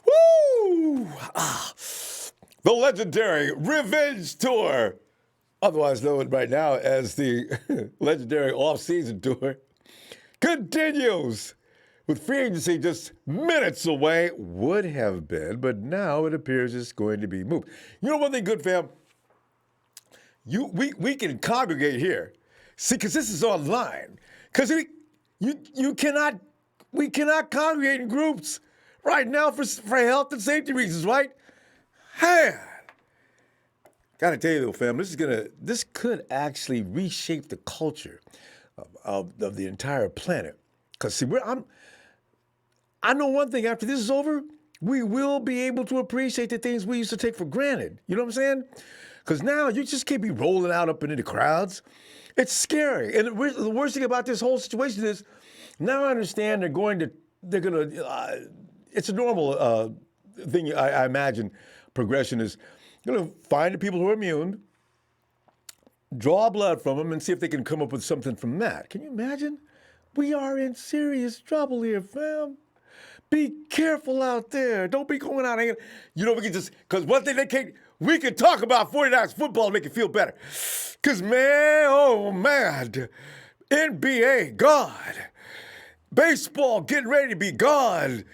Woo! The legendary Revenge Tour, otherwise known right now as the legendary off-season tour, continues with free agency just minutes away. Would have been, but now it appears it's going to be moved. You know one thing, good fam? We can congregate here. See, because this is online. Because we cannot congregate in groups right now for health and safety reasons, right? Hey, gotta tell you though, fam, this could actually reshape the culture of the entire planet. Because see, I know one thing, after this is over, we will be able to appreciate the things we used to take for granted. You know what I'm saying? Because now you just can't be rolling out up into the crowds. It's scary. And the worst thing about this whole situation is, now I understand it's a normal thing, I imagine, progression is, find the people who are immune, draw blood from them, and see if they can come up with something from that. Can you imagine? We are in serious trouble here, fam. Be careful out there. Don't be going out. We can just, because one thing we can talk about 49ers football to make it feel better. Because, man, oh, man, NBA, God. Baseball getting ready to be gone.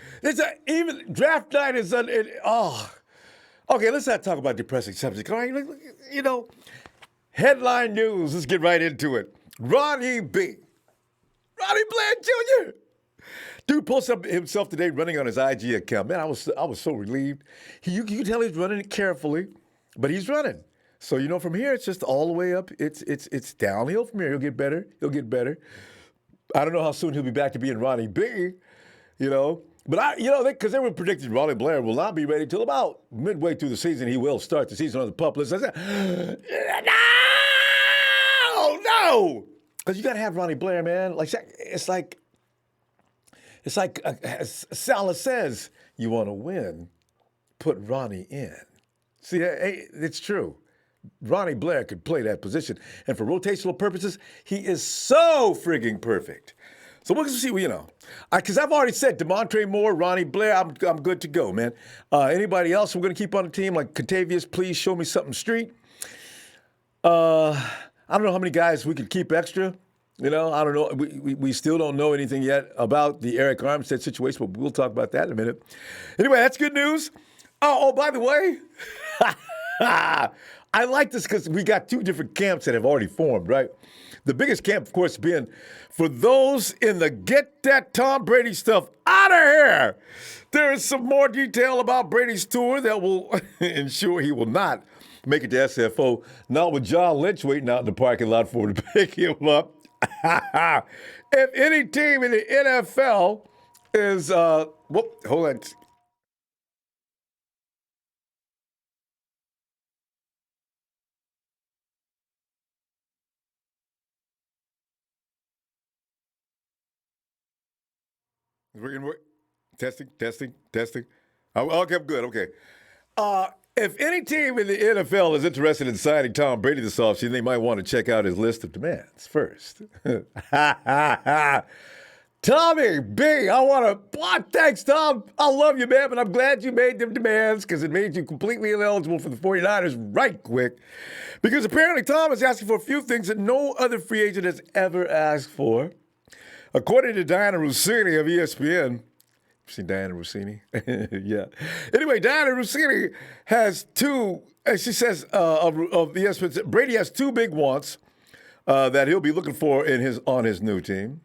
Even draft night is Okay, let's not talk about depressing subjects. All right, headline news. Let's get right into it. Ronnie Blair Jr. Dude posted up himself today running on his IG account. Man, I was so relieved. You can tell he's running it carefully, but he's running. So from here it's just all the way up. It's downhill from here. He'll get better. I don't know how soon he'll be back to being Ronnie B. But because they were predicting Ronnie Blair will not be ready till about midway through the season. He will start the season on the pup list. I said, no, because you got to have Ronnie Blair, man. It's like Salah says, you want to win, put Ronnie in. See, it's true. Ronnie Blair could play that position. And for rotational purposes, he is so frigging perfect. So we'll see, because I've already said DeMontre Moore, Ronnie Blair, I'm good to go, man. Anybody else we're going to keep on the team, like Contavious, please show me something street. I don't know how many guys we could keep extra. I don't know. We still don't know anything yet about the Arik Armstead situation, but we'll talk about that in a minute. Anyway, that's good news. Oh, by the way, I like this because we got two different camps that have already formed, right? The biggest camp, of course, being for those in the get that Tom Brady stuff out of here. There is some more detail about Brady's tour that will ensure he will not make it to SFO, not with John Lynch waiting out in the parking lot for him to pick him up. If any team in the NFL is, hold on. Testing. Okay, I'm good. Okay. If any team in the NFL is interested in signing Tom Brady this offseason, they might want to check out his list of demands first. Tommy B, thanks, Tom. I love you, man, but I'm glad you made them demands because it made you completely ineligible for the 49ers right quick. Because apparently Tom is asking for a few things that no other free agent has ever asked for. According to Diana Rossini of ESPN, seen Diana Rossini? Yeah. Anyway, Diana Rossini has two, she says, of ESPN, Brady has two big wants that he'll be looking for on his new team.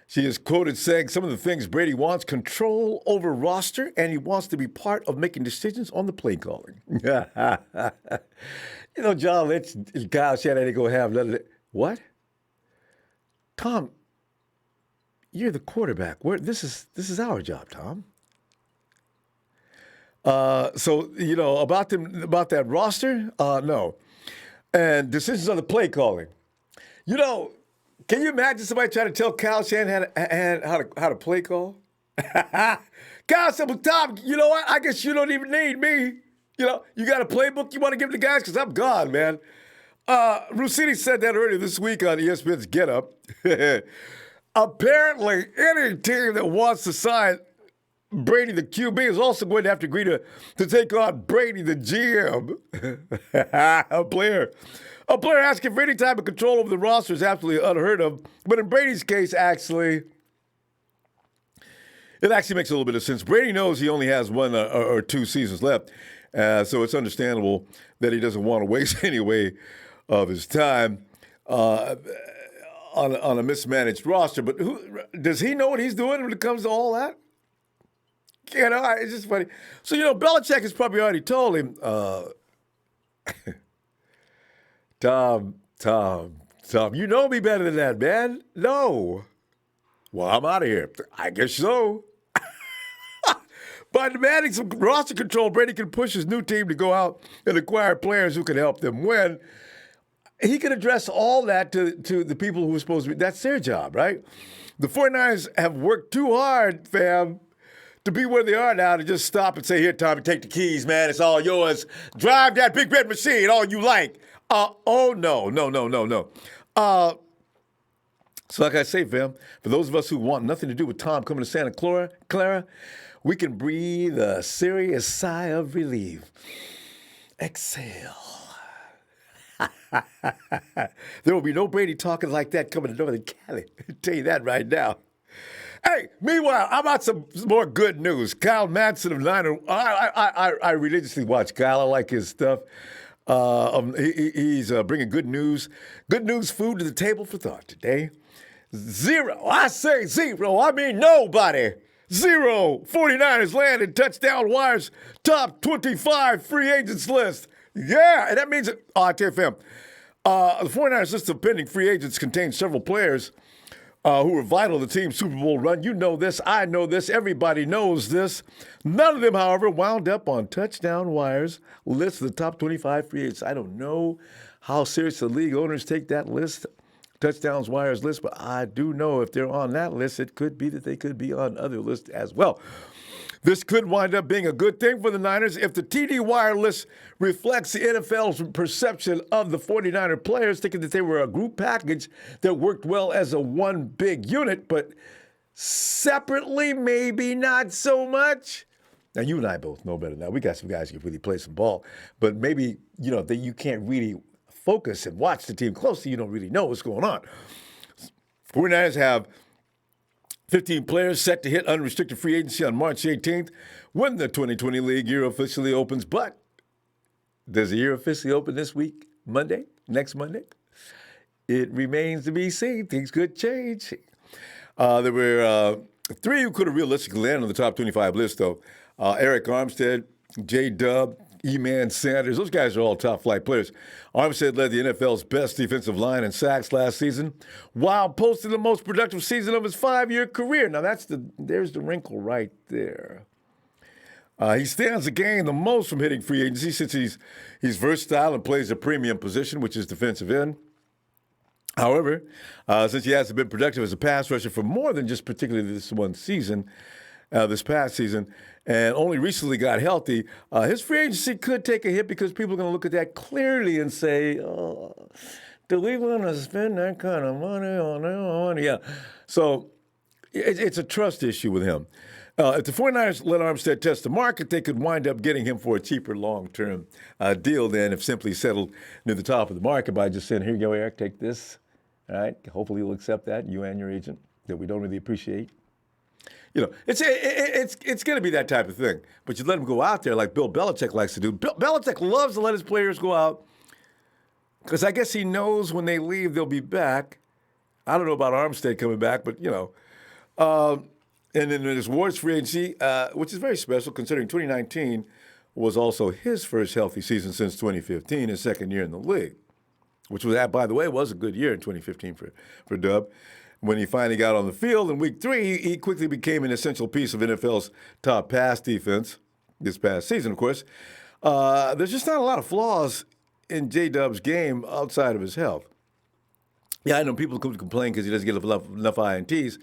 She is quoted saying some of the things Brady wants: control over roster, and he wants to be part of making decisions on the play calling. John Lynch and Kyle Shanahan ain't going to have none of that. What? Tom, you're the quarterback. This is our job, Tom. About that roster, no. And decisions on the play calling. Can you imagine somebody trying to tell Kyle Shanahan how to play call? Kyle said, well, Tom, you know what? I guess you don't even need me. You got a playbook you want to give the guys? Because I'm gone, man. Rossini said that earlier this week on ESPN's Get Up. Apparently, any team that wants to sign Brady, the QB, is also going to have to agree to take on Brady, the GM. A player asking for any type of control over the roster is absolutely unheard of. But in Brady's case, actually, it actually makes a little bit of sense. Brady knows he only has one or two seasons left, so it's understandable that he doesn't want to waste any way of his time on a mismanaged roster. But does he know what he's doing when it comes to all that? It's just funny. So, Belichick has probably already told him, Tom, you know me better than that, man. No. Well, I'm out of here. I guess so. By demanding some roster control, Brady can push his new team to go out and acquire players who can help them win. He can address all that to the people who are supposed to be. That's their job, right? The 49ers have worked too hard, fam, to be where they are now, to just stop and say, here, Tommy, take the keys, man. It's all yours. Drive that big red machine all you like. No. So like I say, fam, for those of us who want nothing to do with Tom coming to Santa Clara, we can breathe a serious sigh of relief. Exhale. There will be no Brady talking like that coming to Northern Cali. I'll tell you that right now. Hey, meanwhile, how about some more good news? Kyle Madsen of Niner. I religiously watch Kyle. I like his stuff. He's bringing good news food to the table for thought today. Zero. I say zero. I mean nobody. Zero. 49ers landed touchdown wires top 25 free agents list. Yeah, and that means, I tell you, fam, the 49ers list of pending free agents contains several players who were vital to the team's Super Bowl run. You know this. I know this. Everybody knows this. None of them, however, wound up on touchdown wires list of the top 25 free agents. I don't know how serious the league owners take that list, touchdowns wires list, but I do know if they're on that list, it could be that they could be on other lists as well. This could wind up being a good thing for the Niners if the TD wire list reflects the NFL's perception of the 49er players, thinking that they were a group package that worked well as a one big unit, but separately, maybe not so much. Now, you and I both know better now. We got some guys who can really play some ball, but maybe, that you can't really focus and watch the team closely. You don't really know what's going on. 49ers have 15 players set to hit unrestricted free agency on March 18th when the 2020 league year officially opens. But does the year officially open this week, next Monday? It remains to be seen. Things could change. There were three who could have realistically landed on the top 25 list, though. Arik Armstead, J-Dub, Emmanuel Sanders. Those guys are all top-flight players. Armstead led the NFL's best defensive line in sacks last season while posting the most productive season of his 5-year career. Now, there's the wrinkle right there. He stands to gain the most from hitting free agency since he's versatile and plays a premium position, which is defensive end. However, since he hasn't been productive as a pass rusher for more than just particularly this past season, and only recently got healthy, his free agency could take a hit because people are going to look at that clearly and say, do we want to spend that kind of money on that? Yeah. So it's a trust issue with him. If the 49ers let Armstead test the market, they could wind up getting him for a cheaper long-term deal than if simply settled near the top of the market by just saying, here you go, Eric, take this. All right. Hopefully you'll accept that, you and your agent, that we don't really appreciate. It's going to be that type of thing. But you let him go out there like Bill Belichick likes to do. Bill Belichick loves to let his players go out because I guess he knows when they leave they'll be back. I don't know about Armstead coming back, but, and then there's Ward's free agency, which is very special considering 2019 was also his first healthy season since 2015, his second year in the league, which was, by the way, was a good year in 2015 for Dub. When he finally got on the field in week 3, he quickly became an essential piece of NFL's top pass defense this past season, of course. There's just not a lot of flaws in J-Dub's game outside of his health. Yeah, I know people could complain because he doesn't get enough INTs.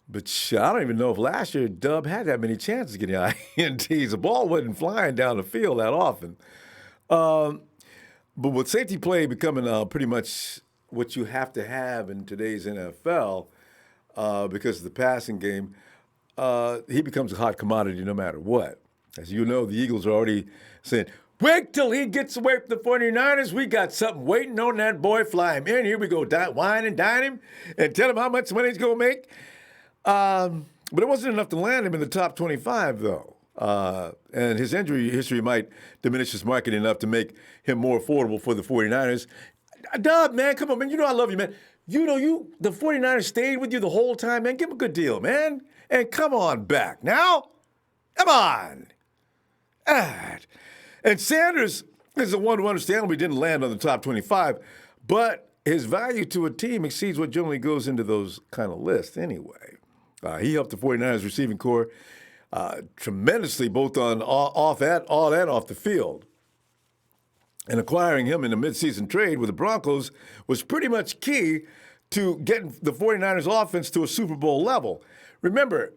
But I don't even know if last year Dub had that many chances getting INTs. The ball wasn't flying down the field that often. But with safety play becoming pretty much what you have to have in today's NFL because of the passing game, he becomes a hot commodity no matter what. As you know, the Eagles are already saying, wait till he gets away from the 49ers. We got something waiting on that boy. Fly him in. Here we go. Wine and dine him and tell him how much money he's going to make. But it wasn't enough to land him in the top 25, though. And his injury history might diminish his market enough to make him more affordable for the 49ers. Dub, man, come on, man. You know I love you, man. You know the 49ers stayed with you the whole time, man. Give him a good deal, man. And come on back. Now, come on. And Sanders is the one who understandably didn't land on the top 25, but his value to a team exceeds what generally goes into those kind of lists anyway. He helped the 49ers receiving corps tremendously, both on off the field. And acquiring him in a midseason trade with the Broncos was pretty much key to getting the 49ers offense to a Super Bowl level. Remember,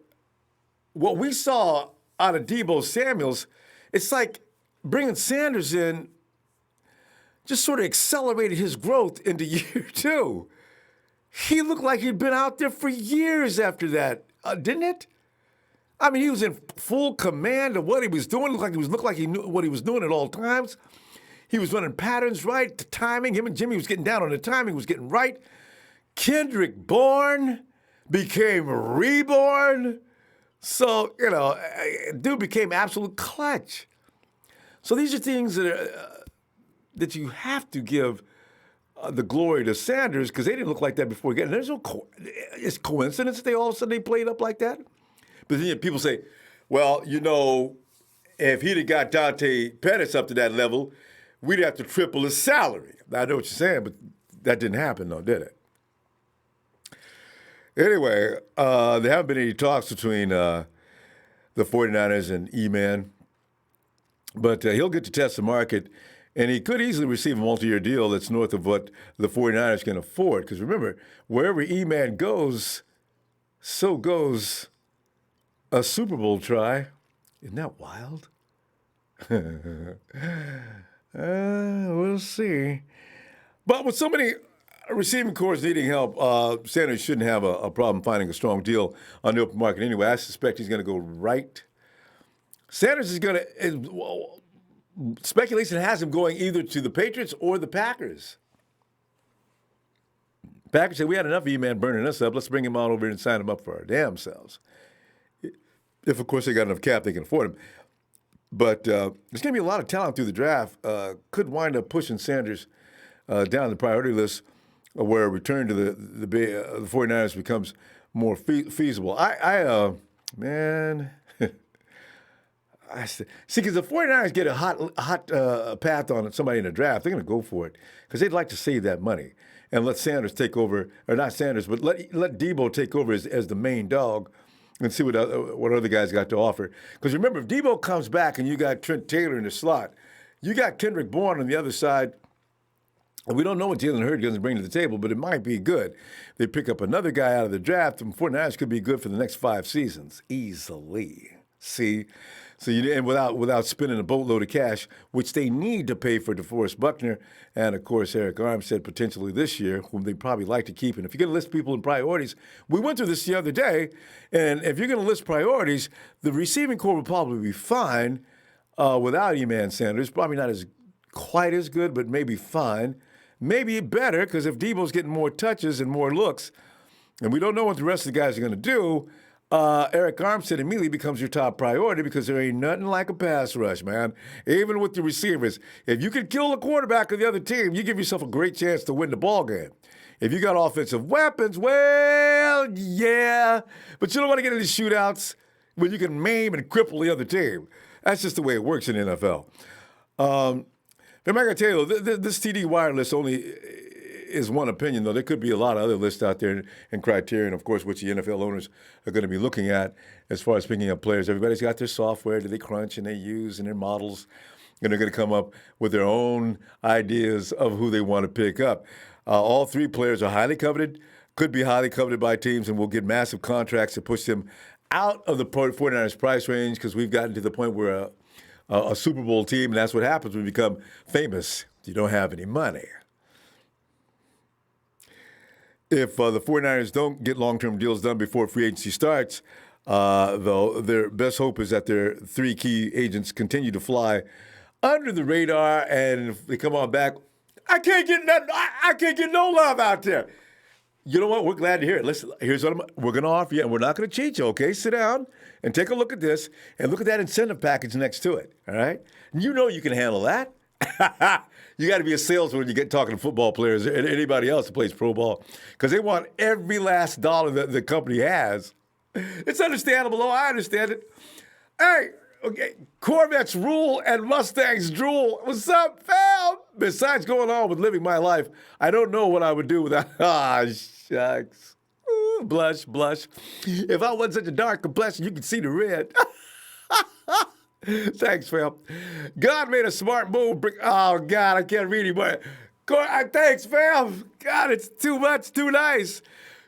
what we saw out of Deebo Samuels, it's like bringing Sanders in just sort of accelerated his growth into year two. He looked like he'd been out there for years after that, didn't it? I mean, he was in full command of what he was doing. Looked like he knew what he was doing at all times. He was running patterns right, the timing. Him and Jimmie was getting down on the timing, was getting right. Kendrick Bourne became reborn. So, dude became absolute clutch. So these are things that you have to give the glory to Sanders because they didn't look like that before getting. There's no it's coincidence they all of a sudden they played up like that. But then people say, well, if he'd have got Dante Pettis up to that level, we'd have to triple his salary. I know what you're saying, but that didn't happen, though, did it? Anyway, there haven't been any talks between the 49ers and E-Man, but he'll get to test the market, and he could easily receive a multi-year deal that's north of what the 49ers can afford. Because remember, wherever E-Man goes, so goes a Super Bowl try. Isn't that wild? We'll see. But with so many receiving corps needing help, Sanders shouldn't have a problem finding a strong deal on the open market anyway. I suspect he's going to go right. Sanders is going to, speculation has him going either to the Patriots or the Packers. Packers say, we had enough E-Man burning us up. Let's bring him on over here and sign him up for our damn selves. If, of course, they got enough cap they can afford him. But there's going to be a lot of talent through the draft. Could wind up pushing Sanders down the priority list where a return to the 49ers becomes more feasible. See, because the 49ers get a hot path on somebody in the draft, they're going to go for it because they'd like to save that money and let Sanders take over, or not Sanders, but let Deebo take over as the main dog and see what other guys got to offer. Because remember, if Deebo comes back and you got Trent Taylor in the slot, you got Kendrick Bourne on the other side. And we don't know what Jalen Hurd is going to bring to the table, but it might be good. They pick up another guy out of the draft, and 49ers could be good for the next 5 seasons, easily. See? So and without spending a boatload of cash, which they need to pay for DeForest Buckner and, of course, Arik Armstead potentially this year, whom they probably like to keep. And if you're going to list people in priorities, we went through this the other day, and if you're going to list priorities, the receiving corps will probably be fine without Emmanuel Sanders. Probably not quite as good, but maybe fine. Maybe better, because if Deebo's getting more touches and more looks, and we don't know what the rest of the guys are going to do, Arik Armstead immediately becomes your top priority because there ain't nothing like a pass rush, man. Even with the receivers. If you can kill the quarterback of the other team, you give yourself a great chance to win the ball game. If you got offensive weapons, well, yeah. But you don't want to get into shootouts when you can maim and cripple the other team. That's just the way it works in the NFL. I'm not going to tell you, this TD wire list only is one opinion, though. There could be a lot of other lists out there and criteria, of course, which the NFL owners are going to be looking at as far as picking up players. Everybody's got their software that they crunch and they use and their models, and they're going to come up with their own ideas of who they want to pick up. All 3 players are highly coveted could be highly coveted by teams and will get massive contracts to push them out of the 49ers price range because we've gotten to the point where a Super Bowl team, and that's what happens when you become famous. You don't have any money. If the 49ers don't get long-term deals done before free agency starts, though, their best hope is that their three key agents continue to fly under the radar, and if they come on back, I can't get no love out there. You know what? We're glad to hear it. Here's what we're going to offer you, and we're not going to cheat you, okay? Sit down and take a look at this, and look at that incentive package next to it, all right? You know you can handle that. You got to be a salesman when you get talking to football players and anybody else that plays pro ball because they want every last dollar that the company has. It's understandable, though. I understand it. Hey, okay, Corvettes rule and Mustangs drool. What's up, fam? Besides going on with living my life, I don't know what I would do without. Shucks. Ooh, blush. If I wasn't such a dark complexion, you could see the red. Thanks, fam. God made a smart move. Oh, God, I can't read anymore. Thanks, fam. God, it's too much, too nice.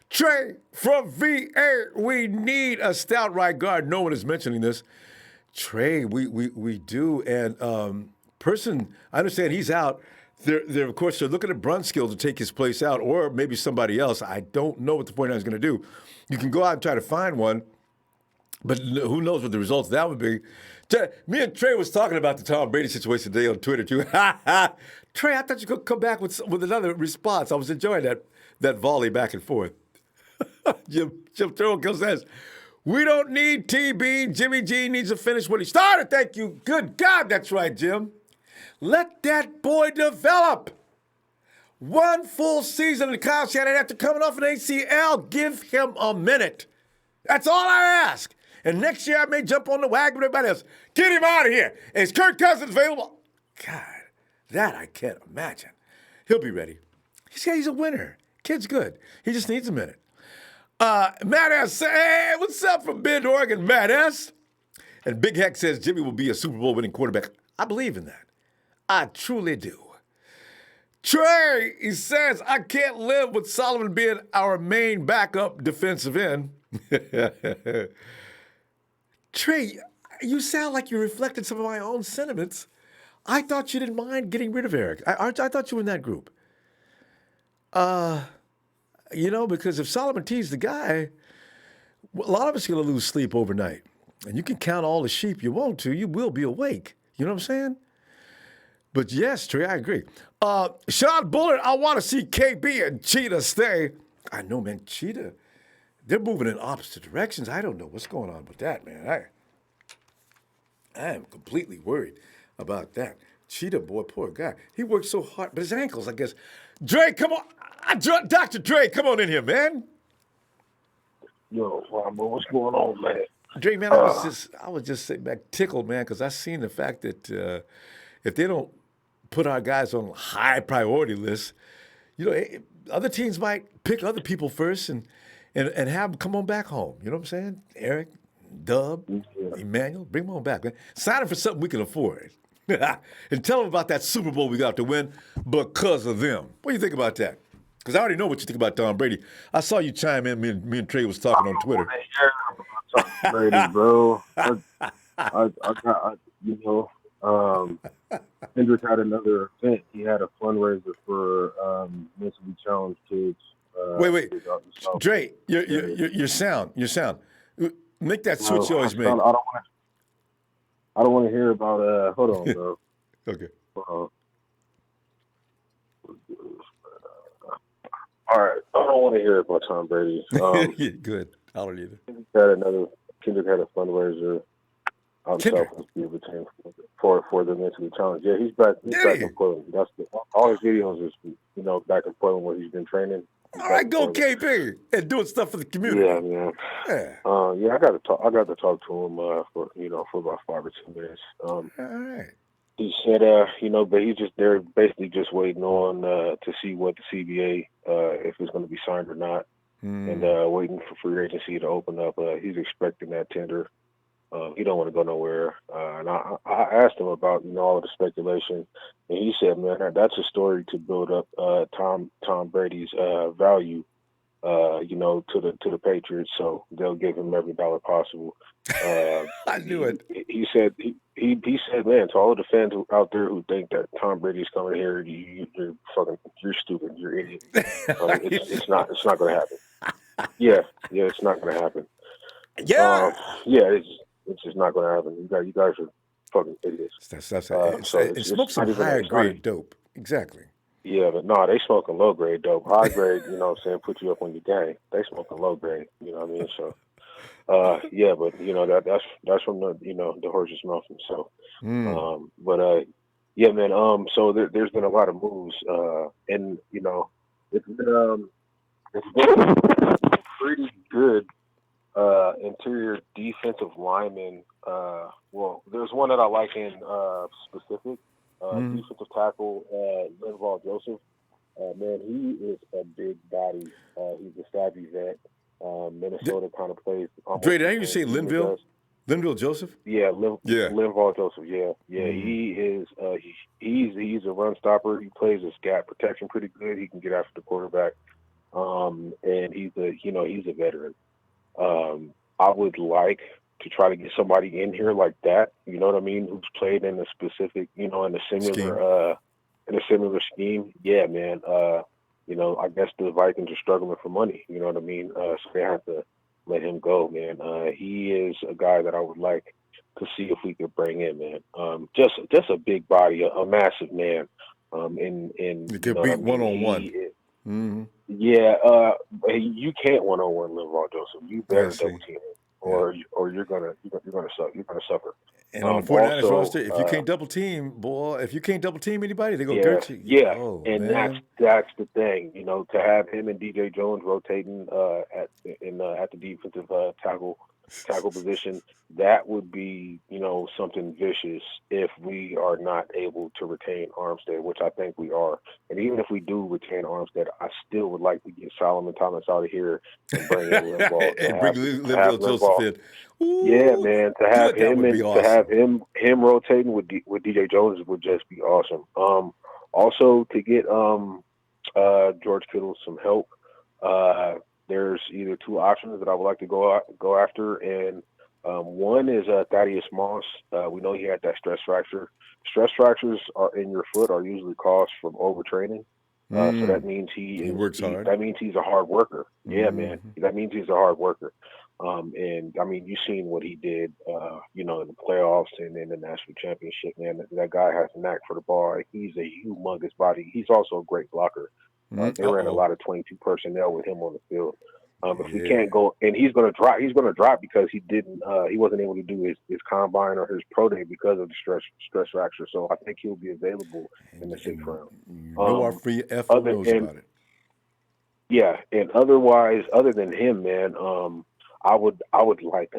Trey from VA, we need a stout right guard. No one is mentioning this. Trey, we do. And person, I understand he's out. They're of course, they're looking at Brunskill to take his place out, or maybe somebody else. I don't know what the 49ers is going to do. You can go out and try to find one, but who knows what the results of that would be. Me and Trey was talking about the Tom Brady situation today on Twitter, too. Trey, I thought you could come back with another response. I was enjoying that volley back and forth. Jim Thorogood says, we don't need TB. Jimmy G needs to finish what he started. Thank you. Good God, that's right, Jim. Let that boy develop. One full season in Kyle Shanahan after coming off an ACL. Give him a minute. That's all I ask. And next year I may jump on the wagon with everybody else. Get him out of here. Is Kirk Cousins available? God, that I can't imagine. He'll be ready. He's a winner. Kid's good. He just needs a minute. Matt S. Hey, what's up from Bend, Oregon, Matt S. And Big Heck says Jimmy will be a Super Bowl winning quarterback. I believe in that. I truly do. Trey, he says, I can't live with Solomon being our main backup defensive end. Trey, you sound like you reflected some of my own sentiments. I thought you didn't mind getting rid of Eric. I thought you were in that group. Because if Solomon T's the guy, a lot of us are going to lose sleep overnight. And you can count all the sheep you want to. You will be awake. You know what I'm saying? But yes, Trey, I agree. Sean Bullard, I want to see KB and Cheetah stay. I know, man, Cheetah, they're moving in opposite directions. I don't know what's going on with that, man. I am completely worried about that. Cheetah, boy, poor guy. He works so hard, but his ankles, I guess. Dre, come on. Dr. Dre, come on in here, man. Yo, Ronbo, what's going on, man? Dre, man, I was just sitting back tickled, man, because I seen the fact that if they don't put our guys on high priority lists, other teams might pick other people first and have them come on back home. You know what I'm saying? Eric, Dub, Emmanuel, bring them on back, man. Sign them for something we can afford. And tell them about that Super Bowl we got to win because of them. What do you think about that? Because I already know what you think about Tom Brady. I saw you chime in. Me and Trey was talking on Twitter. Tom Brady, bro. Hendrick had another event. He had a fundraiser for mentally challenged kids. Wait, Dre, your sound. Make that switch you always make. I don't want to hear about. Hold on, bro. Okay. All right. I don't want to hear about Tom Brady. Good. I don't either. Kendrick had a fundraiser out in South Florida for the mentally challenged. Yeah, he's back. He's back in Portland. All his videos is back in Portland where he's been training. All right, go KP and doing stuff for the community. Yeah, man. Yeah. I got to talk to him for about 5 or 10 minutes. All right. He said, but they're basically just waiting on to see what the CBA if it's going to be signed or not, and waiting for free agency to open up. He's expecting that tender. He don't want to go nowhere. And I asked him about all of the speculation, and he said, man, that's a story to build up Tom Brady's value to the Patriots. So they'll give him every dollar possible. I knew it. He said, man, to all of the fans out there who think that Tom Brady's coming here, you're stupid, you're idiot. It's not going to happen. Yeah, it's not going to happen. Yeah. It's just not going to happen. You guys are fucking idiots. It smokes some higher grade dope. Exactly. Yeah, but no, they smoking low grade dope. High grade, you know what I'm saying, put you up on your game. They smoking low grade, you know what I mean? So, yeah, but you know that's from the horse's mouth. So, yeah, man. So there's been a lot of moves, and it's been pretty good interior defensive lineman. Well, there's one that I like in specific. Defensive tackle, Linval Joseph. Man, he is a big body. He's a savvy vet. Minnesota kind of plays. Dre, did I hear you say Linville? Linville Joseph? Yeah, Linval Joseph. Yeah. He is. He's a run stopper. He plays his gap protection pretty good. He can get after the quarterback. And he's a veteran. I would like to try to get somebody in here like that, you know what I mean, who's played in a specific, in a similar scheme. Yeah, man. I guess the Vikings are struggling for money, you know what I mean? So they have to let him go, man. He is a guy that I would like to see if we could bring in, man. Just a big body, a massive man. You could beat one-on-one. Yeah, you can't one-on-one Linval Joseph. You better double team him, or you're gonna suffer. And on the 49ers roster, if you can't double team, anybody, they're gonna dirt you. Yeah, that's the thing. To have him and DJ Jones rotating at the defensive tackle position, that would be something vicious if we are not able to retain Armstead, which I think we are. And even if we do retain Armstead, I still would like to get Solomon Thomas out of here and bring in Linval. And bring Linval Joseph in. Ooh, yeah, man. To have him and awesome. To have him rotating with DJ Jones would just be awesome. Also to get George Kittle some help. There's either two options that I would like to go after, and one is Thaddeus Moss. We know he had that stress fracture. Stress fractures in your foot are usually caused from overtraining. So that means he works hard. That means he's a hard worker. Yeah, man. That means he's a hard worker. And I mean, you've seen what he did, in the playoffs and in the national championship. Man, that guy has a knack for the ball. He's a humongous body. He's also a great blocker. They ran a lot of 22 personnel with him on the field. If we can't go, and he's going to drop because he wasn't able to do his combine or his pro day because of the stress fracture. So I think he'll be available in the 6th round. Our free F knows about it. Yeah, and otherwise, other than him, man, I would like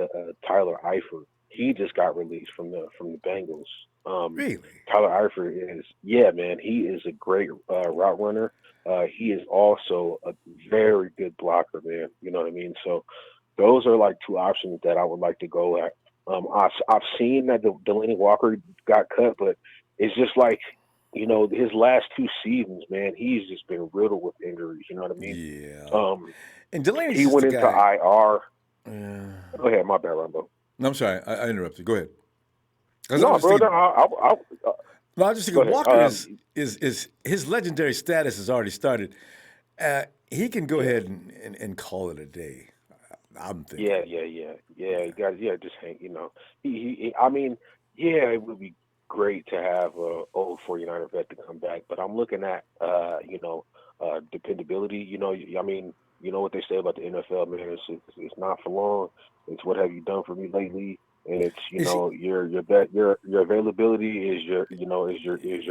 Tyler Eifert. He just got released from the Bengals. Really? Tyler Eifert is, man, he is a great route runner. He is also a very good blocker, man. You know what I mean? So those are like two options that I would like to go at. I've seen that Delaney Walker got cut, but it's just like, his last 2 seasons, man, he's just been riddled with injuries. You know what I mean? Yeah. And Delaney, he went into IR. Go ahead, my bad, Ronbo. No, I'm sorry, I interrupted. Go ahead. No, bro. No, I just think Walker is his legendary status has already started. He can go ahead and call it a day. I'm thinking. Yeah. You guys, just hang. I mean, it would be great to have an old 49er vet to come back, but I'm looking at dependability. I mean, you know what they say about the NFL, man. It's not for long. It's what have you done for me lately. And it's your availability is your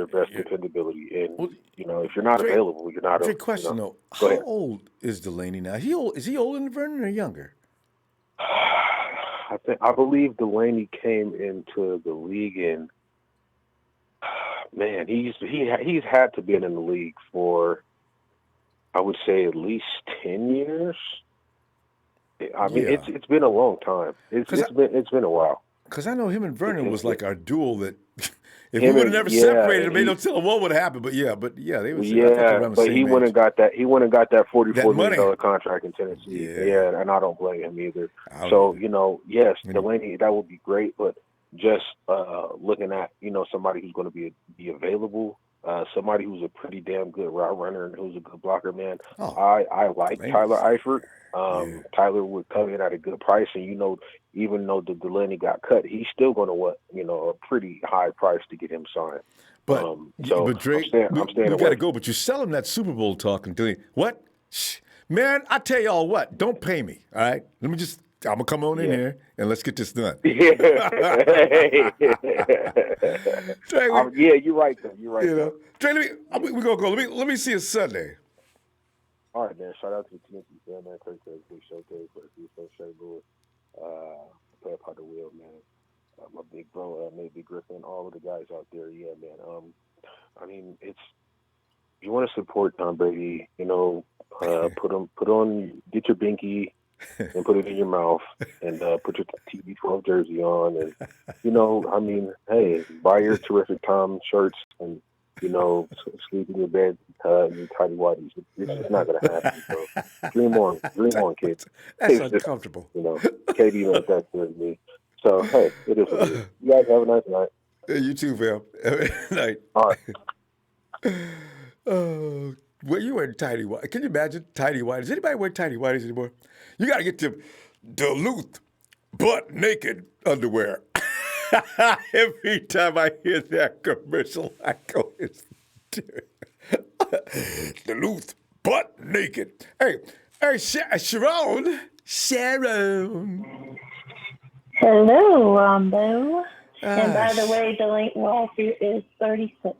best dependability, and if you're not available, you're not. Great question though. How old is Delaney now? Is he older than Vernon or younger? I believe Delaney came into the league in. Man, he's had to been in the league for, I would say, at least 10 years. I mean, it's been a long time. It's been a while. Because I know him and Vernon was like our duel that If we would have never separated them, they he, don't tell them what would happen. But they would. I thought they were around the but same he went age. and got that. He went and got that $44 money. million contract in Tennessee. Yeah. And I don't blame him either. So yes, Delaney, that would be great. But just looking at somebody who's going to be available. Somebody who's a pretty damn good route runner and who's a good blocker, man. I like Tyler Eifert. Tyler would come in at a good price, and even though the Delaney got cut, he's still going to want a pretty high price to get him signed. But Drake, I'm staying we got to go. But you sell him that Super Bowl talk and Delaney. What? Man, I tell y'all what. Don't pay me. All right. I'm gonna come on in here and let's get this done. You're right. Though. You're right. Trey, we're gonna go. Let me see you Sunday. All right, man. Shout out to the TNT fan, man. Kirk says big showcase for the St. Louis. Play part of the wheel, man. My big bro, maybe Griffin, all of the guys out there. Yeah, man. I mean, if you want to support Tom Brady, put on, get your binky and put it in your mouth and put your TB12 jersey on. And, I mean, hey, buy your Terrific Tom shirts and, sleep in your bed in tidy whities. It's just not going to happen. So dream on, kids. That's uncomfortable. KD made that clear to me. So, hey, it is what it is. You guys have a nice night. Hey, you too, fam. Have a nice night. All right. Well, you wear tidy whities. Can you imagine tidy whities? Does anybody wear tidy whities anymore? You got to get to Duluth butt naked underwear. Every time I hear that commercial, I go, Duluth butt naked. Hey, Sharon. Hello, Ronbo. And by the way, Delaney Walker is 36.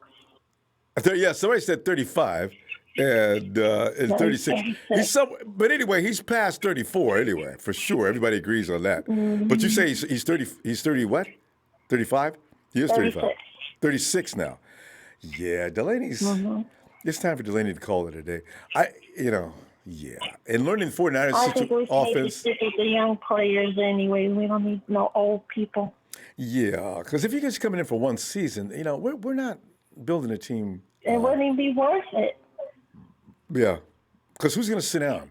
Yeah, somebody said 35. And 36. But anyway, he's past 34 anyway, for sure. Everybody agrees on that. Mm-hmm. But you say he's 30. He's 30 what? 35? He is 35. 36 now. Yeah, Delaney's. Mm-hmm. It's time for Delaney to call it a day. Yeah. And learning the 49ers I think we offense. Stick with the young players anyway. We don't need no old people. Yeah, because if you're just coming in for one season, we're not building a team. It wouldn't even be worth it. Yeah, because who's going to sit down?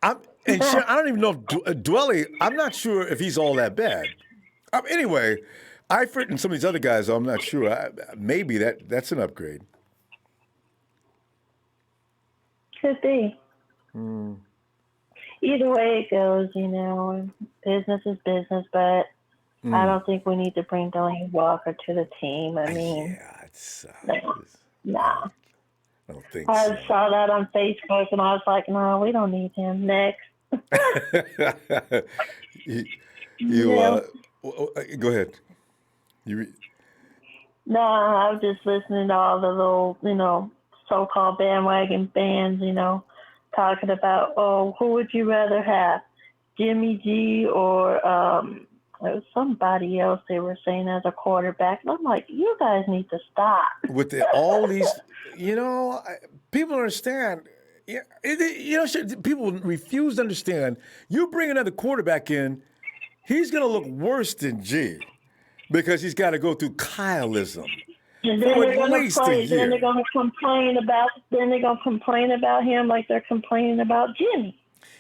I don't even know if Dwelly, I'm not sure if he's all that bad. Anyway, Eifert and some of these other guys, I'm not sure. Maybe that's an upgrade. Could be. Either way it goes, business is business, but I don't think we need to bring Delaney Walker to the team. I mean, nah. I don't think I saw that on Facebook, and I was like, no, we don't need him. Next. Go ahead. No, I was just listening to all the little, so-called bandwagon fans, talking about, who would you rather have, Jimmy G or there was somebody else they were saying as a quarterback. And I'm like, you guys need to stop. With all these, people don't understand. People refuse to understand. You bring another quarterback in, he's going to look worse than G because he's got to go through Kyleism. And then they're going to complain about him like they're complaining about Jimmy.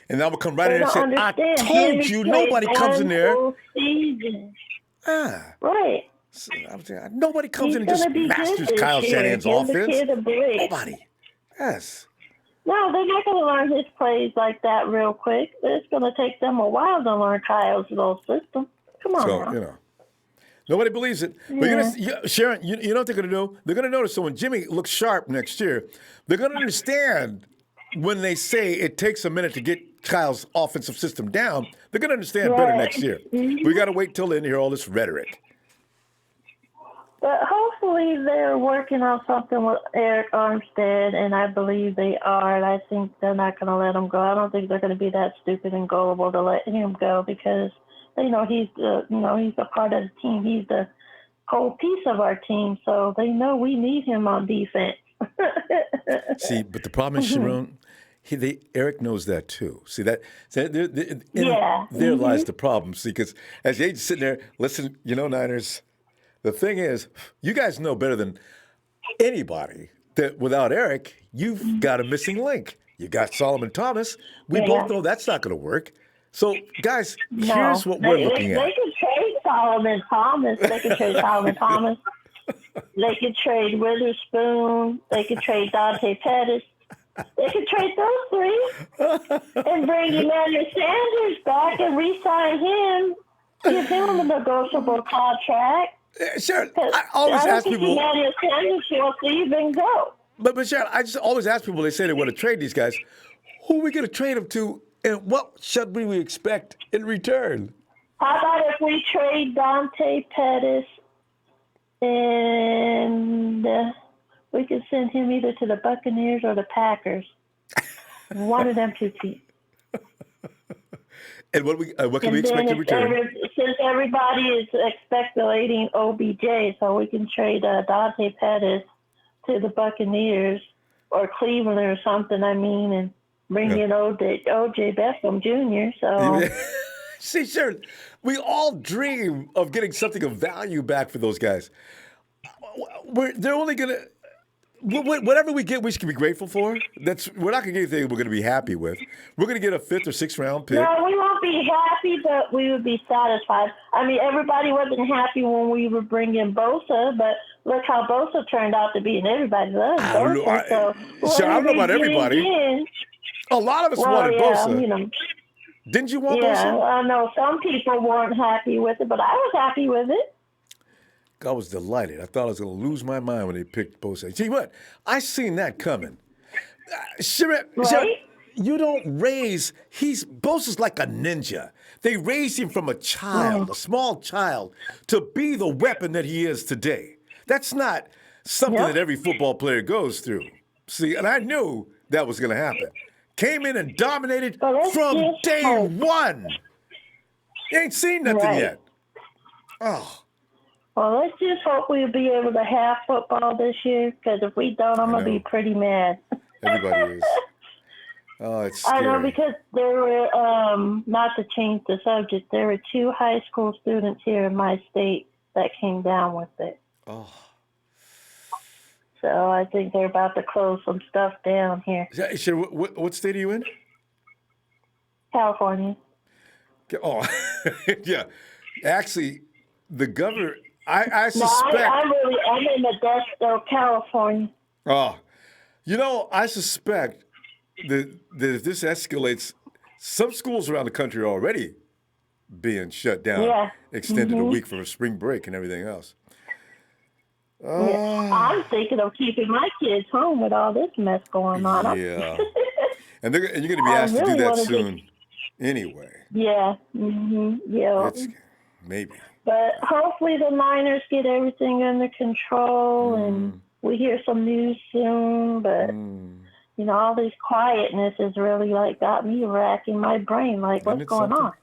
And I will come right in and say, I told you nobody comes in there. Right. So nobody comes in and just masters Kyle Shanahan's offense. Nobody. Yes. No, they're not going to learn his plays like that real quick. It's going to take them a while to learn Kyle's little system. Come on now. Nobody believes it. But Sharon, you know what they're going to do? They're going to notice that when Jimmy looks sharp next year, they're going to understand when they say it takes a minute to get Kyle's offensive system down, they're going to understand better next year. Mm-hmm. We got to wait till then to hear all this rhetoric. But hopefully they're working on something with Arik Armstead, and I believe they are. And I think they're not going to let him go. I don't think they're going to be that stupid and gullible to let him go because they know he's a part of the team. He's the whole piece of our team, so they know we need him on defense. See, but the problem is, Sharon, Arik knows that too. See there lies the problem. See, because as the agent's sitting there, listen, Niners, the thing is, you guys know better than anybody that without Arik, you've got a missing link. You got Solomon Thomas. We both know that's not going to work. So, guys, here's what we're looking at. They could trade Solomon Thomas. They could trade Solomon Thomas. They could trade Witherspoon. They could trade Dante Pettis. They could trade those three and bring Emmanuel Sanders back and re-sign him. Give him a negotiable contract. Sharon, I always ask people. Emmanuel Sanders wants to even go. But Sharon, I just always ask people. They say they want to trade these guys. Who are we going to trade them to, and what should we expect in return? How about if we trade Dante Pettis and we could send him either to the Buccaneers or the Packers? One of them two teams. And what can we expect in return? Since everybody is speculating OBJ, so we can trade Dante Pettis to the Buccaneers or Cleveland or something, and bring in O.J. Beckham Jr., so... See, Sharon, we all dream of getting something of value back for those guys. They're only going to... Whatever we get, we should be grateful for. We're not going to get anything we're going to be happy with. We're going to get a 5th or 6th round pick. No, we won't be happy, but we would be satisfied. Everybody wasn't happy when we were bringing Bosa, but look how Bosa turned out to be, and everybody loves Bosa. I don't know about everybody. A lot of us wanted Bosa. Didn't you want Bosa? Yeah, I know some people weren't happy with it, but I was happy with it. I was delighted. I thought I was going to lose my mind when they picked Bosa. See what? I seen that coming. Sharon, you don't raise. Bosa's like a ninja. They raised him from a child, a small child, to be the weapon that he is today. That's not something that every football player goes through. See, and I knew that was going to happen. Came in and dominated from day one. You ain't seen nothing yet. Oh. Well, let's just hope we'll be able to have football this year, because if we don't, I'm going to be pretty mad. Everybody is. Oh, it's scary. I know, because there were, not to change the subject, there were 2 high school students here in my state that came down with it. Oh. So I think they're about to close some stuff down here. What state are you in? California. Oh, yeah. Actually, the governor... I suspect... No, I'm in Modesto, California. Oh, I suspect that if this escalates, some schools around the country are already being shut down, extended a week for spring break and everything else. I'm thinking of keeping my kids home with all this mess going on. Yeah. And you're going to be asked to do that soon anyway. Yeah. Mm-hmm. Yeah. Maybe. But hopefully the Niners get everything under control and we hear some news soon. But, all this quietness has really got me racking my brain. What's going on?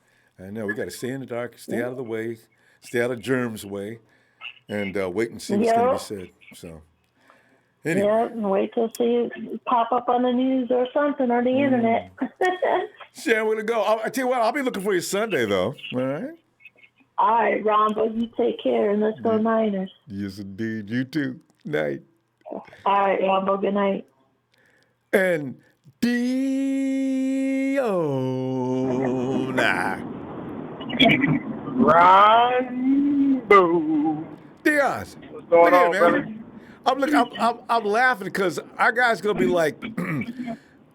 I know. We got to stay in the dark, stay out of the way, stay out of germs' way, and wait and see what's going to be said. So, anyway. Yeah, and wait till see it pop up on the news or something or the internet. Sharon, we're going to go. I tell you what, I'll be looking for you Sunday, though. All right? All right, Ronbo, you take care, and let's go Niners. Yes, indeed. You too. Night. All right, Ronbo, good night. And Diona. Ronbo. Diaz. What's going on, man? brother? I'm laughing because our guy's going to be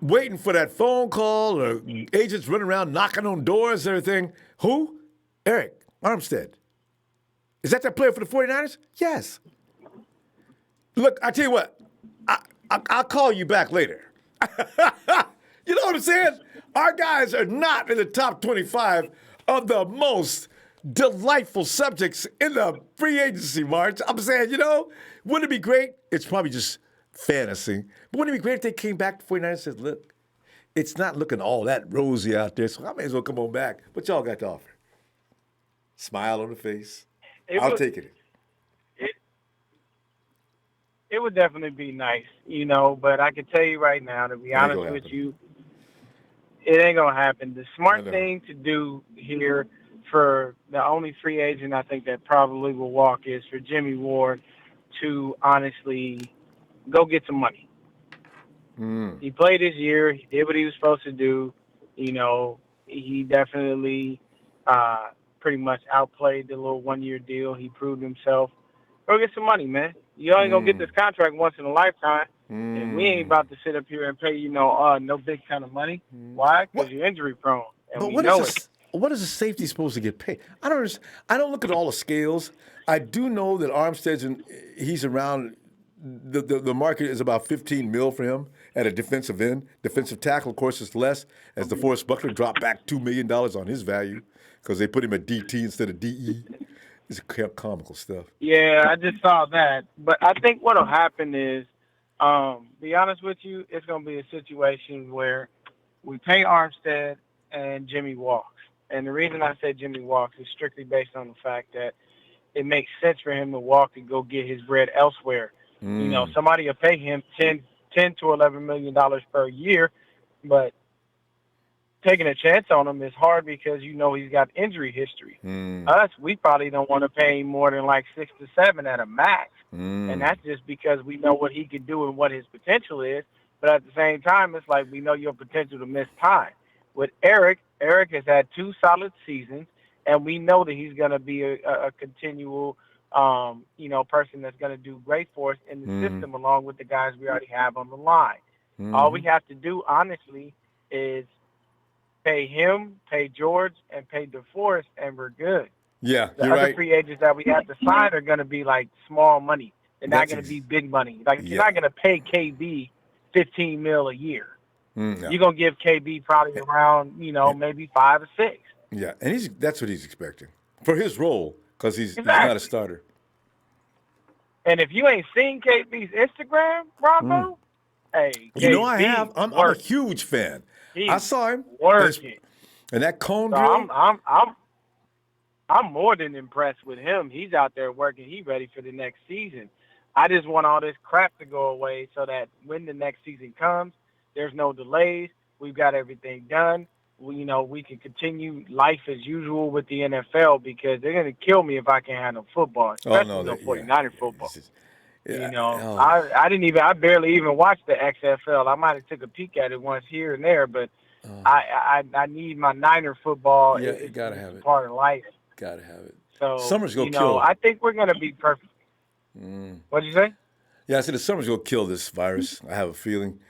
waiting for that phone call or agents running around knocking on doors and everything. Who? Arik Armstead. Is that player for the 49ers? Yes. Look, I tell you what, I'll call you back later. You know what I'm saying? Our guys are not in the top 25 of the most delightful subjects in the free agency march. I'm saying, wouldn't it be great? It's probably just fantasy. But wouldn't it be great if they came back to 49ers and said, look, it's not looking all that rosy out there, so I may as well come on back. What y'all got to offer? Smile on the face. I'll take it. It would definitely be nice, but I can tell you right now, to be honest with you, it ain't going to happen. The smart thing to do here for the only free agent I think that probably will walk is for Jimmie Ward to honestly go get some money. He played his year. He did what he was supposed to do. You know, he definitely pretty much outplayed the little 1-year deal. He proved himself. Go get some money, man. You only gonna get this contract once in a lifetime, and we ain't about to sit up here and pay you no big kind of money. Why? Because you're injury prone, and we know it. What is a safety supposed to get paid? I don't understand. I don't look at all the scales. I do know that he's around. The market is about $15 million for him at a defensive end. Defensive tackle, of course, is less, as DeForest Buckner dropped back $2 million on his value because they put him at DT instead of DE. It's comical stuff. Yeah, I just saw that. But I think what'll happen is, be honest with you, it's going to be a situation where we pay Armstead and Jimmie walks. And the reason I say Jimmie walks is strictly based on the fact that it makes sense for him to walk and go get his bread elsewhere. You know, somebody will pay him $10 to $11 million per year, but taking a chance on him is hard because you know he's got injury history. Us, we probably don't want to pay him more than like 6 to 7 at a max, and that's just because we know what he can do and what his potential is. But at the same time, it's like we know your potential to miss time. With Arik has had 2 solid seasons, and we know that he's going to be a continual person that's going to do great for us in the system along with the guys we already have on the line. All we have to do, honestly, is pay him, pay George, and pay DeForest, and we're good. Yeah, the other free agents that we have to sign are going to be like small money. They're not going to be big money. Like you're not going to pay KB $15 million a year. You're going to give KB probably around, maybe 5 or 6. Yeah, and that's what he's expecting for his role because he's not a starter. And if you ain't seen KB's Instagram, Ronbo, hey, KB I have. I'm a huge fan. I saw him working, and that cone drill. I'm more than impressed with him. He's out there working. He's ready for the next season. I just want all this crap to go away so that when the next season comes, there's no delays. We've got everything done. We can continue life as usual with the NFL because they're going to kill me if I can't handle football, especially 49er football. I barely even watched the XFL. I might have took a peek at it once here and there, but I need my Niner football. Yeah, you got to have it. Part of life. Got to have it. So, summer's going to kill it. I think we're going to be perfect. What'd you say? Yeah, I said the summer's going to kill this virus. I have a feeling.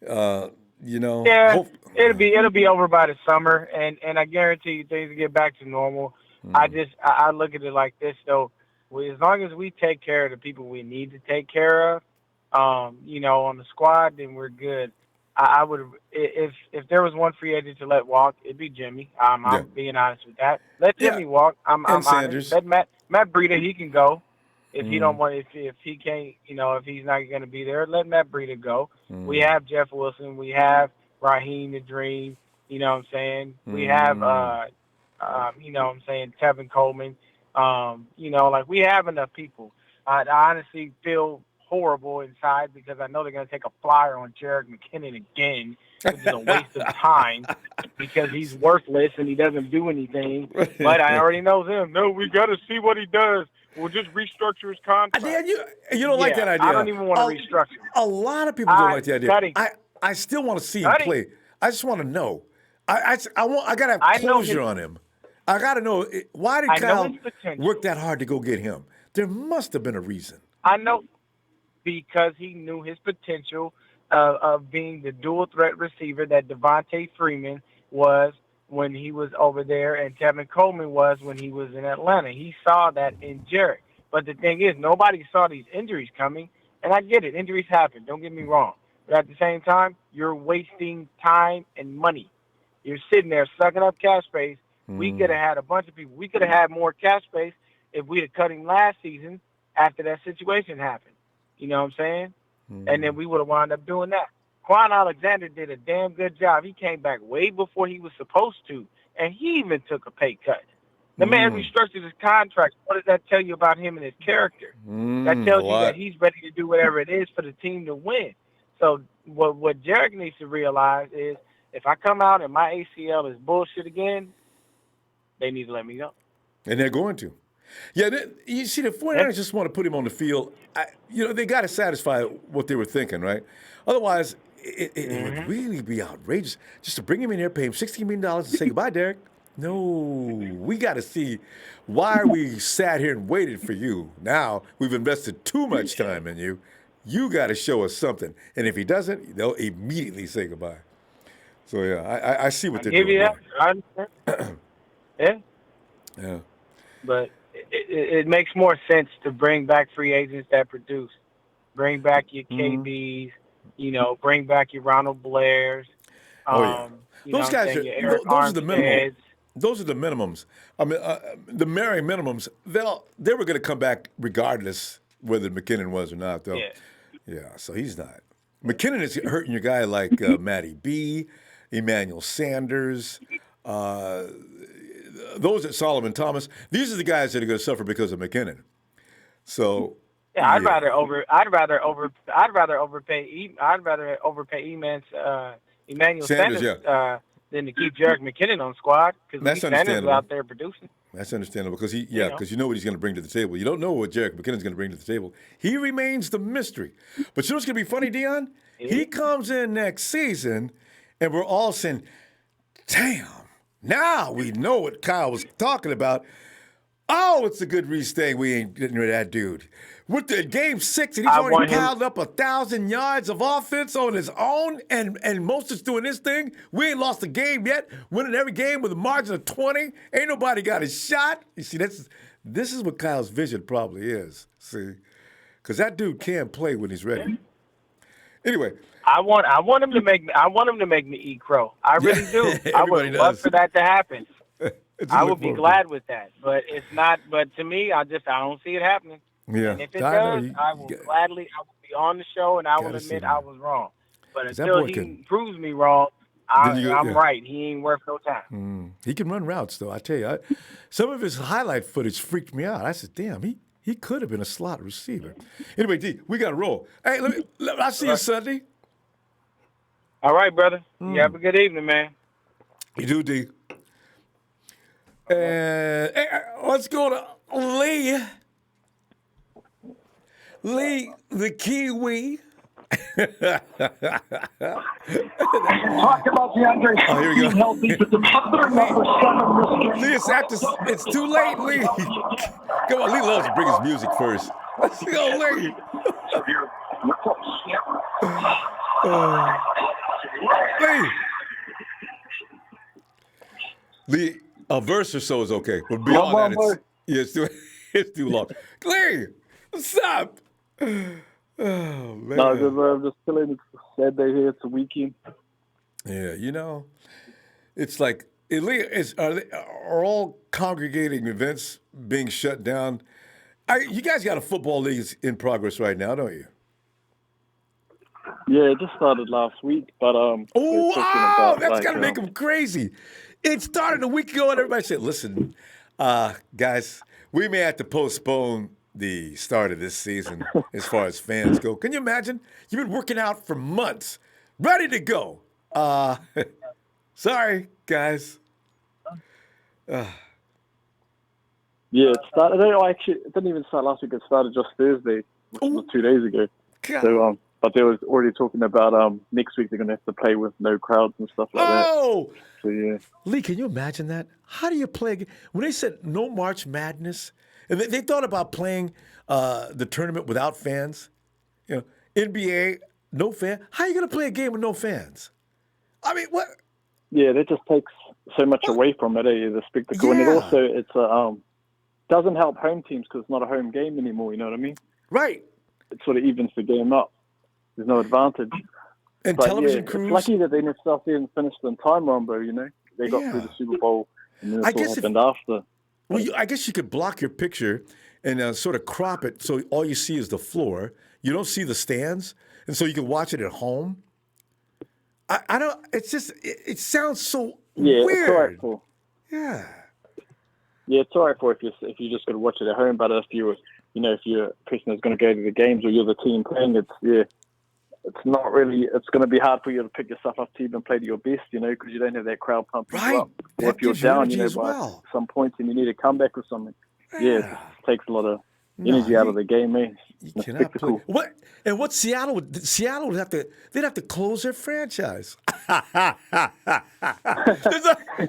It'll be over by the summer, and I guarantee you things will get back to normal. I look at it like this, though. As long as we take care of the people we need to take care of, on the squad, then we're good. I would, if there was one free agent to let walk, it'd be Jimmie. I'm being honest with that. Let Jimmie walk. I'm Sanders. Let Matt Breda, he can go. If he don't want, if he can't, if he's not going to be there, let Matt Breda go. We have Jeff Wilson. We have Raheem the Dream. You know what I'm saying? We have, Tevin Coleman. We have enough people. I honestly feel horrible inside because I know they're going to take a flyer on Jerick McKinnon again, which is a waste of time because he's worthless and he doesn't do anything. But I already know them. No, we got to see what he does. We'll just restructure his contract. You don't like that idea. I don't even want to restructure. A lot of people don't like the idea. I still want to see him play. I just want to know. I got to have closure on him. I got to know, why did Kyle work that hard to go get him? There must have been a reason. I know, because he knew his potential of being the dual threat receiver that Devontae Freeman was when he was over there and Tevin Coleman was when he was in Atlanta. He saw that in Jerick. But the thing is, nobody saw these injuries coming. And I get it. Injuries happen. Don't get me wrong. But at the same time, you're wasting time and money. You're sitting there sucking up cap space. We could have had a bunch of people. We could have had more cap space if we'd have cut him last season after that situation happened. You know what I'm saying? And then we would have wound up doing that. Quan Alexander did a damn good job. He came back way before he was supposed to, and he even took a pay cut. The man restructured his contract. What does that tell you about him and his character? That tells you that he's ready to do whatever it is for the team to win. So what Jerick needs to realize is if I come out and my ACL is bullshit again, they need to let me go. And they're going to. Yeah, you see, the 49ers just want to put him on the field. They got to satisfy what they were thinking, right? Otherwise, it would really be outrageous just to bring him in here, pay him $16 million and say, goodbye, Derek. No, we got to see why we sat here and waited for you. Now we've invested too much time in you. You got to show us something. And if he doesn't, they'll immediately say goodbye. So, yeah, I see what they're doing. Give you that. I understand. Yeah. Yeah. But it makes more sense to bring back free agents that produce. Bring back your KBs, bring back your Ronald Blairs. Those guys those are the minimums. Those are the minimums. I mean, the merry minimums, they were going to come back regardless whether McKinnon was or not, though. Yeah, so he's not. McKinnon is hurting your guy like Matty B, Emmanuel Sanders, those at Solomon Thomas. These are the guys that are going to suffer because of McKinnon. So I'd rather overpay Emmanuel Sanders than to keep Jerick McKinnon on squad because Sanders is out there producing. That's understandable because because you know what he's going to bring to the table. You don't know what Jerick McKinnon's going to bring to the table. He remains the mystery. But you know what's going to be funny, Dion? He comes in next season, and we're all saying, damn, now we know what Kyle was talking about. Oh, it's a good restay. We ain't getting rid of that dude. With the game 6, and he's already piled up 1,000 yards of offense on his own, and Mostert's doing this thing. We ain't lost a game yet, winning every game with a margin of 20. Ain't nobody got a shot. You see, this is what Kyle's vision probably is. See, because that dude can play when he's ready. Anyway, I want him to make me eat crow. I really do. I would love for that to happen. I would be glad with that, but it's not. But to me, I don't see it happening. Yeah. And if it does, I will gladly. I will be on the show, and I will admit I was wrong. But until he proves me wrong, I'm right. He ain't worth no time. He can run routes, though. I tell you, some of his highlight footage freaked me out. I said, "Damn, he could have been a slot receiver." Anyway, D, we got to roll. Hey, I'll see you Sunday. All right, brother. You have a good evening, man. You do, D. And let's go to Lee. Lee, the Kiwi. Talk about DeAndre being healthy, but the other number 7 Lee, it's too late, Lee. Come on, Lee loves to bring his music first. Let's go, Lee. Lee, a verse or so is okay, but beyond that, it's too long. Lee, what's up? Oh, man. No, I'm just chilling. It's a sad day here. It's a weekend. Yeah, it's like, Lee, are all congregating events being shut down? You guys got a football league in progress right now, don't you? Yeah, it just started last week, but that's gotta make them crazy. It started a week ago, and everybody said, "Listen, guys, we may have to postpone the start of this season as far as fans go." Can you imagine? You've been working out for months, ready to go. Sorry, guys. Yeah, it started. It didn't even start last week. It started just Thursday, which was 2 days ago. God. So, but they was already talking about next week they're going to have to play with no crowds and stuff like that. Oh, so yeah. Lee, can you imagine that? How do you play when they said no March Madness, and they thought about playing the tournament without fans? NBA no fan. How are you going to play a game with no fans? I mean, what? Yeah, that just takes so much away from it. The spectacle, and it also doesn't help home teams because it's not a home game anymore. You know what I mean? Right. It sort of evens the game up. There's no advantage. And but television crews. It's lucky that they didn't finish in time, Ronbo. They got through the Super Bowl, and then what happened after. Well, I guess you could block your picture and sort of crop it so all you see is the floor. You don't see the stands, and so you can watch it at home. I don't. It's just. It sounds so weird. It's all right for. Yeah. Yeah, it's all right for if you just got to watch it at home. But if you're a person that's going to go to the games or you're the team playing, it's not really. It's going to be hard for you to pick yourself up to even play to your best, because you don't have that crowd pumping you Right. up. That Or if you're gives you down, energy as by well. some points and you need a comeback or something. Yeah, it takes a lot of energy out of the game, man. You cannot play. What? And what Seattle would have to? They'd have to close their franchise.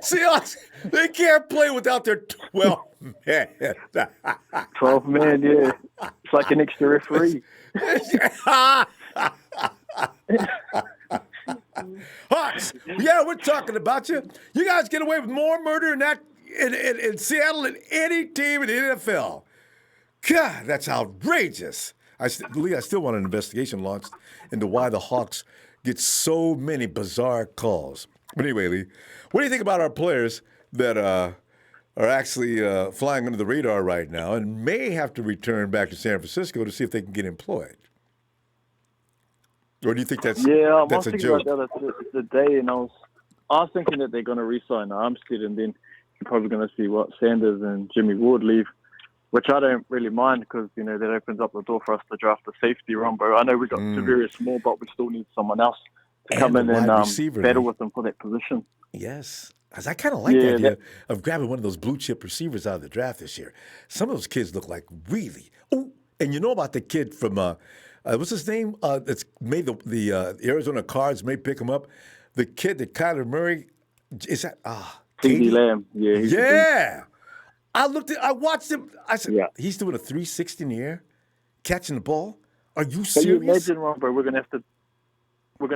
Seahawks, they can't play without their 12 men. 12 man, yeah. It's like an extra referee. Hawks, yeah, we're talking about you. You guys get away with more murder in Seattle than any team in the NFL. God, that's outrageous. Lee, I still want an investigation launched into why the Hawks get so many bizarre calls. But anyway, Lee, what do you think about our players that are actually flying under the radar right now and may have to return back to San Francisco to see if they can get employed? Or do you think that's a joke? I was thinking about that the day, and I was thinking that they're going to re-sign Armstead, and then you're probably going to see Sanders and Jimmie Ward leave, which I don't really mind because, that opens up the door for us to draft a safety, Ronbo. I know we got very small, but we still need someone else to come in and battle with them for that position. Yes. I kind of like the idea of grabbing one of those blue-chip receivers out of the draft this year. Some of those kids look like really. Oh, and you know about the kid from, what's his name? That's made the Arizona Cards may pick him up. The kid that Kyler Murray, is that? CD Lamb. Yeah. Yeah. I watched him. I said, he's doing a 360 in the air, catching the ball. Are you serious? Can you imagine, Ronbo, we're gonna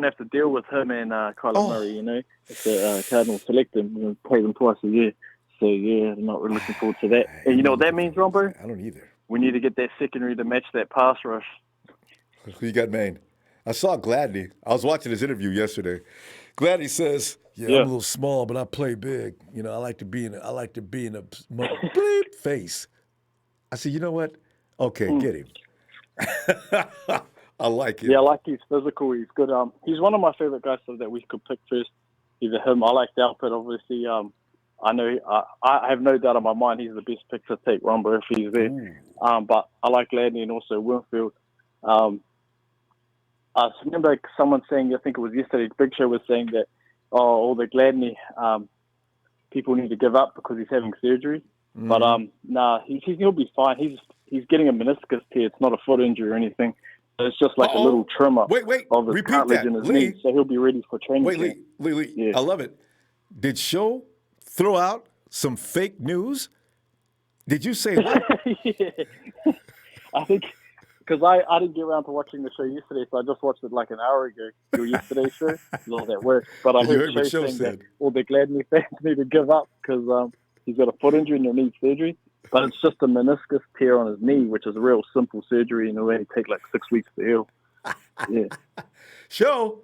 have to deal with him and Kyler Murray. If the Cardinals select him, we're gonna play them twice a year. So I'm not really looking forward to that. And you know what that means, Ronbo? I don't either. We need to get that secondary to match that pass rush. Who you got, Maine? I saw Gladney. I was watching his interview yesterday. Gladney says, I'm a little small, but I play big. I like to be in a bleep face. I said, you know what? Okay, get him. I like it. Yeah, I like his physical. He's good. He's one of my favorite guys that we could pick first. Either him. I like Eifert, obviously. I know. I have no doubt in my mind he's the best pick to take, Ronbo, if he's there. But I like Gladney and also Winfield. I remember someone saying, I think it was yesterday, Big Show was saying that, all the Gladney people need to give up because he's having surgery. But he'll be fine. He's getting a meniscus tear. It's not a foot injury or anything. It's just like a little trimmer of his cartilage in his knee, so he'll be ready for training. Lee, I love it. Did Show throw out some fake news? Did you say what? Yeah. I think because I didn't get around to watching the show yesterday, so I just watched it like an hour ago. Your yesterday's show, all that work. But I heard the show saying that all the Gladney fans need to give up because he's got a foot injury and he'll need surgery. But it's just a meniscus tear on his knee, which is a real simple surgery, and it'll only take like 6 weeks to heal. Yeah. Show.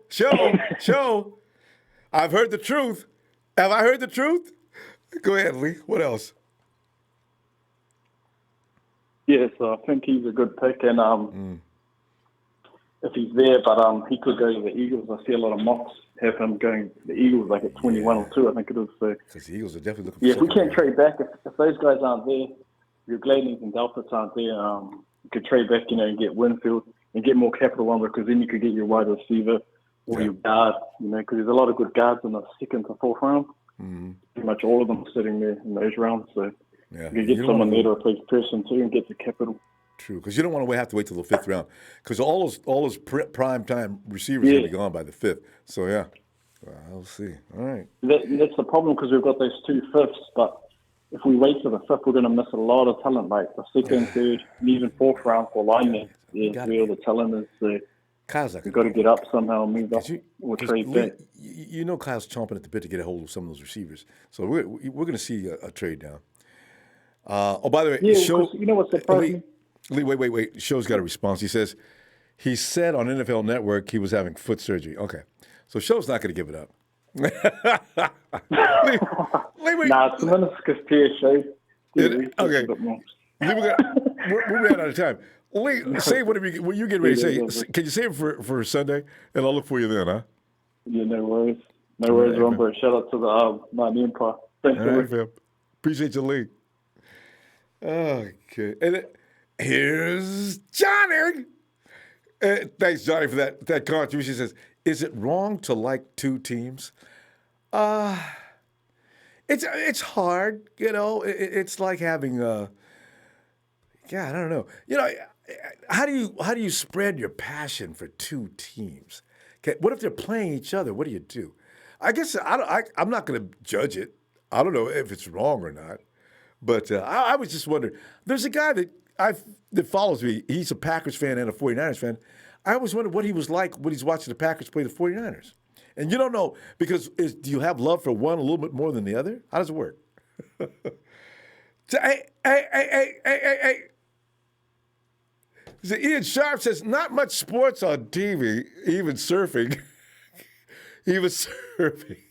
I've heard the truth. Have I heard the truth? Go ahead, Lee. What else? Yeah, so I think he's a good pick, and if he's there, but he could go to the Eagles. I see a lot of mocks have him going to the Eagles like at 21 or 2, I think it is. So because the Eagles are definitely looking for if we can't trade back, if those guys aren't there, your Gladneys and Delphits aren't there, you could trade back, and get Winfield and get more capital on, because then you could get your wide receiver or your guard, because there's a lot of good guards in the second to fourth round. Pretty much all of them sitting there in those rounds. So you could get someone there to replace Person too and get the capital. True, because you don't want to have to wait till the 5th round, because all those prime time receivers are going to be gone by the 5th. So we'll see. All right. That's the problem, because we've got those 2 5ths, but if we wait till the 5th, we're going to miss a lot of talent, like the 2nd, 3rd, and even 4th round for linemen. Where all the talent is. So Kyle's you've got to get up somehow and move up or trade back. Kyle's chomping at the bit to get a hold of some of those receivers. So we're going to see a trade down. By the way, Show, you know what's surprising? Lee, wait. Show's got a response. He says he said on NFL Network he was having foot surgery. Okay, so Show's not going to give it up. Lee, it's the meniscus tear, Show. Okay, Lee, we're out of time. Lee, say whatever you get ready to say. Can you say it for Sunday, and I'll look for you then, huh? Yeah, no worries. No worries, Ronbo. Shout out to the Mighty Empire. Thanks, all right, fam. Appreciate you, Lee. Okay. And here's Johnny. Thanks, Johnny, for that contribution. He says, is it wrong to like two teams? It's hard, you know. It's like having I don't know. You know, how do you spread your passion for two teams? Okay, what if they're playing each other? What do you do? I guess I'm not going to judge it. I don't know if it's wrong or not. But I was just wondering. There's a guy that follows me. He's a Packers fan and a 49ers fan. I always wondered what he was like when he's watching the Packers play the 49ers. And you don't know because do you have love for one a little bit more than the other? How does it work? Hey. So Ian Sharp says, not much sports on TV, even surfing. Even surfing.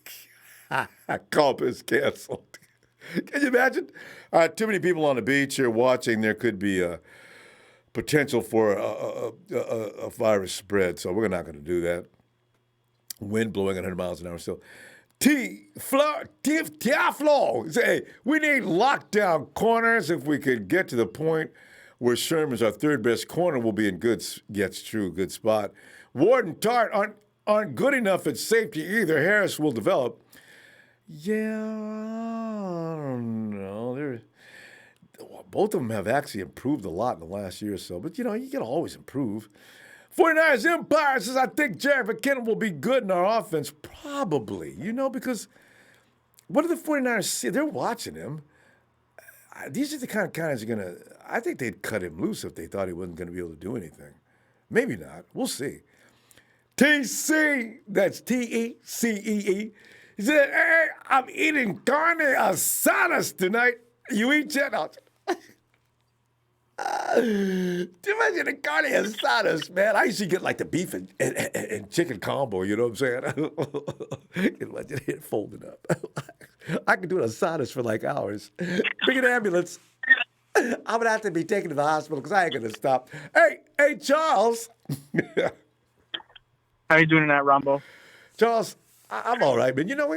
Comp is canceled. Can you imagine? Too many people on the beach here watching. There could be a potential for a virus spread, so we're not going to do that. Wind blowing at 100 miles an hour still. Tiaflo. Say, we need lockdown corners. If we could get to the point where Sherman's our third best corner, we'll be in good spot. Ward and Tart aren't good enough at safety either. Harris will develop. Yeah, I don't know. Both of them have actually improved a lot in the last year or so. But, you know, you can always improve. 49ers Empire says, I think Jared McKinnon will be good in our offense. Probably, you know, because what do the 49ers see? They're watching him. These are the kind of guys who are going to – I think they'd cut him loose if they thought he wasn't going to be able to do anything. Maybe not. We'll see. TC, that's T-E-C-E-E. He said, hey, I'm eating carne asadas tonight. You eat yet? Imagine the carne asadas, man. I used to get like the beef and chicken combo, you know what I'm saying? Imagine it folded up. I could do an asadas for like hours. Bring an ambulance. I'm going to have to be taken to the hospital because I ain't going to stop. Hey, Charles. How you doing tonight, Ronbo? Charles, I'm all right, man. You know,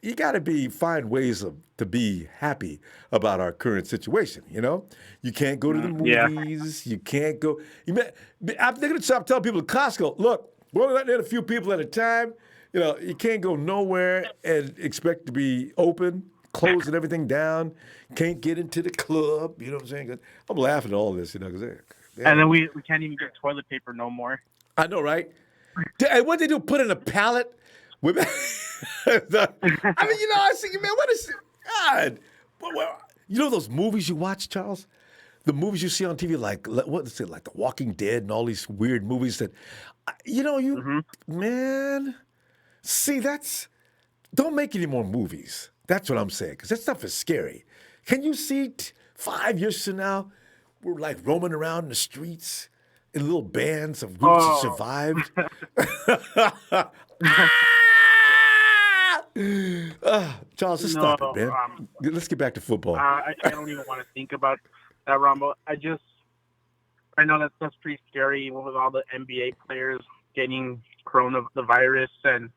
you got to find ways to be happy about our current situation, you know? You can't go to the movies. Yeah. You can't go. I'm going to stop telling people at Costco, look, we're only letting in a few people at a time. You know, you can't go nowhere and expect to be open, closing everything down. Can't get into the club, you know what I'm saying? I'm laughing at all this, you know, because and then we can't even get toilet paper no more. I know, right? And what they do, put in a pallet? I mean, you know, I was thinking, man, what is it? God. You know those movies you watch, Charles? The movies you see on TV, like, what is it, like The Walking Dead and all these weird movies that, you know, man, see, don't make any more movies. That's what I'm saying, because that stuff is scary. Can you see 5 years from now, we're like roaming around in the streets in little bands of groups that survived? Charles, just stop it, man. Let's get back to football. I don't even want to think about that, Ronbo. I know that's pretty scary with all the NBA players getting coronavirus, and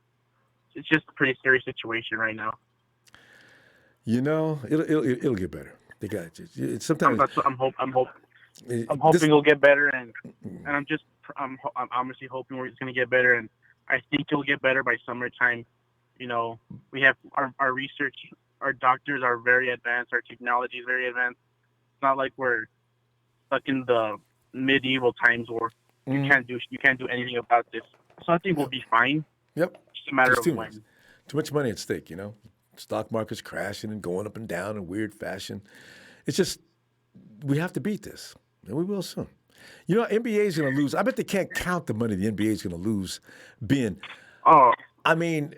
it's just a pretty scary situation right now. You know, it'll get better. They got it. Sometimes I'm hoping it'll get better, and I'm honestly hoping it's going to get better, and I think it'll get better by summertime. You know, we have our research, our doctors are very advanced, our technology is very advanced. It's not like we're stuck in the medieval times where you can't do anything about this. So I think we'll be fine. Yep. It's just a matter of when. Too much money at stake, you know. Stock market's crashing and going up and down in weird fashion. It's just, we have to beat this, and we will soon. You know, NBA's going to lose. I bet they can't count the money the NBA's going to lose being. I mean,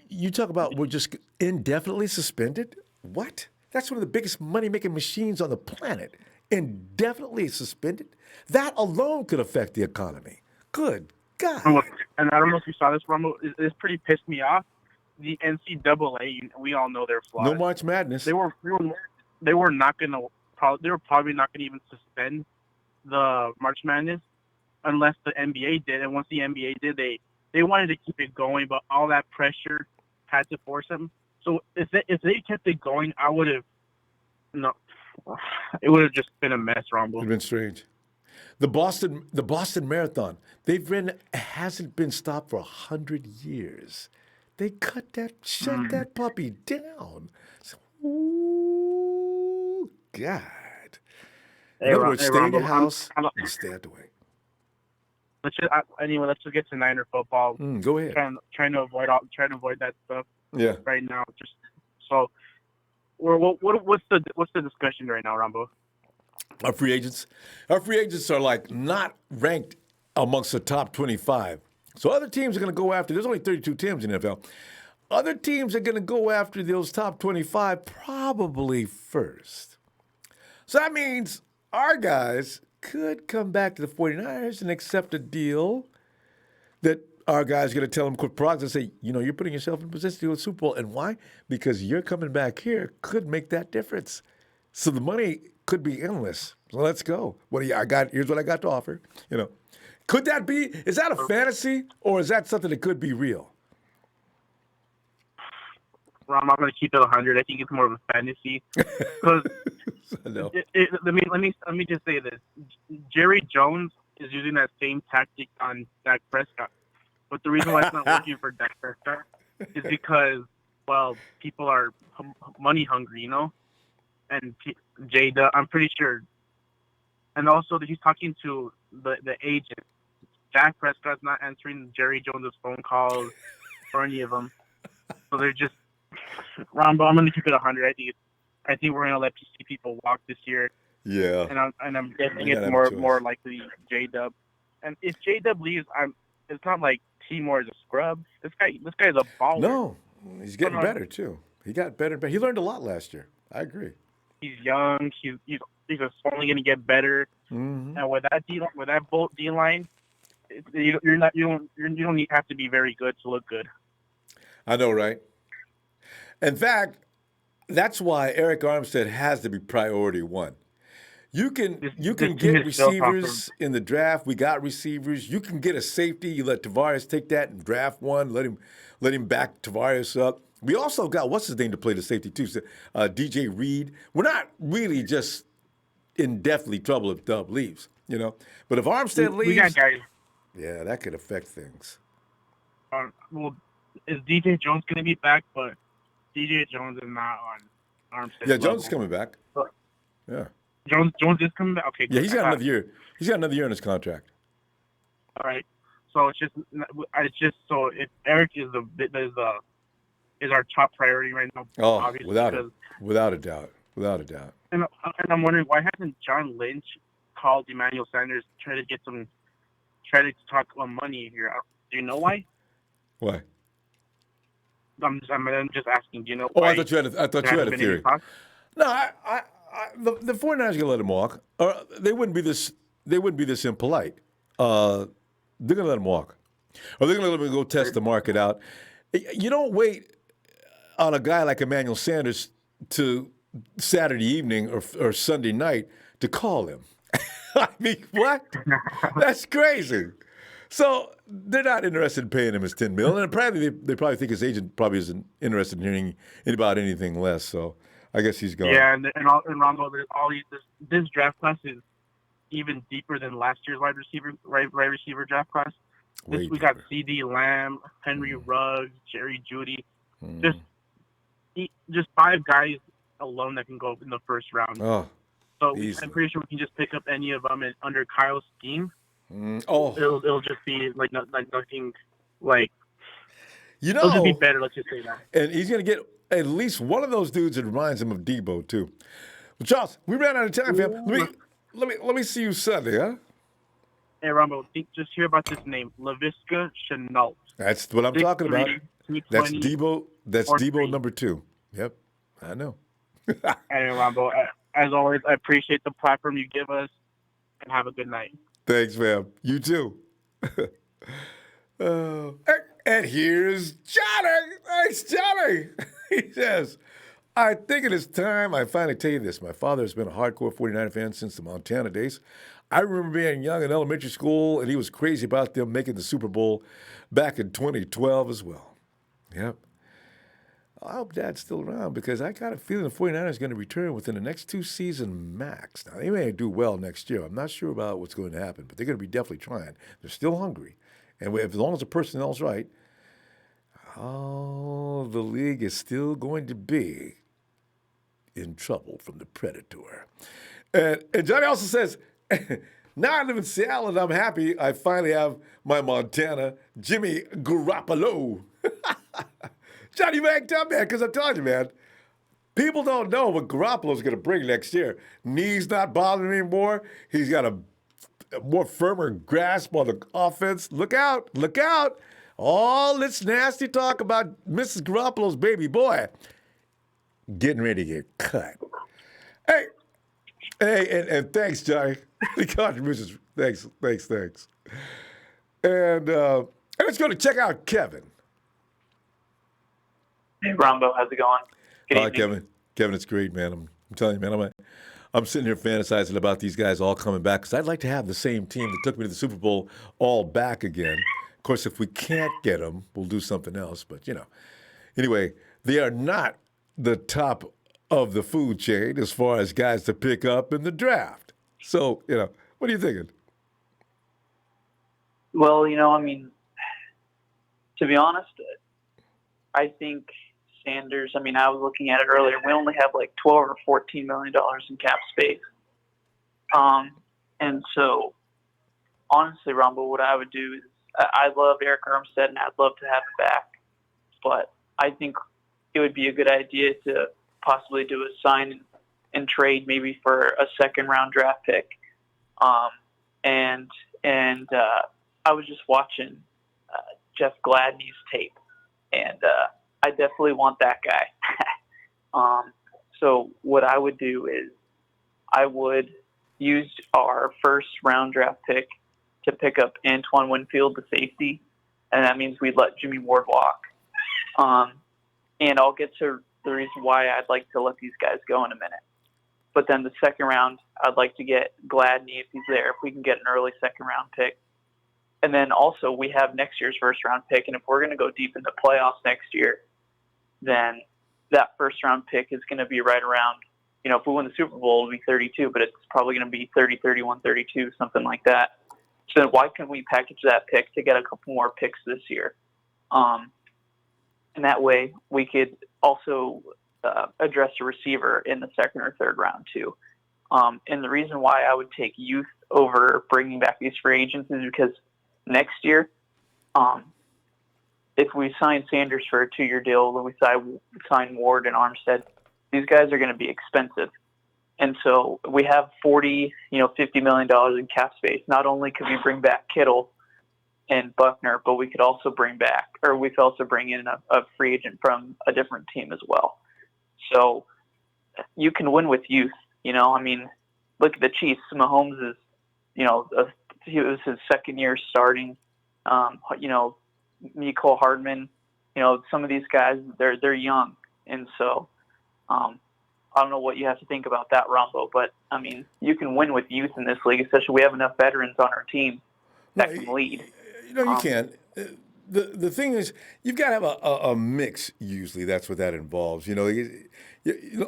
you talk about we're just indefinitely suspended? What? That's one of the biggest money-making machines on the planet. Indefinitely suspended? That alone could affect the economy. Good God. And I don't know if you saw this, Ronbo. It's pretty pissed me off. The NCAA, we all know they're flawed. No March Madness. They were not going to. They were probably not going to even suspend the March Madness unless the NBA did. And once the NBA did, they wanted to keep it going, but all that pressure had to force them. So if they kept it going, it would have just been a mess, Ronbo. It would have been strange. The Boston Marathon, hasn't been stopped for 100 years. They shut that puppy down. So, ooh, God. In other words, stay in your house and stay out the way. Let's just get to Niner football. Go ahead. Trying to avoid that stuff. Yeah. Right now, just so. What's the discussion right now, Ronbo? Our free agents are like not ranked amongst the top 25. So other teams are going to go after. There's only 32 teams in the NFL. Other teams are going to go after those top 25 probably first. So that means our guys could come back to the 49ers and accept a deal that our guys are going to tell them quit progress and say, you're putting yourself in position to go to the Super Bowl. And why? Because you're coming back here could make that difference. So the money could be endless. So let's go. Here's what I got to offer. Could that be? Is that a fantasy or is that something that could be real? Ron, I'm going to keep it 100. I think it's more of a fantasy. Because let me just say this: Jerry Jones is using that same tactic on Dak Prescott. But the reason why it's not working for Dak Prescott is because, people are money hungry, And Jada, I'm pretty sure. And also that he's talking to the agent. Dak Prescott's not answering Jerry Jones' phone calls or any of them. So they're just, Ronbo, I'm going to keep it 100. I think we're going to let people walk this year. Yeah. And I'm guessing it's more likely J-Dub. And if J-Dub leaves, it's not like T-Moore is a scrub. This guy's a baller. No, he's getting better too. He got better. He learned a lot last year. I agree. He's young. He's only going to get better. Mm-hmm. And with that Bolt D line, you don't have to be very good to look good. I know, right? In fact, that's why Arik Armstead has to be priority one. You can get receivers in the draft. We got receivers. You can get a safety. You let Tavares take that and draft one. Let him back Tavares up. We also got what's his name to play the safety too. DJ Reed. We're not really just in deathly trouble if Dub leaves, But if Armstead leaves, we got guys. Yeah, that could affect things. Is DJ Jones going to be back? But DJ Jones is not on Armstead. Yeah, Jones is coming back. Yeah. Jones is coming back. Okay. Yeah, he's got another year. He's got another year in his contract. All right. So it's just so if Arik is our top priority right now. Oh, without a doubt. And I'm wondering why hasn't John Lynch called Emmanuel Sanders try to talk about money here? Do you know why? Why? I'm just asking. Do you know? Oh, why I thought you had a theory. No, the 49ers are gonna let him walk, or they wouldn't be this impolite. They're gonna let him walk, or they're gonna let him go test the market out. You don't wait on a guy like Emmanuel Sanders to Saturday evening or Sunday night to call him. I mean, what? That's crazy. So they're not interested in paying him his $10 million, and apparently they probably think his agent probably isn't interested in hearing about anything less. So I guess he's gone. Yeah, and Ronbo, this draft class is even deeper than last year's wide receiver draft class. We got C.D. Lamb, Henry Ruggs, Jerry Jeudy, just 5 guys alone that can go in the first round. Oh, so easily. I'm pretty sure we can just pick up any of them under Kyle's scheme. Oh, it'll just be like nothing like. It'll just be better. Let's just say that. And he's gonna get at least one of those dudes that reminds him of Debo too. Well, Charles, we ran out of time, fam. Let me see you Sunday, huh? Hey, Ronbo, just hear about this name, Laviska Shenault. That's what I'm talking about. That's Debo. That's Debo number 2. Yep, I know. Anyway, Ronbo, as always, I appreciate the platform you give us, and have a good night. Thanks, fam. You too. And here's Johnny. Thanks, Johnny. He says, I think it is time I finally tell you this. My father has been a hardcore 49er fan since the Montana days. I remember being young in elementary school, and he was crazy about them making the Super Bowl back in 2012 as well. Yep. I hope Dad's still around because I got a feeling the 49ers are going to return within the next 2 seasons max. Now, they may do well next year. I'm not sure about what's going to happen, but they're going to be definitely trying. They're still hungry. And as long as the personnel's right, the league is still going to be in trouble from the Predator. And Johnny also says, now I live in Seattle and I'm happy I finally have my Montana Jimmy Garoppolo. Johnny backed up, man, because I'm telling you, man, people don't know what Garoppolo's going to bring next year. Knees not bothering him anymore. He's got a more firmer grasp on the offense. Look out, look out. All this nasty talk about Mrs. Garoppolo's baby boy getting ready to get cut. Hey, and thanks, Johnny. The contributions. Thanks. And let's go to check out Kevin. Hey, Ronbo, how's it going? Good evening. Kevin, it's great, man. I'm telling you, man, I'm sitting here fantasizing about these guys all coming back because I'd like to have the same team that took me to the Super Bowl all back again. Of course, if we can't get them, we'll do something else. But, anyway, they are not the top of the food chain as far as guys to pick up in the draft. So, what are you thinking? Well, to be honest, I think Sanders, I was looking at it earlier. We only have like $12 or $14 million in cap space. And so, honestly, Ronbo, what I would do is I love Arik Armstead and I'd love to have him back. But I think it would be a good idea to possibly do a sign and trade maybe for a second-round draft pick. And I was just watching Jeff Gladney's tape, and I definitely want that guy. So what I would do is I would use our first-round draft pick to pick up Antoine Winfield, the safety, and that means we'd let Jimmie Ward walk. And I'll get to the reason why I'd like to let these guys go in a minute. But then the second round, I'd like to get Gladney if he's there, if we can get an early second-round pick. And then also we have next year's first-round pick, and if we're going to go deep into playoffs next year, then that first-round pick is going to be right around, if we win the Super Bowl, it'll be 32, but it's probably going to be 30, 31, 32, something like that. So then why can't we package that pick to get a couple more picks this year? And that way we could also address a receiver in the second or third round too. And the reason why I would take youth over bringing back these free agents is because next year, if we sign Sanders for a 2-year deal, then we sign Ward and Armstead, these guys are going to be expensive. And so we have $40, $50 million in cap space. Not only could we bring back Kittle and Buckner, but we could also bring in a free agent from a different team as well. So you can win with youth. Look at the Chiefs. Mahomes is, he was his second year starting. Mecole Hardman. Some of these guys, they're young, and so I don't know what you have to think about that, Ronbo, but you can win with youth in this league, especially we have enough veterans on our team that can lead. You can. The thing is, you've got to have a mix. Usually, that's what that involves.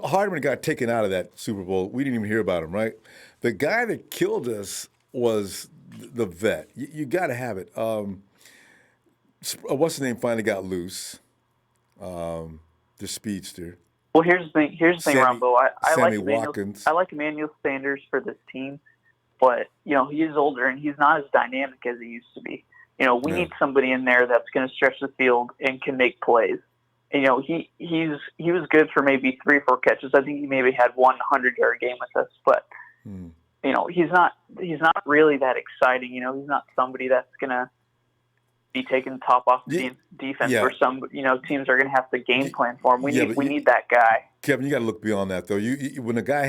Hardman got taken out of that Super Bowl. We didn't even hear about him, right? The guy that killed us was the vet. You got to have it. What's his name? Finally got loose. The speedster. Well, here's the thing, Ronbo. I like Emmanuel Sanders for this team, but he is older and he's not as dynamic as he used to be. We need somebody in there that's going to stretch the field and can make plays. And, he was good for maybe 3 or 4 catches. I think he maybe had 100-yard game with us, but he's not really that exciting. He's not somebody that's going to be taking the top off the defense where some teams are going to have to game plan for him. We need that guy. Kevin, you got to look beyond that though. When a guy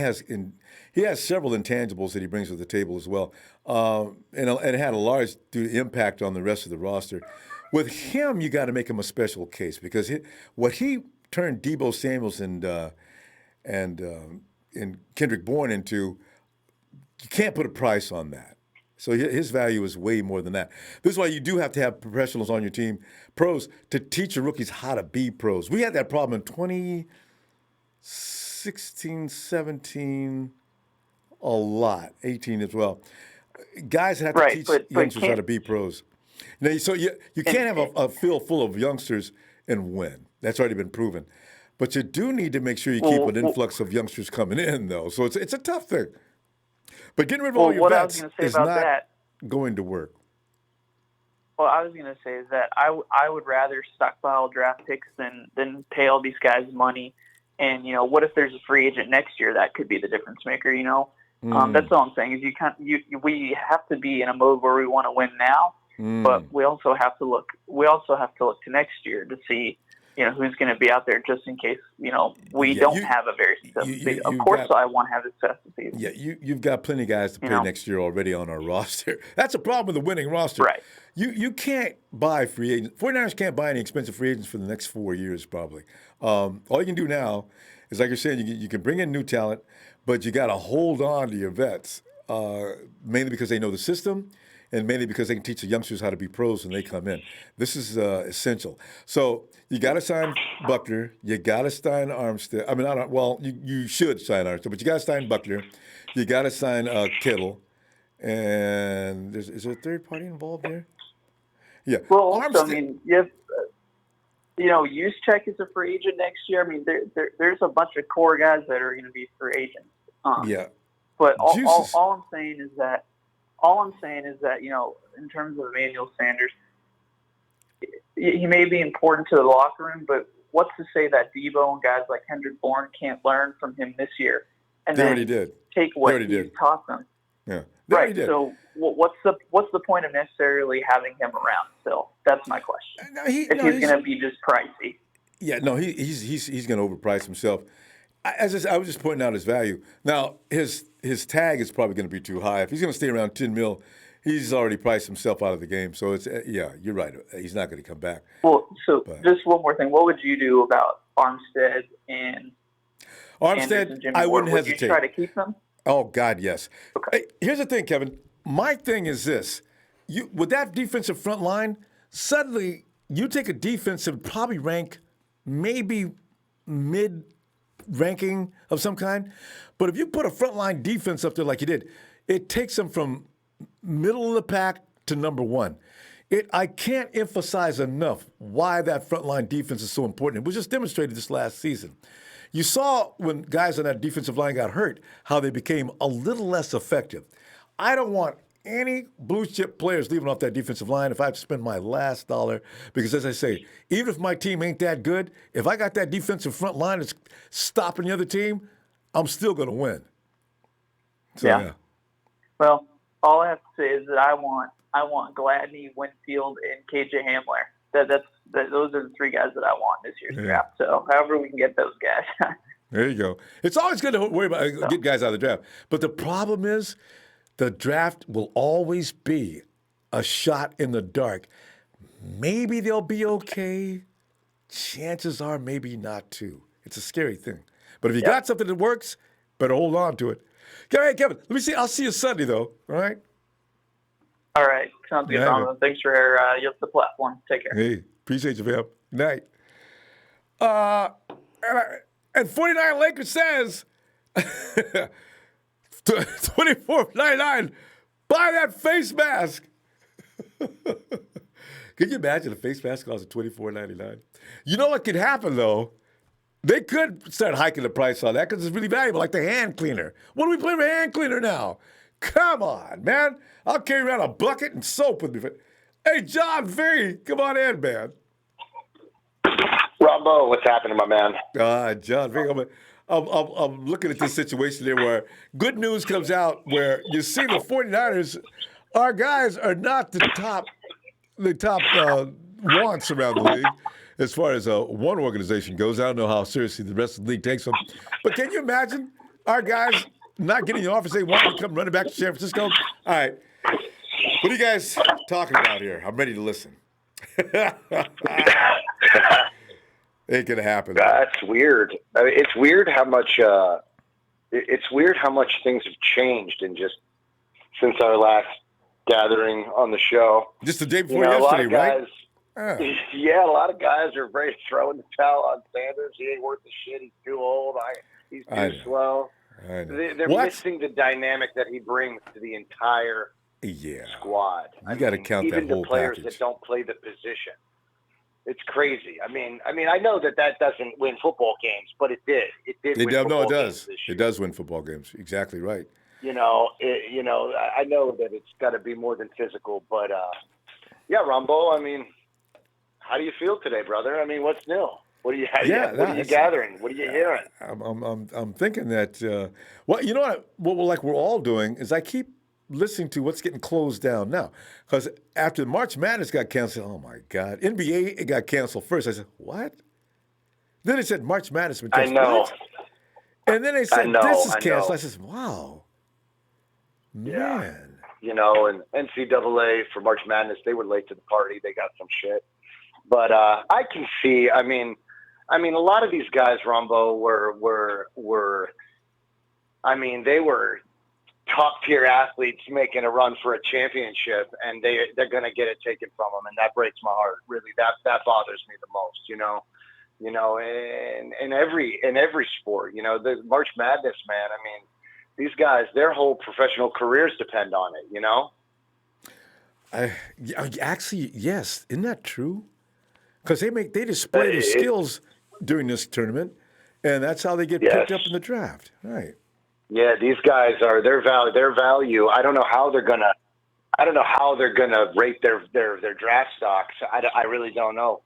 he has several intangibles that he brings to the table as well, and it had a large impact on the rest of the roster. With him, you got to make him a special case because what he turned Deebo Samuels and Kendrick Bourne into, you can't put a price on that. So his value is way more than that. This is why you do have to have professionals on your team, pros, to teach your rookies how to be pros. We had that problem in 2016, 17, a lot, 18 as well. Guys have to teach youngsters how to be pros. Now, so you can't have a field full of youngsters and win. That's already been proven. But you do need to make sure you keep an influx of youngsters coming in, though. So it's a tough thing. But getting rid of all your vets is not going to work. Well, I was going to say is that I would rather stockpile draft picks than pay all these guys money. And, what if there's a free agent next year that could be the difference maker, That's all I'm saying is we have to be in a mode where we want to win now, but we also have to look to next year to see, who's going to be out there just in case, we don't have a very successful season. Of course, I want to have a successful season. Yeah, you've got plenty of guys to play next year already on our roster. That's a problem with the winning roster. Right. You can't buy free agents. 49ers can't buy any expensive free agents for the next 4 years probably. All you can do now is, like you're saying, you can bring in new talent, but you got to hold on to your vets, mainly because they know the system and mainly because they can teach the youngsters how to be pros when they come in. This is essential. So you got to sign Buckner. You got to sign Armstead. I mean, you should sign Armstead, but you got to sign Buckner. You got to sign Kittle. And is there a third party involved there? Yeah. Well, also, you have, Juszczyk is a free agent next year. I mean, there's a bunch of core guys that are going to be free agents. Yeah. But all I'm saying is that, in terms of Emmanuel Sanders, he may be important to the locker room, but what's to say that Debo and guys like Kendrick Bourne can't learn from him this year and they already did. Take what he's taught them? Yeah. Right. So what's the point of necessarily having him around still? That's my question. He's going to be just pricey. Yeah, no, he's going to overprice himself. I was just pointing out his value. Now, his tag is probably going to be too high. If he's going to stay around $10 million, he's already priced himself out of the game. So you're right. He's not going to come back. Well, just one more thing. What would you do about Armstead and Armstead? And Jimmie I Ward? wouldn't hesitate. Would you try to keep them? Oh God, yes. Okay. Hey, here's the thing, Kevin. My thing is this: with that defensive front line, suddenly you take a defense that would probably rank maybe mid-ranking of some kind, but if you put a front line defense up there like you did, it takes them from middle of the pack to number one. I can't emphasize enough why that front line defense is so important. It was just demonstrated this last season. You saw when guys on that defensive line got hurt, how they became a little less effective. I don't want any blue chip players leaving off that defensive line if I have to spend my last dollar. Because as I say, even if my team ain't that good, if I got that defensive front line that's stopping the other team, I'm still going to win. So, yeah. Well, all I have to say is that I want Gladney, Winfield, and KJ Hamler. Those are the three guys that I want this year's draft. So however we can get those guys. There you go. It's always good to worry about get guys out of the draft. But the problem is the draft will always be a shot in the dark. Maybe they'll be okay. Chances are maybe not too. It's a scary thing. But if you got something that works, better hold on to it. Hey, Kevin, let me see. I'll see you Sunday, though. All right? All right. Sounds good, Ronbo. Thanks for the platform. Take care. Hey, appreciate you, fam. Good night. And 49 Lakers says, $24.99, buy that face mask. Can you imagine a face mask costs $24.99? You know what could happen, though? They could start hiking the price on that because it's really valuable, like the hand cleaner. What do we play with hand cleaner now? Come on, man. I'll carry around a bucket and soap with me. Hey, John V, come on in, man. Ronbo, what's happening, my man? John V, I'm looking at this situation there where good news comes out where you see the 49ers, our guys are not the top wants around the league as far as one organization goes. I don't know how seriously the rest of the league takes them. But can you imagine our guys not getting the offer, saying, why don't you come running back to San Francisco? All right. What are you guys talking about here? I'm ready to listen. Ain't gonna happen. That's weird. I mean, it's weird how much things have changed in just since our last gathering on the show. Just the day before yesterday, right? Yeah, a lot of guys are ready to throw in the towel on Sanders. He ain't worth the shit. He's too old. He's too slow. They're missing the dynamic that he brings to the entire squad. You got to count that whole package. Even the players that don't play the position. It's crazy. I mean, I know that doesn't win football games, but it did. It did. No, it does. It does win football games. Exactly right. I know that it's got to be more than physical, but yeah, Ronbo. I mean, how do you feel today, brother? I mean, what's new? What are you gathering? What are you hearing? I'm thinking that. Well, you know what we're all doing is I keep listening to what's getting closed down now. Because after March Madness got canceled, oh my God, NBA it got canceled first. I said, what? Then it said March Madness. I know. What? And then they said this is canceled. I said, wow, man. And NCAA for March Madness, they were late to the party. They got some shit. But I can see. I mean, a lot of these guys, Ronbo, were. I mean, they were top tier athletes making a run for a championship, and they're going to get it taken from them, and that breaks my heart. Really, that bothers me the most. In every sport, the March Madness, man. I mean, these guys, their whole professional careers depend on it. Actually, yes, isn't that true? Because they display their skills during this tournament, and that's how they get picked up in the draft, right? Yeah, these guys are their value. I don't know how they're gonna rate their draft stocks. I really don't know.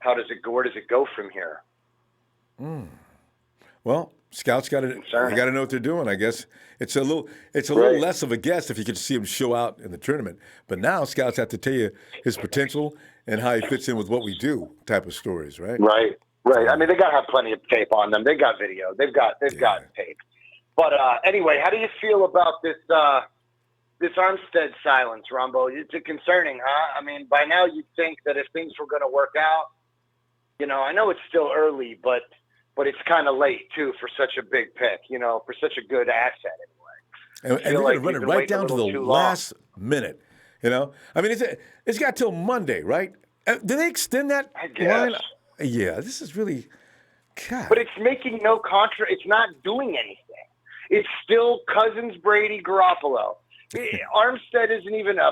Where does it go from here? Well, scouts got to know what they're doing. I guess it's a little less of a guess if you could see him show out in the tournament. But now scouts have to tell you his potential and how he fits in with what we do type of stories, right? Right. I mean, they got to have plenty of tape on them. They've got video. They've got tape. But anyway, how do you feel about this Armstead silence, Ronbo? It's concerning, huh? I mean, by now you'd think that if things were going to work out, I know it's still early, but it's kind of late too for such a big pick, for such a good asset anyway. And they're going to run it right down to the last minute. I mean, it's got till Monday, right? Did they extend that line? Yeah, this is really. God. But it's making no It's not doing anything. It's still Cousins, Brady, Garoppolo. Armstead isn't even a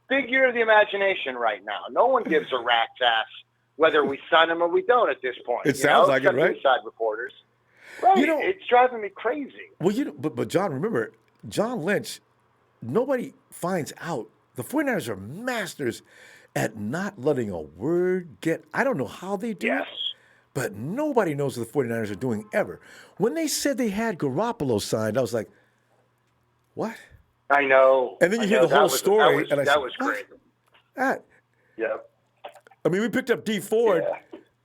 figure of the imagination right now. No one gives a rat's ass whether we sign him or we don't at this point. It sounds like it, right? Inside reporters. Right. It's driving me crazy. Well, but John, remember, John Lynch, nobody finds out. The 49ers are masters at not letting a word get. I don't know how they do it, but nobody knows what the 49ers are doing ever. When they said they had Garoppolo signed, I was like, what? I know. And then you hear the whole story. That was great. Yeah. I mean, we picked up D Ford,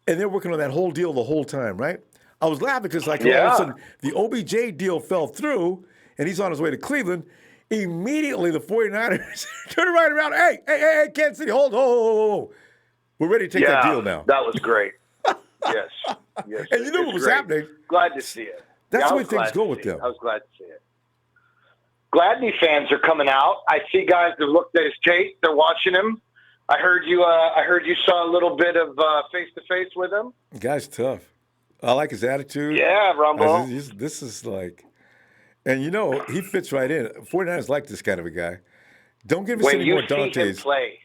and they're working on that whole deal the whole time, right? I was laughing because, all of a sudden, the OBJ deal fell through, and he's on his way to Cleveland. Immediately, the 49ers turn right around. Hey, Kansas City, hold. We're ready to take that deal now. That was great. Yes. And you knew what was happening. Glad to see it. That's the way things go with them. I was glad to see it. Gladney fans are coming out. I see guys that looked at his tape. They're watching him. I heard you saw a little bit of face-to-face with him. The guy's tough. I like his attitude. Yeah, Ronbo. This is like, and he fits right in. 49ers like this kind of a guy. Don't give us any more Dantes. When you see him play,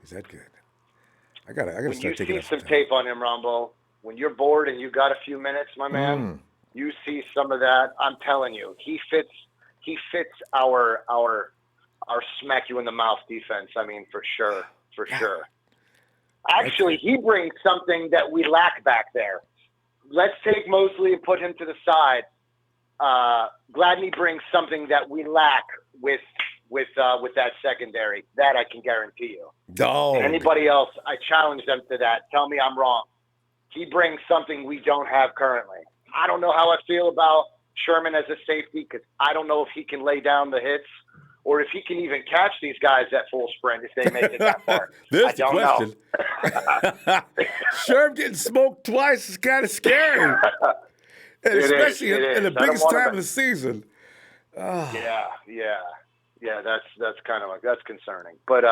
is that good? I gotta start taking When you see some tape on him, Ronbo, when you're bored and you got a few minutes, my man, you see some of that. I'm telling you, he fits our smack you in the mouth defense. I mean, for sure. Actually, he brings something that we lack back there. Let's take Mosley and put him to the side. Gladney brings something that we lack with that secondary. That I can guarantee you. Dog. Anybody else, I challenge them to that. Tell me I'm wrong. He brings something we don't have currently. I don't know how I feel about Sherman as a safety because I don't know if he can lay down the hits or if he can even catch these guys at full sprint if they make it that far. I don't know. Sherman getting smoked twice is kind of scary. And especially in the biggest time of the season. Yeah. Yeah, that's kind of like that's concerning. But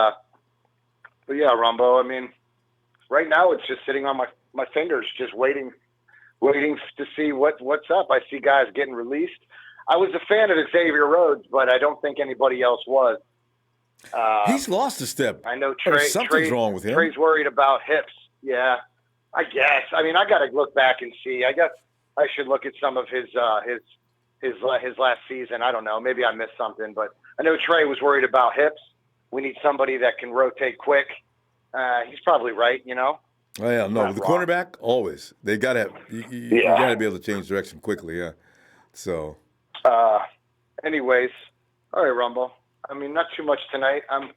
yeah, Ronbo. I mean, right now it's just sitting on my fingers, just waiting to see what's up. I see guys getting released. I was a fan of Xavier Rhodes, but I don't think anybody else was. He's lost a step. I know something's wrong with him. Trey's worried about hips. Yeah, I guess. I mean, I got to look back and see. I guess I should look at some of his last season. I don't know. Maybe I missed something, but I know Trey was worried about hips. We need somebody that can rotate quick. He's probably right, you know. Oh yeah, no, with the cornerback, always you got to be able to change direction quickly. Yeah. So. Anyways, all right, Rumble. I mean, not too much tonight. I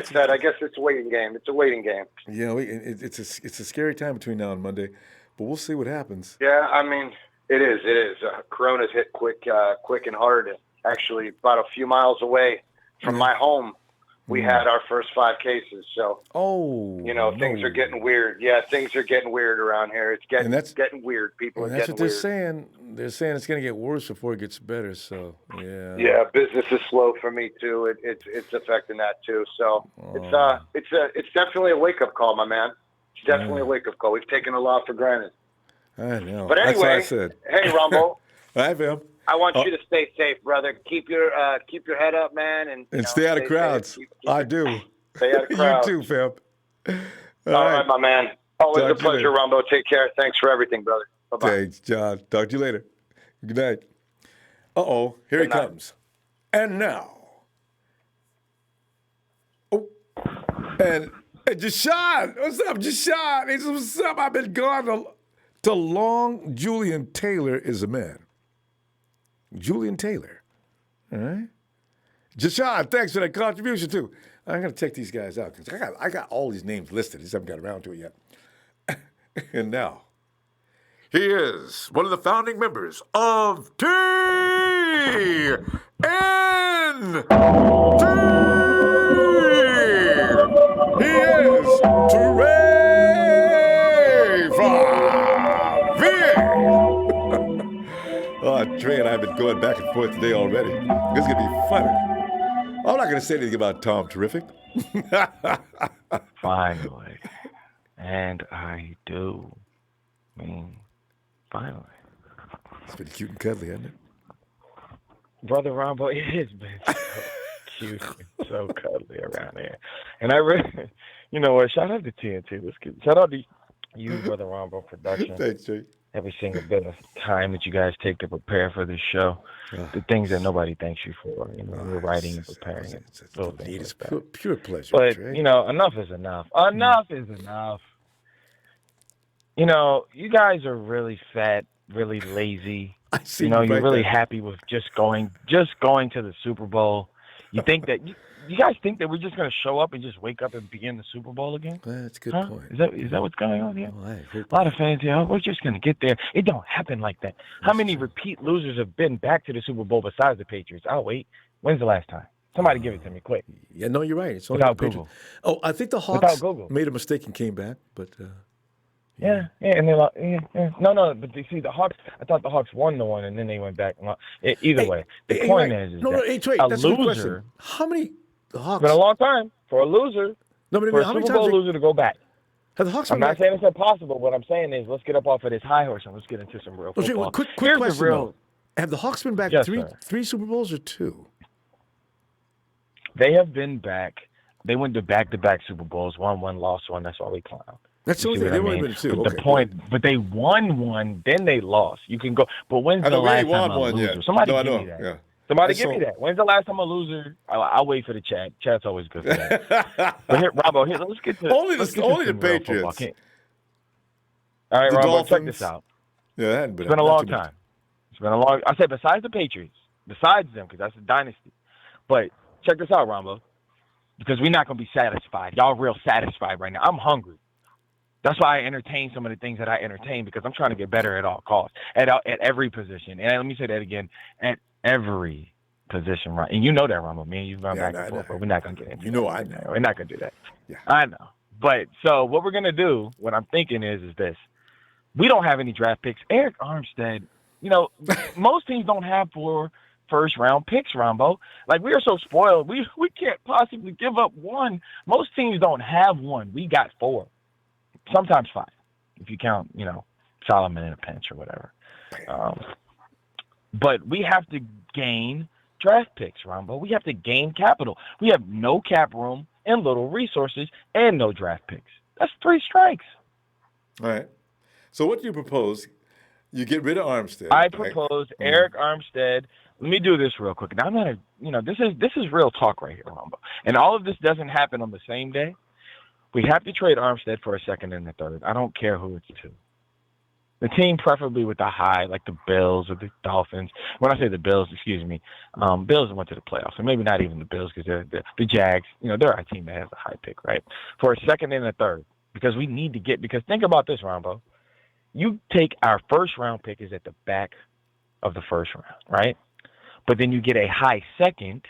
said, I guess it's a waiting game. It's a waiting game. Yeah, it's a scary time between now and Monday, but we'll see what happens. Yeah, I mean, it is. Corona's hit quick and hard. Actually, about a few miles away from my home, we had our first 5 cases. So, things are getting weird. Yeah, things are getting weird around here. It's getting weird. People are getting weird. That's what they're saying. They're saying it's going to get worse before it gets better. So, yeah. Yeah, business is slow for me too. It's affecting that too. So it's definitely a wake up call, my man. It's definitely a wake up call. We've taken a lot for granted. I know. But anyway, that's what I said. Hey, Rumble. Hi, Phil. I want you to stay safe, brother. Keep your head up, man, and stay out of crowds. I do. Stay out of crowds. You too, Phil. All right, my man. Always a pleasure, Ronbo. Take care. Thanks for everything, brother. Bye-bye. Thanks, John. Talk to you later. Good night. Uh-oh, here he comes. And now. Oh, and Jashawn. What's up, Jashawn? He says, what's up? I've been gone too long. Julian Taylor is a man. Julian Taylor. All right. Jashawn, thanks for that contribution, too. I'm going to check these guys out because I got all these names listed. I just haven't got around to it yet. And now, he is one of the founding members of TNT. He is Trey from VA. Oh, Trey and I have been going back and forth today already. This is going to be fun. I'm not going to say anything about Tom Terrific. Finally. And I do. I mean, finally. It's been cute and cuddly, hasn't it? Brother Ronbo, it has been so cute and so cuddly around here. And I really, you know what, shout out to TNT. Let's get, shout out to you, Brother Ronbo Production. Thanks, Jay. Every single bit of time that you guys take to prepare for this show. The things that nobody thanks you for. You know, you're writing and preparing. It's pure pleasure, but, Trey. you know, enough is enough. Enough is enough. You know, you guys are really fat, really lazy. I see. You know, you're really happy with just going to the Super Bowl. You think that you guys think that we're just going to show up and just wake up and be in the Super Bowl again? That's a good point. Is that what's going on here? A lot of fans here. We're just going to get there. It don't happen like that. How many repeat losers have been back to the Super Bowl besides the Patriots? I'll wait. When's the last time? Somebody give it to me quick. Yeah, no, you're right. It's only without Google. Oh, I think the Hawks made a mistake and came back, but. Yeah, and they're like, no, but you see, the Hawks. I thought the Hawks won the one, and then they went back. Either way, the point is Trey, a that's loser. How many the Hawks? It's been a long time for a loser. No, but for a how many Super Bowl times loser to go back. Have the Hawks? I'm not saying it's impossible. What I'm saying is, let's get up off of this high horse and let's get into some real football. Quick question. Have the Hawks been back three Super Bowls or 2? They have been back. They went to back-to-back Super Bowls. Won one, lost one. That's why we clown. That's the only thing. They've only been 2. But the point, but they won one, then they lost. You can go, but when's the last time a loser? Somebody give me that. Yeah. Somebody give me that. When's the last time a loser? I'll wait for the chat. Chat's always good for that. But here, Ronbo, let's get to only the Patriots. All right, Ronbo, Dolphins. check this out. Yeah, it's been a long time. It's been a long. I said besides the Patriots, besides them, because that's a dynasty. But check this out, Ronbo, because we're not gonna be satisfied. Y'all real satisfied right now. I'm hungry. That's why I entertain some of the things that I entertain, because I'm trying to get better at all costs, at every position. And let me say that again, at every position, right? And you know that, Ronbo. Me and you've gone back and forth, but we're not going to get into that. I know. We're not going to do that. Yeah. I know. But so what we're going to do, what I'm thinking is this. We don't have any draft picks. Arik Armstead, you know, most teams don't have 4 first-round picks, Ronbo. Like, we are so spoiled. We can't possibly give up one. Most teams don't have one. We got 4, sometimes 5, if you count, Solomon in a pinch or whatever. But we have to gain draft picks, Ronbo. We have to gain capital. We have no cap room and little resources and no draft picks. That's 3 strikes. All right. So what do you propose? You get rid of Armstead. I propose Arik Armstead. Let me do this real quick. Now I'm gonna, this is real talk right here, Ronbo. And all of this doesn't happen on the same day. We have to trade Armstead for a second and a third. I don't care who it's to. The team preferably with the high, like the Bills or the Dolphins. When I say the Bills, excuse me, Bills went to the playoffs, and maybe not even the Bills because they're the Jags. They're our team that has a high pick, right? For a second and a third, because we need to get. Because think about this, Ronbo. You take our first-round pick is at the back of the first round, right? But then you get a high second,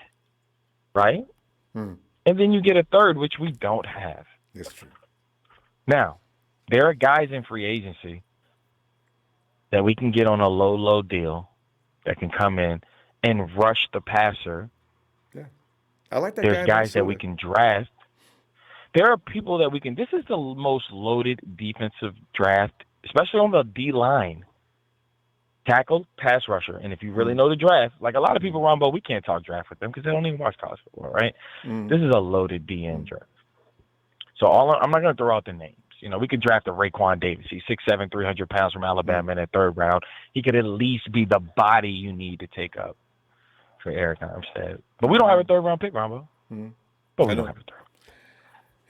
right? And then you get a third, which we don't have. That's true. Now, there are guys in free agency that we can get on a low deal that can come in and rush the passer. Yeah. I like that. There's guys that we can draft. There are people that we can. This is the most loaded defensive draft, especially on the D-line. Tackle, pass rusher. And if you really know the draft, like a lot of people, Ronbo, we can't talk draft with them because they don't even watch college football, right? This is a loaded DN draft. So I'm not going to throw out the names. We could draft a Raekwon Davis. He's 6'7", 300 pounds from Alabama in the 3rd round. He could at least be the body you need to take up for Arik Armstead. But we don't have a 3rd round pick, Ronbo. But we don't have a 3rd.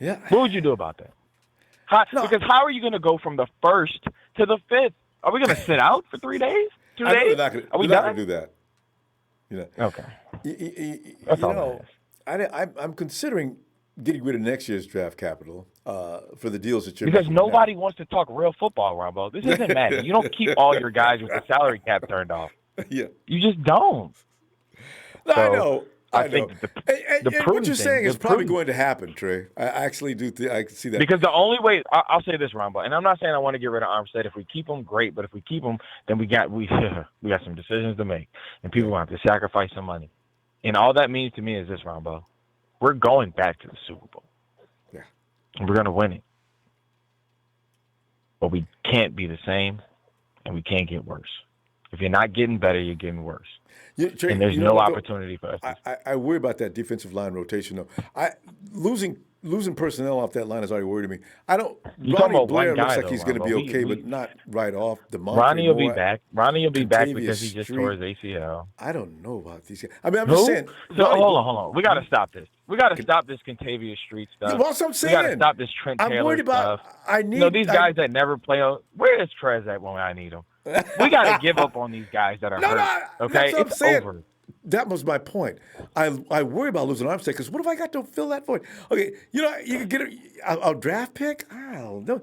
Yeah. What would you do about that? Because how are you going to go from the 1st to the 5th? Are we going to sit out for 3 days? 2 days? We're not going to do that. Okay. That's all I'm considering getting rid of next year's draft capital for the deals that you're because making nobody wants to talk real football, Ronbo. This isn't Madden. You don't keep all your guys with the salary cap turned off. Yeah. You just don't. No, so, I know. Think and what you're saying is probably going to happen, Trey. I actually do. I can see that. Because the only way I'll say this, Ronbo, and I'm not saying I want to get rid of Armstead. If we keep him, great. But if we keep him, then we got some decisions to make, and people will have to sacrifice some money. And all that means to me is this, Ronbo: we're going back to the Super Bowl. Yeah, and we're gonna win it. But we can't be the same, and we can't get worse. If you're not getting better, you're getting worse. Trey, and there's no opportunity for us. I worry about that defensive line rotation, though. Losing personnel off that line has already worried me. Ronnie Blair looks like he's going to be okay, but not right off. Ronnie will be back. Ronnie will be back because he just tore his ACL. I don't know about these guys. I mean, I'm just saying. So, hold on. We got to stop this. We got to stop this Contavious Street stuff. What's I'm saying? We got to stop this Trent Taylor I'm worried about. Stuff. These guys that never play. Where is Trez at when I need him? We got to give up on these guys that are hurt. Okay, it's over. That was my point. I worry about losing Armstead because what if I got to fill that void? Okay, you can get a draft pick. I don't know.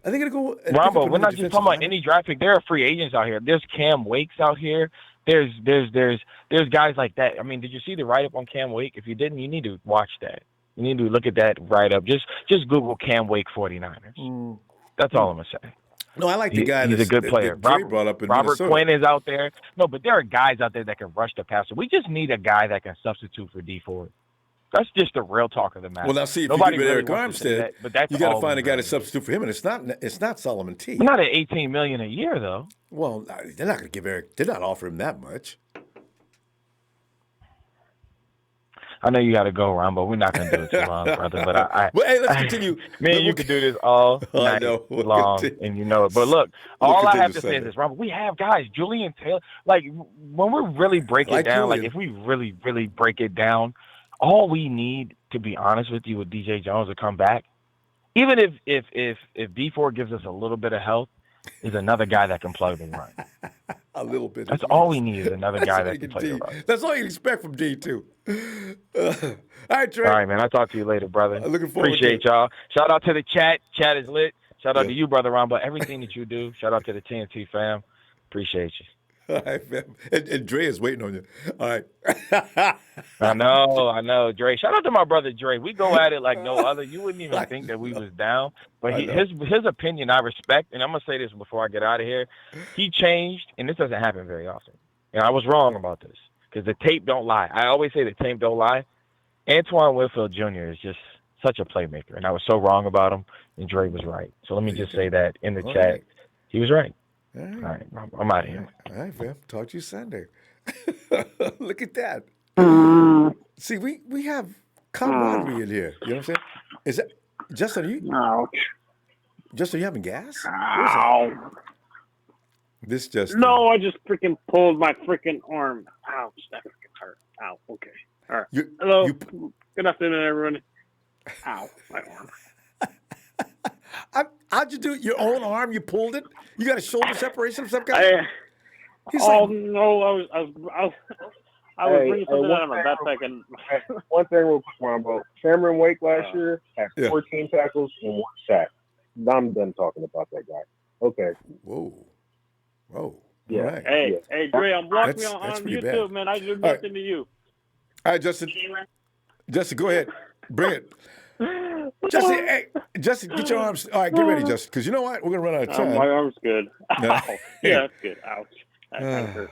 I think it'll go. Ronbo, we're not just talking about any draft pick. There are free agents out here. There's Cam Wakes out here. There's guys like that. I mean, did you see the write up on Cam Wake? If you didn't, you need to watch that. You need to look at that write up. Just Google Cam Wake 49ers. That's all I'm gonna say. No, I like the guy. He's a good player. Robert Quinn is out there. No, but there are guys out there that can rush the passer. We just need a guy that can substitute for D Ford. That's just the real talk of the matter. Well, now see if Nobody you get rid really of Armstead, you got to find a guy to substitute for him, and it's not Solomon T. Not at $18 million a year, though. Well, they're not going to give Eric. They're not offering him that much. I know you got to go, Ronbo. We're not going to do it too long, brother. But well, hey, let's continue. Me and you can do this all night long, and you know it. But look, all I have to say is this, Ronbo. We have guys, Julian Taylor. Like when we're really breaking it down, like if we really, really break it down, all we need, to be honest with you, with DJ Jones to come back, even if D4 gives us a little bit of health, is another guy that can plug and run. A little bit. That's all we need is another guy that can play the run. That's all you expect from D2. All right, Trey. All right, man. I'll talk to you later, brother. Looking forward Appreciate y'all. Shout out to the chat. Chat is lit. Shout out to you, Brother Ronbo. Everything that you do. Shout out to the TNT fam. Appreciate you. All right, fam. And Dre is waiting on you. All right. I know, Dre. Shout out to my brother Dre. We go at it like no other. You wouldn't even think that we was down. But his opinion I respect, and I'm going to say this before I get out of here. He changed, and this doesn't happen very often. And I was wrong about this. because the tape don't lie. I always say the tape don't lie. Antoine Winfield Jr. is just such a playmaker, and I was so wrong about him, and Dre was right. So let me just say that in the chat. Right. He was right. All right. I'm out of here. All right, fam. Talk to you Sunday. Look at that. See, we have camaraderie in here. You know what I'm saying? Is that Justin? Justin, you having gas? Ow. This just no. I just freaking pulled my freaking arm. Ouch! That freaking hurt. Ow. Okay. All right. Hello. Good afternoon, everyone. Ow! My arm. How'd you do it? Your own arm? You pulled it? You got a shoulder separation of some kind? No! I was bringing something out of my backpack. And one thing real quick, Ronbo. Cameron Wake last year had 14 tackles and 1 sack. I'm done talking about that guy. Okay. Whoa. Yeah. Right. Hey, Dre, I'm blocking you on YouTube, man. I do nothing to you. All right, Justin. Justin, go ahead. Bring it. Justin, get your arms. All right, get ready, Justin, because you know what? We're going to run out of time. My arm's good. Ow. Yeah, that's good. Ouch. That kind of hurt.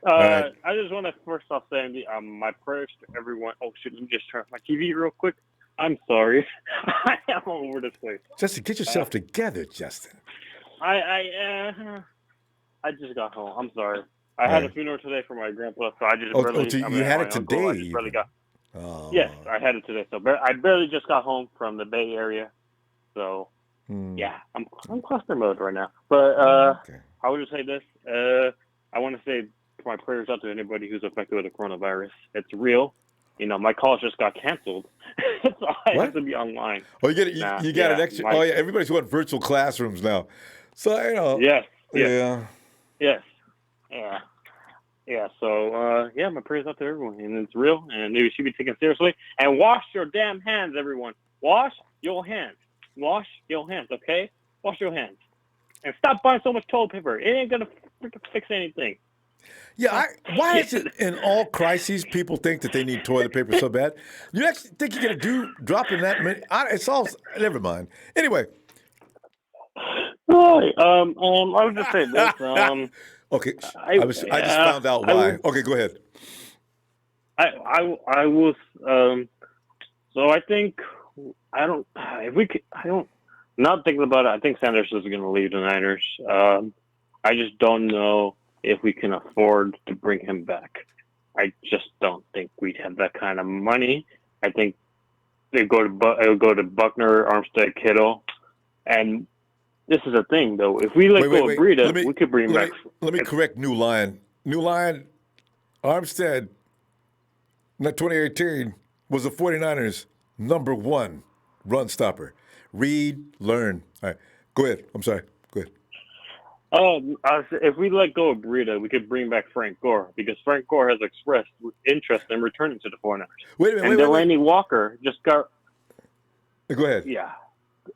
Right. I just want to first off say my prayers to everyone. Oh, shit, let me just turn off my TV real quick. I'm sorry. I am all over this place. Justin, get yourself together, Justin. I just got home. I'm sorry. I had a funeral today for my grandpa, so I just barely. You had it today? I just barely got. Yes, I had it today. So I barely just got home from the Bay Area. So yeah, I'm cluster mode right now. But I would just say this. I want to say my prayers out to anybody who's affected with the coronavirus. It's real. You know, my calls just got canceled, so I have to be online. Oh, you got an extra. Everybody's going virtual classrooms now. So you know. Yes. So my prayers out to everyone, and it's real, and you should be taken seriously. And wash your damn hands, everyone. Wash your hands. Wash your hands, okay? Wash your hands, and stop buying so much toilet paper. It ain't gonna freaking fix anything. Yeah, why is it in all crises people think that they need toilet paper so bad? You actually think you're gonna drop in that many? It's all never mind. Anyway. Right. I would just say this. Okay. I just found out why. Okay, go ahead. I was. So I think not thinking about it. I think Sanders is going to leave the Niners. I just don't know if we can afford to bring him back. I just don't think we'd have that kind of money. I think it would go to Buckner, Armstead, Kittle, and this is a thing though. If we let go of Brady, we could bring back. Let me correct New Lion. New Lion, Armstead, in 2018 was the 49ers' #1 run stopper. Read, learn. All right, go ahead. I'm sorry. Go ahead. If we let go of Brady, we could bring back Frank Gore because Frank Gore has expressed interest in returning to the 49ers. Wait a minute. And Delaney Walker just got. Go ahead. Yeah.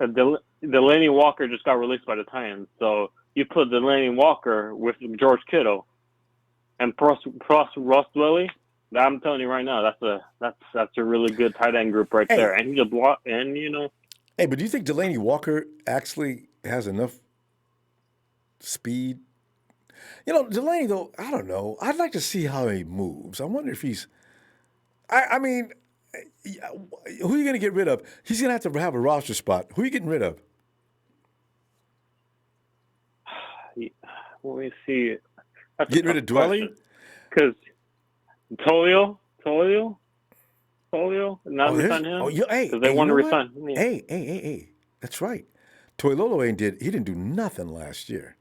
Delaney Walker just got released by the Titans, so you put Delaney Walker with George Kittle and Ross Dwelly. I'm telling you right now, that's a really good tight end group right there, and he's a block. And you know, hey, but do you think Delaney Walker actually has enough speed? You know, Delaney though, I don't know. I'd like to see how he moves. I wonder if he's. I mean. Who are you going to get rid of? He's going to have a roster spot. Who are you getting rid of? Let me see. Getting rid of Dwelly? Because Tolio, not resign him. Because they want to resign. Hey, that's right. Toilolo he didn't do nothing last year.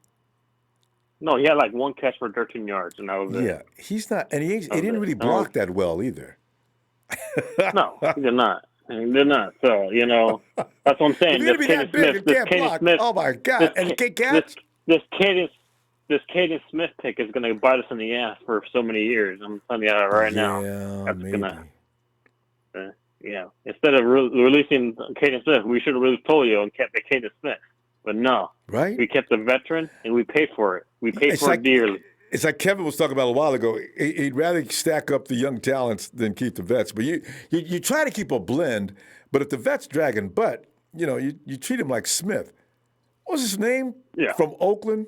No, he had like 1 catch for 13 yards, and that was it. Yeah, he's not, and he didn't really block that well either. No, he did not. So, you know, that's what I'm saying. You're going to be that big and can't block. Oh, my God. And he can't catch? This Caden Smith pick is going to bite us in the ass for so many years. I'm telling you that right now. That's maybe. Instead of releasing Caden Smith, we should have released Polio and kept the Caden Smith. But no. Right? We kept the veteran, and we paid for it. We paid for it dearly. It's like Kevin was talking about a while ago. He'd rather stack up the young talents than keep the vets. But you try to keep a blend. But if the vet's dragging butt, you know, you treat him like Smith. What was his name? Yeah. From Oakland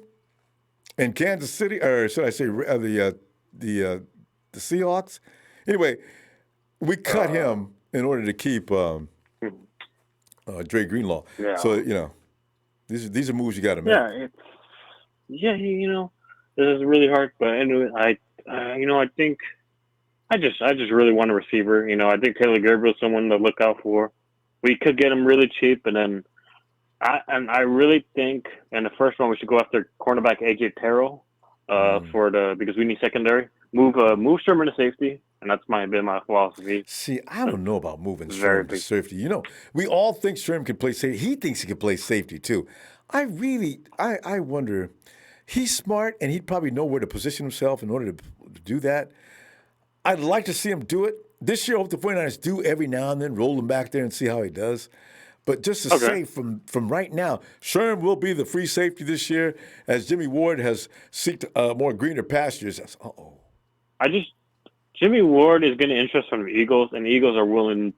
and Kansas City, or should I say the the Seahawks. Anyway, we cut him in order to keep Dre Greenlaw. Yeah. So these are moves you got to make. This is really hard. But anyway, I think I just really want a receiver. I think Taylor Gabriel's someone to look out for. We could get him really cheap, and then I really think in the first one we should go after cornerback AJ Terrell because we need secondary. Move Sherman to safety, and that's been my philosophy. See, I don't know about moving Sherman to safety. We all think Sherman can play safety. He thinks he can play safety too. I wonder. He's smart, and he'd probably know where to position himself in order to do that. I'd like to see him do it. This year, I hope the 49ers do every now and then, roll him back there and see how he does. But just to say from right now, Sherman will be the free safety this year as Jimmie Ward has sought more greener pastures. Jimmie Ward is getting interest from the Eagles, and the Eagles are willing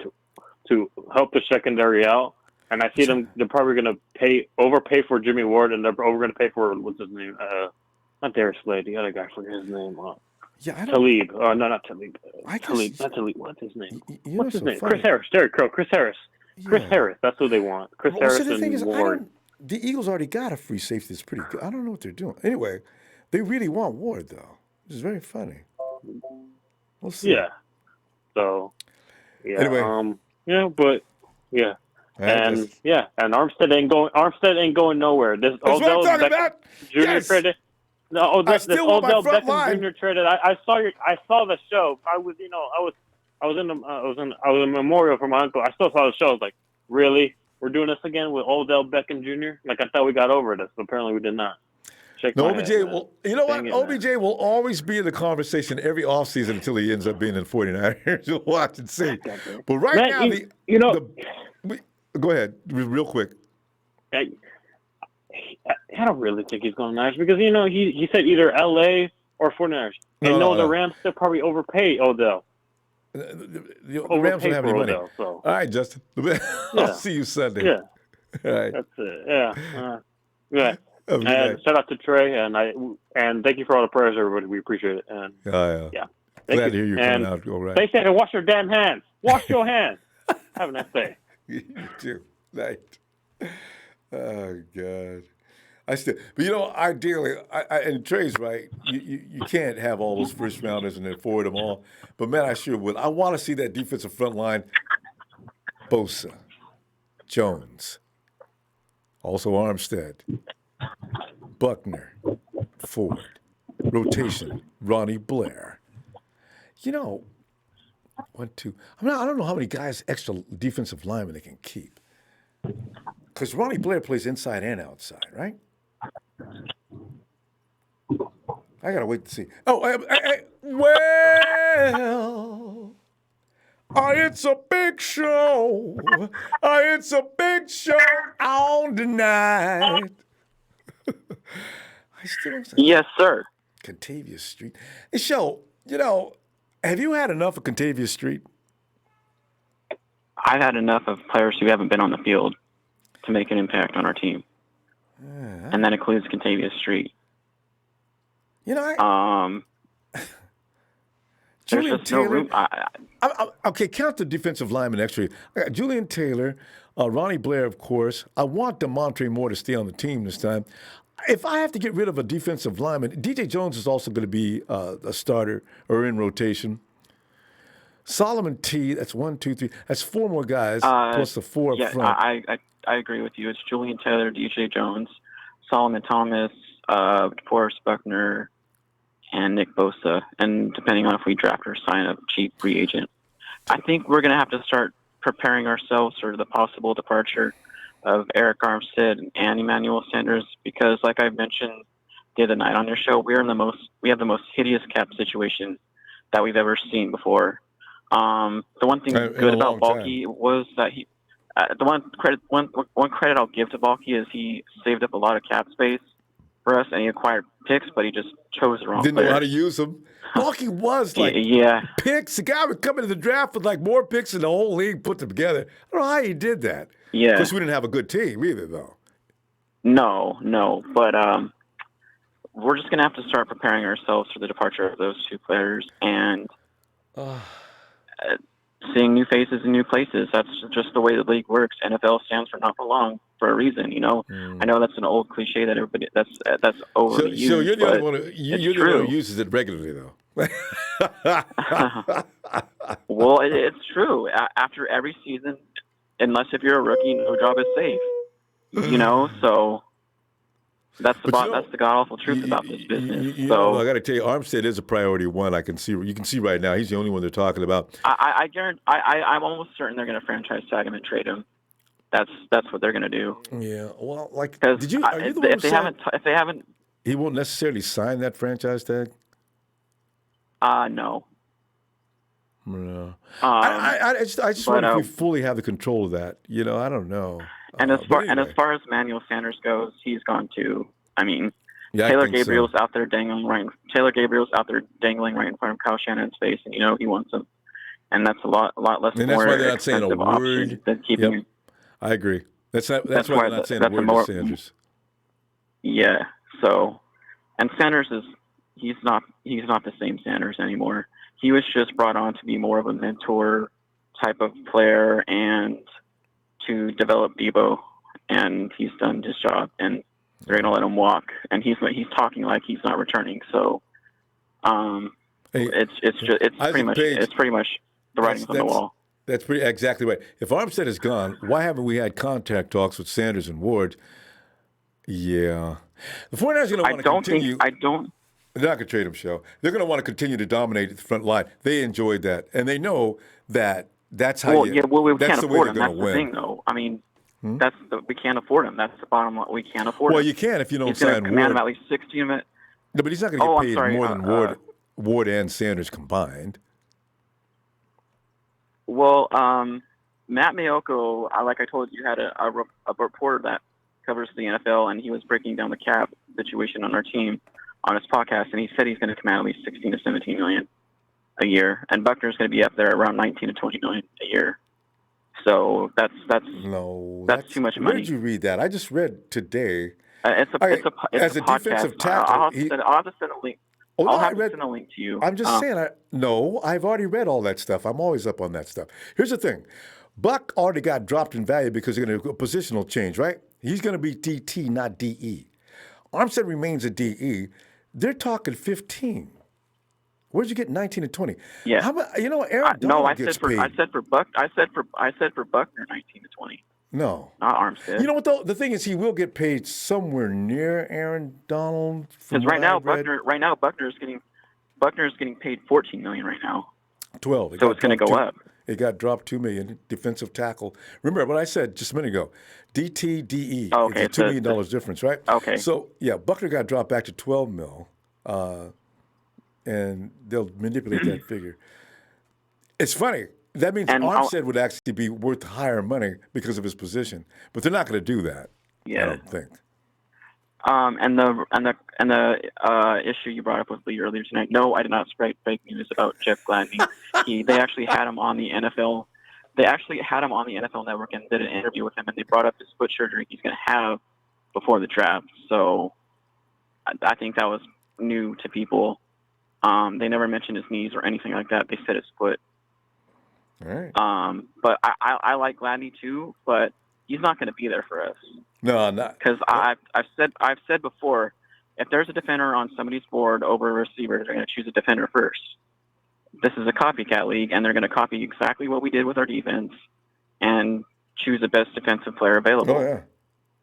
to help the secondary out. And I see them; they're probably going to overpay for Jimmie Ward, and they're going to pay for what's his name? Not Darius Slade, the other guy. I forget his name. Talib. No, not Talib. Talib. Not Talib. What's his name? What's his name? Chris Harris. Derek Crow. Chris Harris. Yeah. Chris Harris. That's who they want. Harris the thing and is, Ward. The Eagles already got a free safety that's pretty good. I don't know what they're doing. Anyway, they really want Ward though, which is very funny. We'll see. Yeah. So. Yeah. Anyway. And Armstead ain't going nowhere. This That's what I'm talking about. Junior traded. No, I still want my front line. Junior traded. I saw the show. I was in Memorial for my uncle. I still saw the show. I was like, really? We're doing this again with Odell Beckham Jr.? Like I thought we got over this, but apparently we did not. OBJ will. You know what? OBJ will always be in the conversation every offseason until he ends up being in 49ers. You'll watch and see. But right now, go ahead, real quick. I don't really think he's going to Niners because he said either LA or 49ers. The Rams still probably overpay Odell. The Rams don't have any money. Odell, so. All right, Justin. I'll see you Sunday. Yeah. All right. That's it. Yeah. And shout out to Trey and thank you for all the prayers, everybody. We appreciate it. And yeah. Glad to hear you coming out. All right. Stay safe and wash your damn hands. Wash your hands. Have a nice day. You too. Night. Oh God. But ideally, and Trey's right. You can't have all those first rounders and then forward them all. But man, I sure would. I want to see that defensive front line. Bosa, Jones, also Armstead, Buckner, Ford, rotation, Ronnie Blair. 1, 2. I don't know how many guys extra defensive linemen they can keep. Because Ronnie Blair plays inside and outside, right? I gotta wait to see. It's a big show. It's a big show on tonight. I still don't say yes, sir. Contavious Street. Hey, Show, have you had enough of Contavious Street? I've had enough of players who haven't been on the field to make an impact on our team. And that includes Contavious Street. Julian Taylor. Okay, count the defensive linemen extra. I got Julian Taylor, Ronnie Blair, of course. I want DeMontre Moore to stay on the team this time. If I have to get rid of a defensive lineman, DJ Jones is also going to be a starter or in rotation. Solomon T, that's 1, 2, 3. That's 4 more guys plus the 4 up front. I agree with you. It's Julian Taylor, DJ Jones, Solomon Thomas, DeForest Buckner, and Nick Bosa. And depending on if we draft or sign a cheap free agent, I think we're going to have to start preparing ourselves for the possible departure of Arik Armstead and Emmanuel Sanders because, like I mentioned the other night on your show, we have the most hideous cap situation that we've ever seen before. The one thing good about Balky was that he, the one credit I'll give to Balky is he saved up a lot of cap space for us and he acquired picks, but he just chose the wrong Didn't players. know how to use them. Balky was picks. The guy would come into the draft with more picks than the whole league put them together. I don't know how he did that. Yeah. Because we didn't have a good team either, though. No. But we're just going to have to start preparing ourselves for the departure of those two players and seeing new faces in new places. That's just the way the league works. NFL stands for not for long for a reason, you know. I know that's an old cliche that everybody that's overly used. So you're the only one who uses it regularly, though. Well, it's true. After every season, unless if you're a rookie, no job is safe. You know, so that's the god awful truth about this business. I got to tell you, Armstead is a priority one. You can see right now he's the only one they're talking about. I guarantee. I'm almost certain they're going to franchise tag him and trade him. That's what they're going to do. Yeah. Well, like, if they haven't, he won't necessarily sign that franchise tag. No. No. I just wonder if we fully have the control of that. You know, I don't know. And as far as Emmanuel Sanders goes, he's gone too. I mean, Taylor Gabriel's out there dangling right in front of Kyle Shannon's face, and you know he wants him. And that's a lot less. And that's why they're not saying a word. Than keeping him. I agree. That's why they're not saying a word to Sanders. Yeah. So, and Sanders he's not the same Sanders anymore. He was just brought on to be more of a mentor type of player and to develop Debo, and he's done his job, and they're gonna let him walk. And he's talking like he's not returning. So, it's pretty much the writing's on the wall. That's exactly right. If Armstead is gone, why haven't we had contact talks with Sanders and Ward? Yeah, the 49ers are going to want to continue. They're not going to trade him, Show. They're going to want to continue to dominate the front line. They enjoyed that, and they know that that's how. We can't afford him. That's the thing, though. I mean, we can't afford him. That's the bottom line. We can't afford him. Well, you can if you don't sign Ward. He's going to command him at least 60 a minute. No, but he's not going to get paid more than Ward and Sanders combined. Well, Matt Mayoko, like I told you, had a reporter that covers the NFL, and he was breaking down the cap situation on our team on his podcast, and he said he's going to command at least 16 to 17 million a year, and Buckner's going to be up there around 19 to 20 million a year. So that's too much money. Where did you read that? I just read today. It's a podcast. Defensive tackle. I'll have to send a link. I'll have to send a link to you. I'm just saying. I've already read all that stuff. I'm always up on that stuff. Here's the thing. Buck already got dropped in value because they're going to do a positional change, right? He's going to be DT, not DE. Armstead remains a DE. They're talking 15. Where'd you get 19 and 20? Yeah. How about, Aaron Donald gets paid. I said for Buckner 19 to 20. No. Not Armstead. You know what though? The thing is he will get paid somewhere near Aaron Donald. Because right now Buckner's getting paid 14 million right now. 12. So it's going to go up. It got dropped $2 million. Defensive tackle. Remember what I said just a minute ago. DT, DE. Oh, okay. It's a $2 million difference, right? Okay. So yeah, Buckner got dropped back to 12 mil, and they'll manipulate that figure. It's funny. That means Armstead would actually be worth higher money because of his position, but they're not going to do that. Yeah. I don't think. And the issue you brought up with Lee earlier tonight. No, I did not spread fake news about Jeff Gladney. They actually had him on the NFL. They actually had him on the NFL Network and did an interview with him, and they brought up his foot surgery he's going to have before the draft. So I think that was new to people. They never mentioned his knees or anything like that. They said his foot. All right. But I like Gladney too, but he's not going to be there for us. No, I'm not. Because I've said before, if there's a defender on somebody's board over a receiver, they're going to choose a defender first. This is a copycat league, and they're going to copy exactly what we did with our defense and choose the best defensive player available. Oh yeah.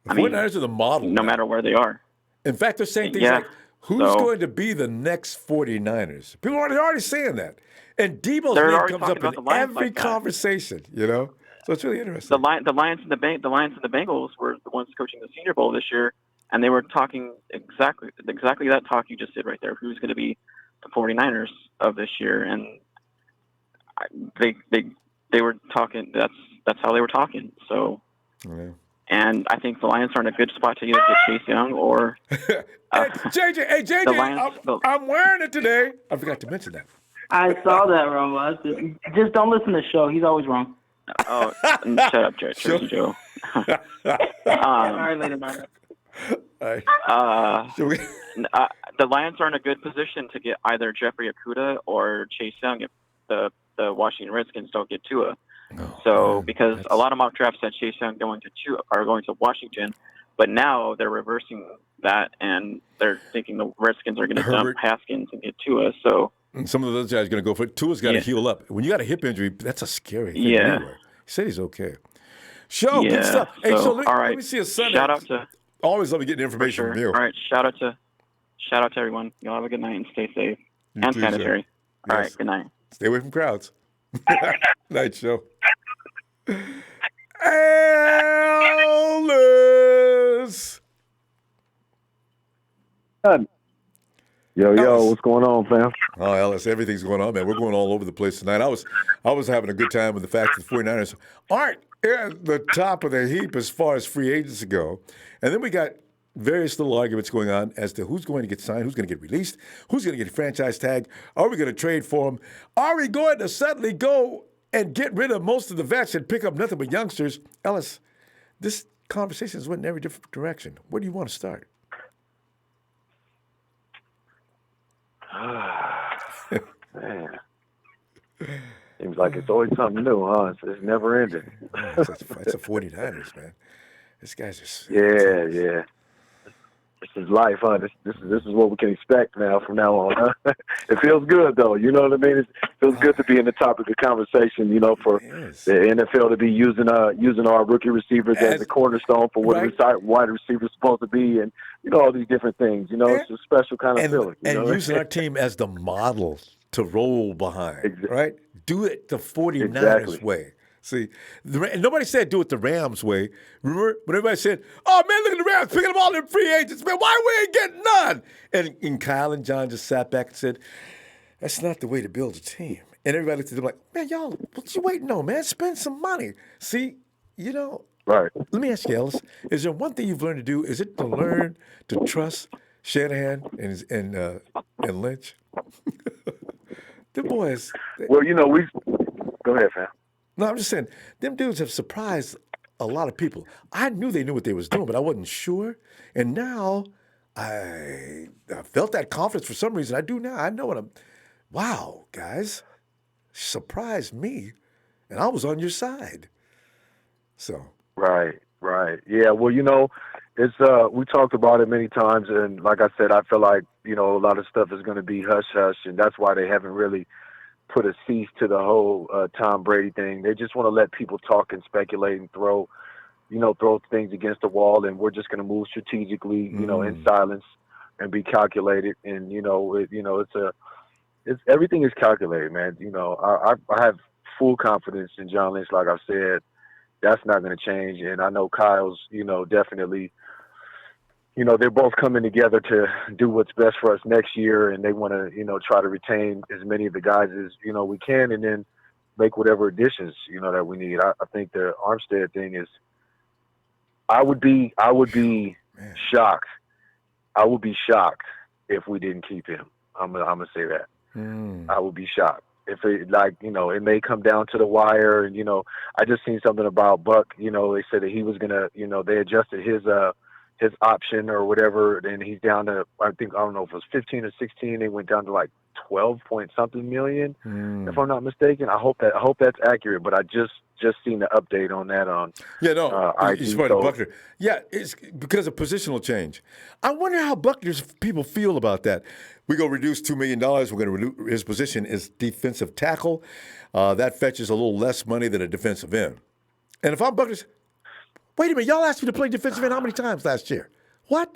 The 49ers are the model. No matter where they are. In fact, they're saying things like, who's going to be the next 49ers? People are already saying that. And Debo's name comes up in every conversation, So it's really interesting. The Lions and the Bengals were the ones coaching the Senior Bowl this year, and they were talking exactly that talk you just did right there. Who's going to be the 49ers of this year? And they were talking. That's how they were talking. So, and I think the Lions are in a good spot to either get Chase Young or. Hey JJ, I'm wearing it today. I forgot to mention that. I saw that, Ronbo. Just don't listen to the show. He's always wrong. Oh, shut up, Joe. Joe. All right, later, man. Right. The Lions are in a good position to get either Jeffrey Okudah or Chase Young if the Washington Redskins don't get Tua. Because a lot of mock drafts said Chase Young going to Washington, but now they're reversing that and they're thinking the Redskins are going to dump Haskins and get Tua. So some of those guys are going to go for it. Tua's got to heal up. When you got a hip injury, that's a scary thing anyway. He said he's okay. Good stuff. Hey, so let me see a Sunday. Shout out to always love me getting information from you. All right, shout out to everyone. Y'all have a good night and stay safe and sanitary. All right, good night. Stay away from crowds. Night show. Ellis. Yo, what's going on, fam? Oh, Ellis, everything's going on, man. We're going all over the place tonight. I was having a good time with the fact that the 49ers aren't at the top of the heap as far as free agents go. And then we got various little arguments going on as to who's going to get signed, who's going to get released, who's going to get a franchise tag. Are we going to trade for them? Are we going to suddenly go and get rid of most of the vets and pick up nothing but youngsters? Ellis, this conversation has went in every different direction. Where do you want to start? Man. Seems like it's always something new, huh? It's never ending. It's the 49ers, man. These guys are... Yeah. This is life, huh? This is what we can expect now from now on, huh? It feels good, though. You know what I mean? It feels good to be in the topic of conversation, for the NFL to be using our rookie receivers as the cornerstone for what a wide receiver is supposed to be, and, all these different things. It's a special kind of feeling. And using our team as the model to roll behind, right? Do it the 49ers way. See, nobody said do it the Rams way. Remember when everybody said, "Oh man, look at the Rams picking up all them free agents, man. Why we ain't getting none?" And Kyle and John just sat back and said, "That's not the way to build a team." And everybody looked at them like, "Man, y'all, what you waiting on, man? Spend some money." See, Right. Let me ask you, Ellis, is there one thing you've learned to do? Is it to learn to trust Shanahan and Lynch? The boys. Well, we go ahead, fam. No, I'm just saying, them dudes have surprised a lot of people. I knew they knew what they was doing, but I wasn't sure. And now I felt that confidence for some reason. I do now. I know what wow, guys, surprised me. And I was on your side. So. Right. Yeah, well, it's we talked about it many times, and like I said, I feel like, a lot of stuff is going to be hush-hush, and that's why they haven't really put a cease to the whole Tom Brady thing. They just want to let people talk and speculate and throw things against the wall, and we're just going to move strategically, in silence and be calculated. And it's everything is calculated, man. I have full confidence in John Lynch. Like I said, that's not going to change. And I know Kyle's, definitely. They're both coming together to do what's best for us next year, and they want to, try to retain as many of the guys as, we can, and then make whatever additions, that we need. I think the Armstead thing is, I would be shocked. I would be shocked if we didn't keep him. I'm gonna say that. I would be shocked. If it it may come down to the wire, and, I just seen something about Buck, they said that he was gonna, they adjusted his option or whatever, and he's down to, I don't know if it was 15 or 16. They went down to like 12 point something million, if I'm not mistaken. I hope that's accurate, but I just seen the update on that on he's right, Buckner. Yeah, it's because of positional change. I wonder how Buckner's people feel about that. We go reduce $2 million. We're going to reduce his position is defensive tackle. That fetches a little less money than a defensive end. And if I'm Buckner's, wait a minute, y'all asked me to play defensive end how many times last year? What?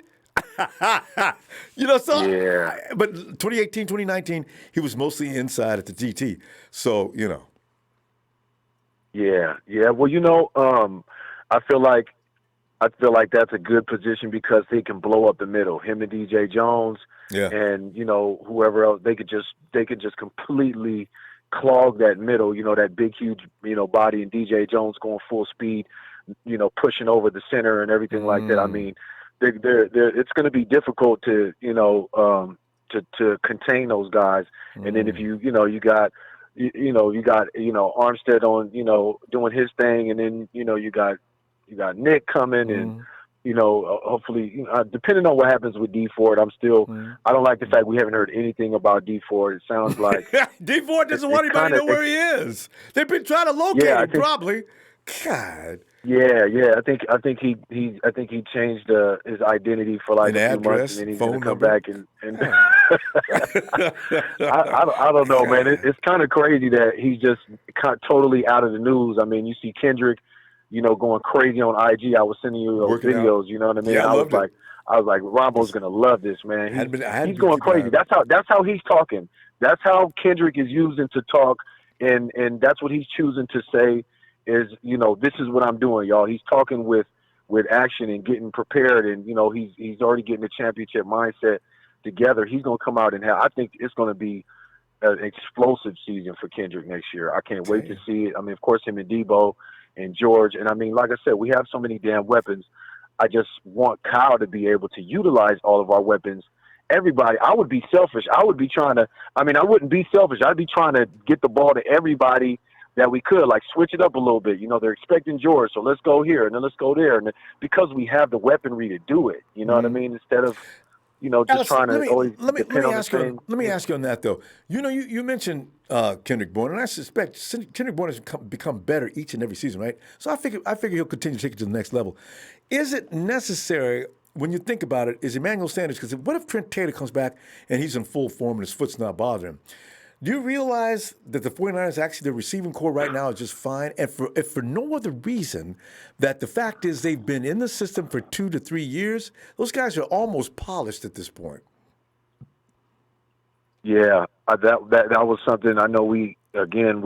But 2018, 2019, he was mostly inside at the DT. So, Yeah. Well, I feel like that's a good position because he can blow up the middle. Him and DJ Jones and, whoever else, they could just completely clog that middle, that big, huge, body, and DJ Jones going full speed, pushing over the center and everything like that. I mean, it's going to be difficult to, to contain those guys. And then if you got Armstead on, doing his thing, and then, you got Nick coming, and, hopefully, depending on what happens with D Ford, I don't like the fact we haven't heard anything about D Ford. It sounds like D Ford doesn't want anybody to know where he is. They've been trying to locate him, probably. God. Yeah. I think he changed his identity for like a few months, and then he's going to come back and I don't know, man. It's kind of crazy that he's just totally out of the news. I mean, you see Kendrick, going crazy on IG. I was sending you those videos. You know what I mean? Yeah, I was like, Ronbo's going to love this, man. He's going crazy. That's how he's talking. That's how Kendrick is using to talk, and that's what he's choosing to say. Is this is what I'm doing, y'all. He's talking with action and getting prepared, and he's already getting the championship mindset together. He's gonna come out and I think it's gonna be an explosive season for Kendrick next year. I can't wait to see it. I mean, of course, him and Debo and George, and I mean, like I said, we have so many damn weapons. I just want Kyle to be able to utilize all of our weapons. Everybody, I would be selfish. I wouldn't be selfish. I'd be trying to get the ball to everybody that we could, like, switch it up a little bit. They're expecting George, so let's go here and then let's go there, and because we have the weaponry to do it. You know what I mean? Instead of just Alex, trying to always depend on the same. Let me ask you on that though. You mentioned Kendrick Bourne, and I suspect Kendrick Bourne has become better each and every season, right? So I figure he'll continue to take it to the next level. Is it necessary? When you think about it, is Emmanuel Sanders, because what if Trent Taylor comes back and he's in full form and his foot's not bothering him? Do you realize that the 49ers, actually, the receiving core right now is just fine? And if for no other reason, that the fact is they've been in the system for 2 to 3 years, those guys are almost polished at this point. Yeah, that was something I know we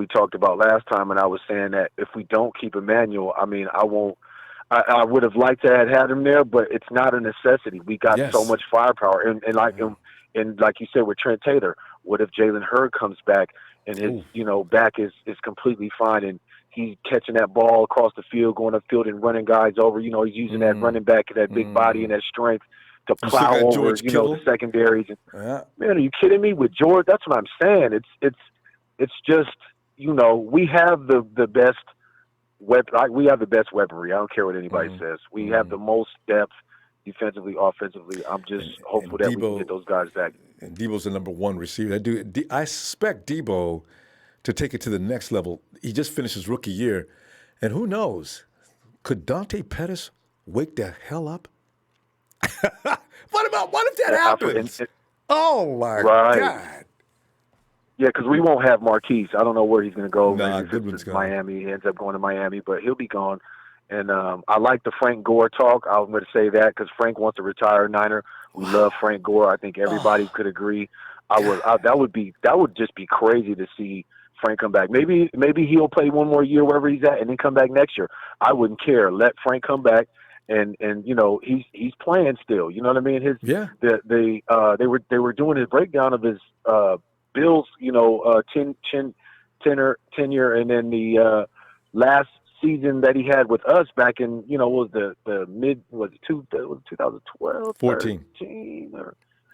talked about last time, and I was saying that if we don't keep Emmanuel, I mean, I would have liked to have had him there, but it's not a necessity. We got so much firepower. And like you said with Trent Taylor, what if Jalen Hurd comes back and his back is completely fine and he's catching that ball across the field, going upfield and running guys over? He's using that running back and that big body and that strength to plow over the secondaries. Man, are you kidding me? With George, that's what I'm saying. It's just we have the best we have the best weaponry. I don't care what anybody says. We have the most depth. Defensively, offensively, I'm just hopeful that we can get those guys back. And Debo's the number one receiver. I suspect Debo to take it to the next level. He just finished his rookie year, and who knows? Could Dante Pettis wake the hell up? What if that happens? Oh my God! Yeah, because we won't have Marquise. I don't know where he's going to go. Nah, Goodwin's gone. Miami. He ends up going to Miami, but he'll be gone. And I like the Frank Gore talk. I'm going to say that because Frank wants to retire Niner. We love Frank Gore. I think everybody could agree. That would just be crazy to see Frank come back. Maybe he'll play one more year wherever he's at and then come back next year. I wouldn't care. Let Frank come back and he's playing still. You know what I mean? They were doing his breakdown of his Bills, tenure, and then the last season that he had with us back in, was the mid, was it 2012? 14.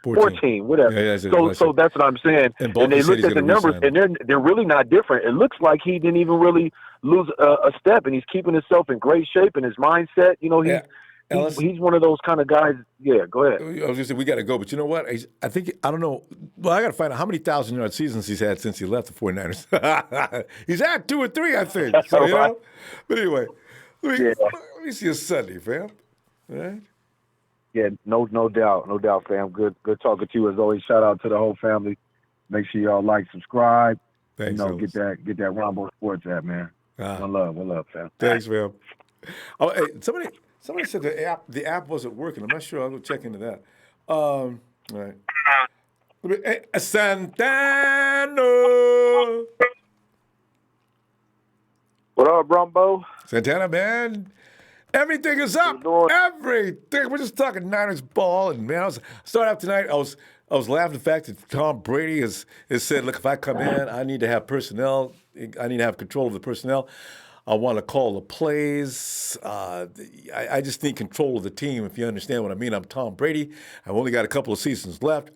14, whatever. Yeah, so that's what I'm saying. And they looked at the numbers, and they're really not different. It looks like he didn't even really lose a step, and he's keeping himself in great shape, and his mindset, he's one of those kind of guys. Yeah, go ahead. I was going to say, we got to go, but you know what? I don't know. Well, I got to find out how many 1,000-yard seasons he's had since he left the 49ers. He's had 2 or 3, I think. So, But anyway, let me see you Sunday, fam. All right? Yeah, no doubt, fam. Good talking to you as always. Shout out to the whole family. Make sure y'all like, subscribe. Thanks, get that Ronbo Sports app, man. One love, fam. Thanks, fam. Oh, hey, somebody said the app wasn't working. I'm not sure. I'll go check into that. All right. Hey, Santana. What up, Ronbo? Santana, man. Everything is up. Everything. We're just talking Niners ball, and man, I started out tonight. I was laughing at the fact that Tom Brady has said, "Look, if I come in, I need to have personnel. I need to have control of the personnel. I want to call the plays. I just need control of the team, if you understand what I mean. I'm Tom Brady. I've only got a couple of seasons left."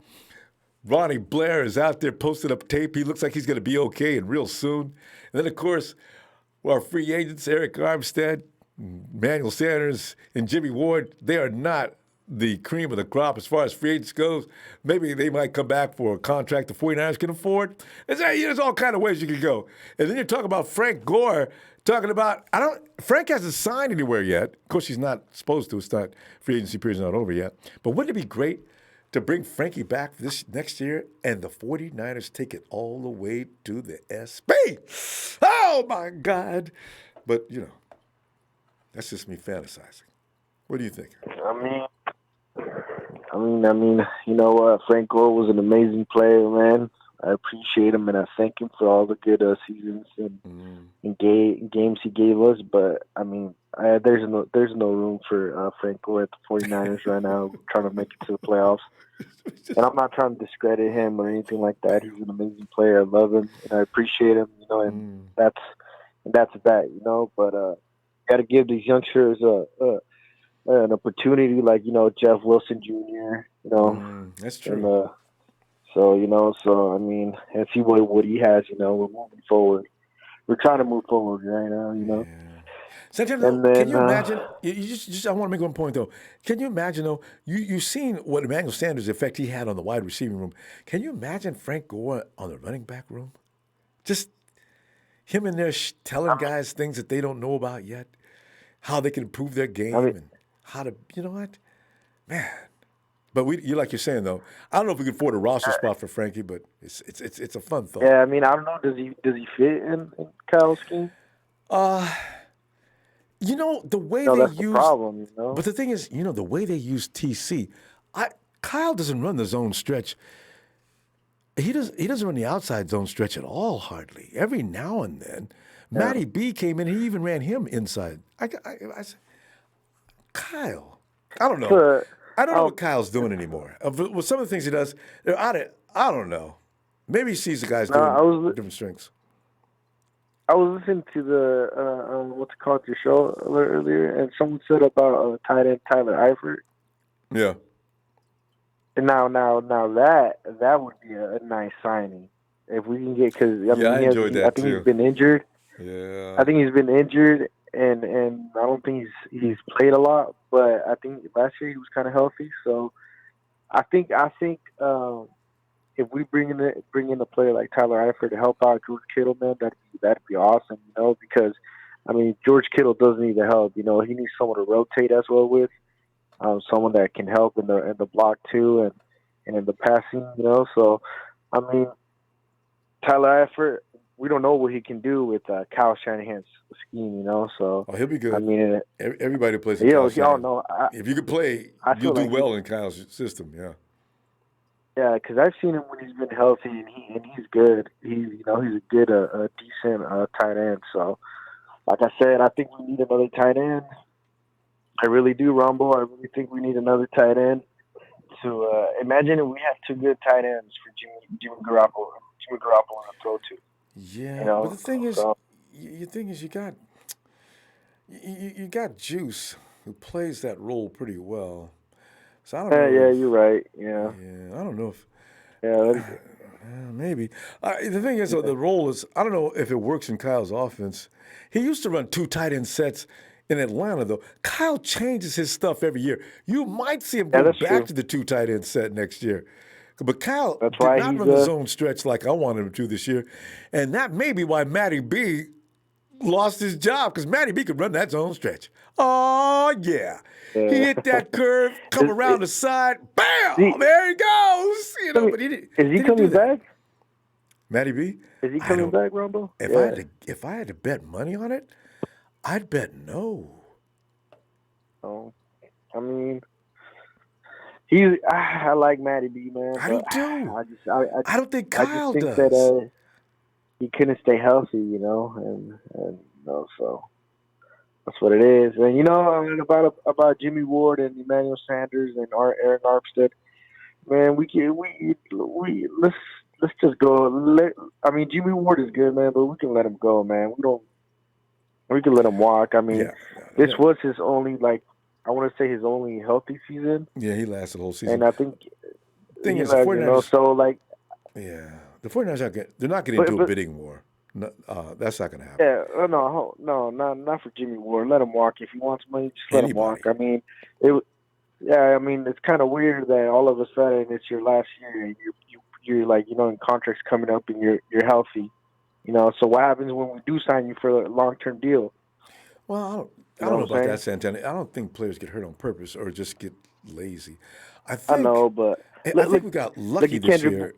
Ronnie Blair is out there posting up tape. He looks like he's going to be okay and real soon. And then, of course, our free agents, Arik Armstead. Emmanuel Sanders and Jimmie Ward, they are not the cream of the crop as far as free agents goes. Maybe they might come back for a contract the 49ers can afford. There's all kind of ways you could go. And then you're talking about Frank Gore, talking about, Frank hasn't signed anywhere yet. Of course, he's not supposed to. It's not, free agency period's not over yet. But wouldn't it be great to bring Frankie back this next year and the 49ers take it all the way to the SB? Oh, my God. But, that's just me fantasizing. What do you think? I mean, you know what? Frank Gore was an amazing player, man. I appreciate him and I thank him for all the good seasons and games he gave us. But I mean, there's no room for Frank Gore at the 49ers right now. Trying to make it to the playoffs, and I'm not trying to discredit him or anything like that. He's an amazing player. I love him and I appreciate him. And that's that. But got to give these youngsters an opportunity, like Jeff Wilson Jr. That's true. And, so I mean, and see what he has. We're moving forward. We're trying to move forward right now. Sometimes, can you imagine? I want to make one point though. Can you imagine though? You've seen what Emmanuel Sanders' effect he had on the wide receiving room. Can you imagine Frank Gore on the running back room? Just him in there telling guys things that they don't know about yet, how they can improve their game and how to, man. But you like you're saying though, I don't know if we can afford a roster spot for Frankie, but it's a fun thought. Yeah, I mean, I don't know. Does he fit in Kyle's scheme? The way that's they use the problem. But the thing is, the way they use TC, Kyle doesn't run the zone stretch. He doesn't run the outside zone stretch at all, hardly. Every now and then, Matty B came in. He even ran him inside. I said, Kyle, I don't know. I don't know what Kyle's doing anymore. With some of the things he does, I don't know. Maybe he sees the guys doing different strengths. I was listening to the what's it called, your show earlier, and someone said about tight end Tyler Eifert. Yeah. And now that would be a nice signing if we can get, because I enjoyed that I think he's been injured. Yeah. I think he's been injured, and I don't think he's played a lot. But I think last year he was kind of healthy. So I think if we bring in a player like Tyler Eifert to help out George Kittle, man, that'd be awesome. Because I mean George Kittle does need the help. He needs someone to rotate as well with. Someone that can help in the block too, and in the passing, So, I mean, Tyler Eifert, we don't know what he can do with Kyle Shanahan's scheme, So, he'll be good. I mean, everybody plays. Y'all know. If you could play, you'll do well in Kyle's system. Yeah. Yeah, because I've seen him when he's been healthy, and he's good. He's a good, decent tight end. So, like I said, I think we need another tight end. I really do, Ronbo. I really think we need another tight end. To imagine if we have two good tight ends for Jimmy Garoppolo to throw to. Yeah, but the thing is, you got Juice who plays that role pretty well. So I don't know. Yeah, you're right. Yeah. Yeah, I don't know if. Yeah. Maybe. The thing is, the role is, I don't know if it works in Kyle's offense. He used to run two tight end sets in Atlanta, though. Kyle changes his stuff every year. You might see him go back to the two tight end set next year. But Kyle did not run the zone stretch like I wanted him to this year. And that may be why Matty B lost his job, because Matty B could run that zone stretch. Oh, yeah. He hit that curve, come around the side, bam! There he goes. But is he coming back? Matty B? Is he coming back, Ronbo? If I had to bet money on it, I'd bet no. Oh, I mean, I like Matty B, man. I do too. I don't think Kyle does. That he couldn't stay healthy, and so that's what it is. And about Jimmie Ward and Emmanuel Sanders and Arik Armstead, man, let's just go. Jimmie Ward is good, man, but we can let him go, man. We can let him walk. I mean, this was his only, I want to say his only healthy season. Yeah, he lasted the whole season. And I think the 49ers, the 49ers they're not getting into a bidding war. No, that's not going to happen. Yeah, not for Jimmie Ward. Let him walk. If he wants money, just let him walk. I mean, it's kind of weird that all of a sudden it's your last year and you're like, and contract's coming up and you're healthy. So what happens when we do sign you for a long-term deal? Well, I don't know about that, Santana. I don't think players get hurt on purpose or just get lazy. I know, but I think we got lucky this year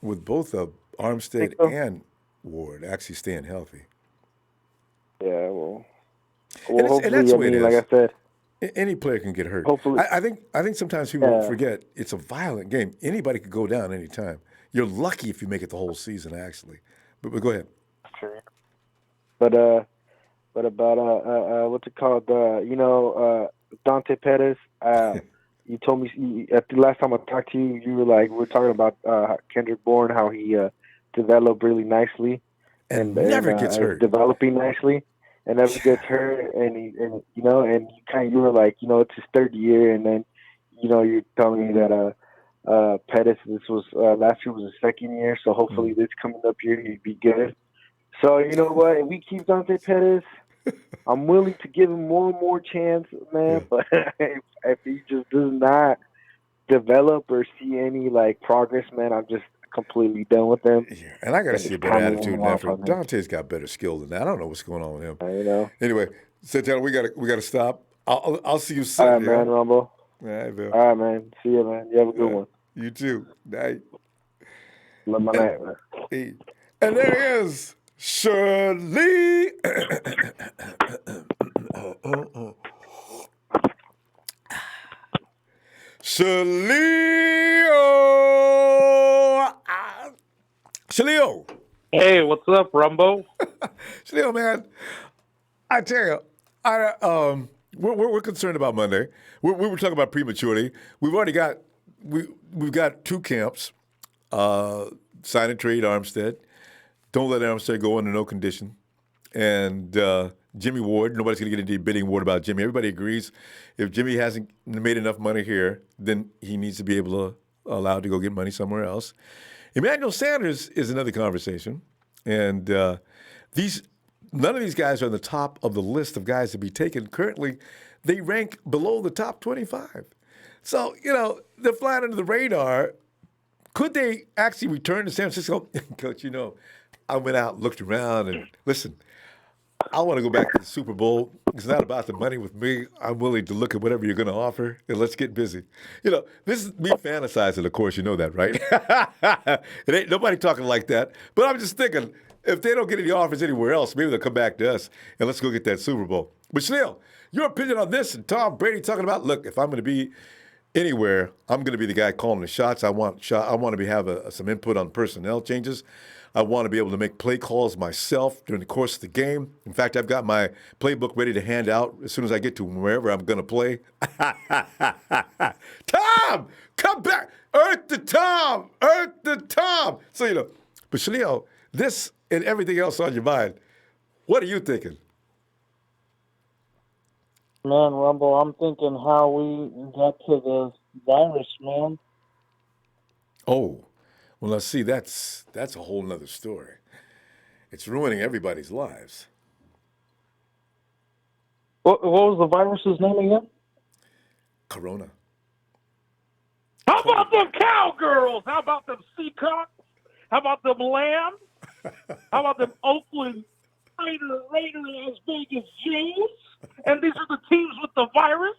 with both Armstead and Ward actually staying healthy. Yeah, well, and that's the way it is. Like I said, any player can get hurt. Hopefully, I think sometimes people forget it's a violent game. Anybody could go down anytime. You're lucky if you make it the whole season, actually. But go ahead. Sure. But about what's it called? Dante Pettis. You told me at the last time I talked to you, you were like, we were talking about Kendrick Bourne, how he developed really nicely and never gets hurt, developing nicely, and never gets hurt. And you were like, it's his third year, and then you're telling me that Pettis, this was last year was his second year, so hopefully this coming up year he'd be good. So you know what? If we keep Dante Pettis, I'm willing to give him more and more chance, man. But if he just does not develop or see any progress, man, I'm just completely done with him. Yeah, and I got to see a better attitude and effort. Dante's got better skill than that. I don't know what's going on with him. Anyway, Santana, we got to stop. I'll see you soon. All right, man, Ronbo. All right, Bill. All right, man. See you, man. You have a good one. You too. Night. Love my night, man. Hey. And there is Shirley. Shaleo. Hey, what's up, Ronbo? Shaleo, man. I tell you, we're concerned about Monday. We were talking about prematurity. We've already got we've got two camps. Sign and trade Armstead. Don't let Armstead go under no condition. And Jimmie Ward, nobody's going to get into bidding war about Jimmie. Everybody agrees if Jimmie hasn't made enough money here, then he needs to be allowed to go get money somewhere else. Emmanuel Sanders is another conversation. And none of these guys are on the top of the list of guys to be taken. Currently, they rank below the top 25. So, they're flying under the radar. Could they actually return to San Francisco? Coach, I went out, looked around, and listen, I want to go back to the Super Bowl. It's not about the money with me. I'm willing to look at whatever you're going to offer, and let's get busy. This is me fantasizing, of course. You know that, right? It ain't nobody talking like that. But I'm just thinking, if they don't get any offers anywhere else, maybe they'll come back to us, and let's go get that Super Bowl. But still, your opinion on this, and Tom Brady talking about, look, if I'm going to be anywhere, I'm going to be the guy calling the shots. I want to have some input on personnel changes. I want to be able to make play calls myself during the course of the game. In fact, I've got my playbook ready to hand out as soon as I get to wherever I'm going to play. Tom, come back. Earth to Tom. Earth to Tom. So, but Shaleo, this and everything else on your mind, what are you thinking? Man, Rumble, I'm thinking how we got to the virus, man. Oh, well, now see, that's a whole nother story. It's ruining everybody's lives. What was the virus's name again? Corona. How about them cowgirls? How about them Seacocks? How about them Lambs? How about them Oakland Raider Las Vegas Jews? And these are the teams with the virus?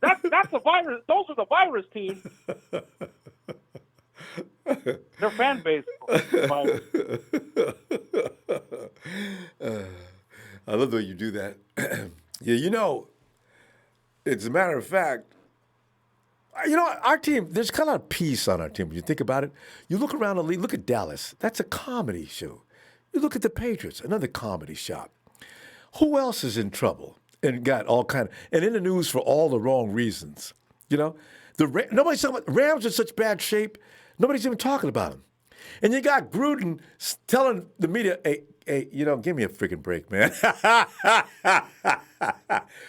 That's the virus. Those are the virus teams. Their fan base. I love the way you do that. Yeah, as a matter of fact, our team, there's kind of peace on our team. When you think about it, you look around the league, look at Dallas. That's a comedy show. You look at the Patriots, another comedy shop. Who else is in trouble and got and in the news for all the wrong reasons? Nobody's talking about Rams in such bad shape. Nobody's even talking about them. And you got Gruden telling the media, hey, give me a freaking break, man.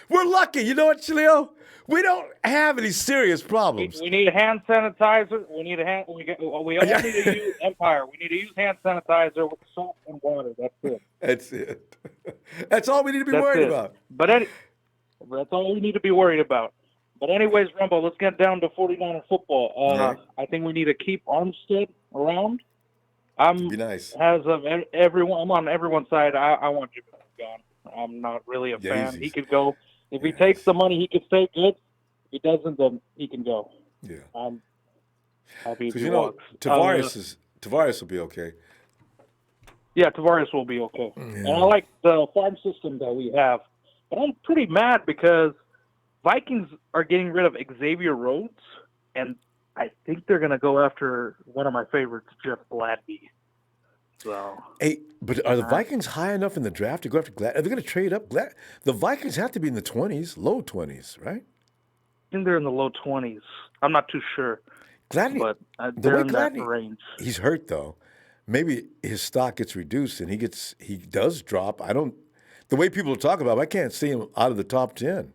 We're lucky. You know what, Chaleo? We don't have any serious problems. We need hand sanitizer. We only need to use Empire. We need to use hand sanitizer with salt and water. That's it. That's it. That's all we need to be worried about. That's all we need to be worried about. But anyways, Rumble, let's get down to 49er football. I think we need to keep Armstead around. Be nice. I'm on everyone's side. I want Jimmie gone. I'm not really a fan. He could go. If he takes the money, he could stay good. If he doesn't, then he can go. Yeah. I'm happy Because Tavares will be okay. Yeah, Tavares will be okay. Yeah. And I like the farm system that we have. But I'm pretty mad because Vikings are getting rid of Xavier Rhodes, and I think they're going to go after one of my favorites, Jeff Gladney. So, hey, but are the Vikings high enough in the draft to go after Gladney? Are they going to trade up? The Vikings have to be in the 20s, low 20s, right? I think they're in the low 20s. I'm not too sure. Gladney, but they're in that range. He's hurt though. Maybe his stock gets reduced and he does drop. The way people talk about him, I can't see him out of the top 10.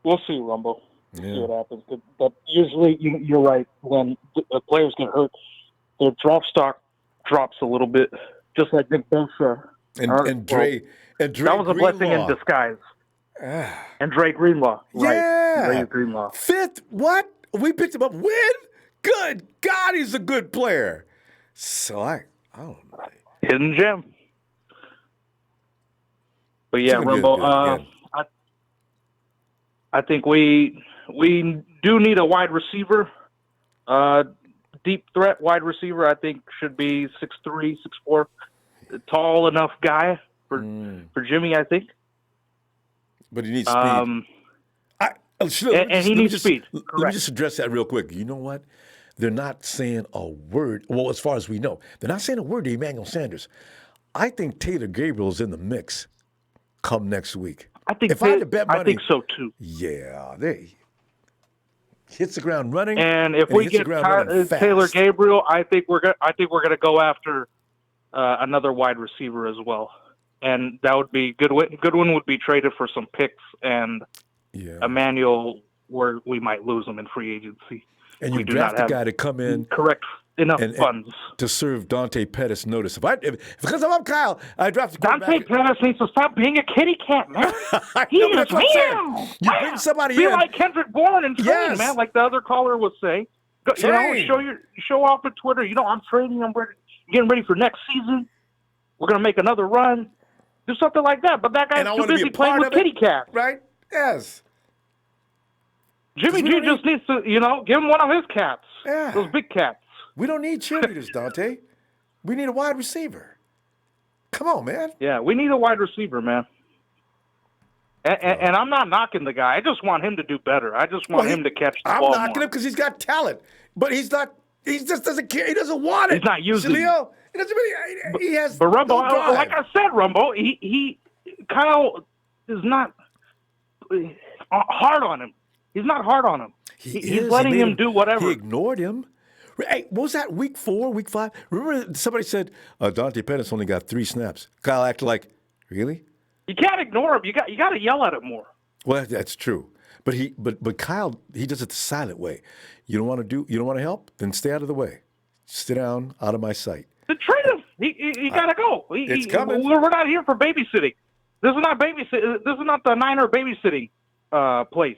We'll see, Rumble. See what happens. But usually, you're right. When players get hurt, their draft stock drops a little bit, just like Nick Bosa. And Dre. That was a blessing in disguise. And Dre Greenlaw. Yeah. Right. Dre Greenlaw. Fifth, what? We picked him up. When? Good God, he's a good player. So I don't know. Hidden gem. But yeah, Rumble, I think we do need a wide receiver. Deep threat wide receiver, I think, should be 6'3", 6'4", tall enough guy for Jimmie, I think. But he needs speed. He needs speed. Let me just address that real quick. You know what? They're not saying a word. Well, as far as we know, they're not saying a word to Emmanuel Sanders. I think Taylor Gabriel's in the mix come next week. I think if I had to bet money, I think so too. Yeah, hits the ground running. And if we get Taylor Gabriel, I think we're gonna go after another wide receiver as well, and that would be Goodwin. Goodwin would be traded for some picks, and Emmanuel, where we might lose him in free agency. And you draft a guy to come in enough funds to serve Dante Pettis notice. Because I'm Kyle, I drafted Dante Pettis needs to stop being a kitty cat, man. He is meow. You bring somebody Be in. like Kendrick Bourne and train, man, like the other caller was saying. Show off on Twitter. I'm training. I'm getting ready for next season. We're gonna make another run. Do something like that. But that guy's too busy playing with kitty cats, right? Yes. Jimmy G just needs to, give him one of his cats. Yeah. Those big cats. We don't need cheerleaders, Dante. We need a wide receiver. Come on, man. Yeah, we need a wide receiver, man. And I'm not knocking the guy. I just want him to do better. I just want him to catch the ball. I'm knocking him because he's got talent. But he's not. He just doesn't care. He doesn't want it. He's not using it. He doesn't really. He has. But Rumbo, no drive. like I said, Rumbo, Kyle is not hard on him. He's not hard on him. He's letting him do whatever. He ignored him. Hey, what was that, week 4, week 5? Remember somebody said, Dante Pettis only got 3 snaps. Kyle acted like, really? You can't ignore him. You got to yell at him more. Well, that's true. But Kyle, he does it the silent way. You don't want to help? Then stay out of the way. Sit down, out of my sight. Then trade him. He got to go. It's coming. We're not here for babysitting. This is not babysitting. This is not the Niner babysitting place.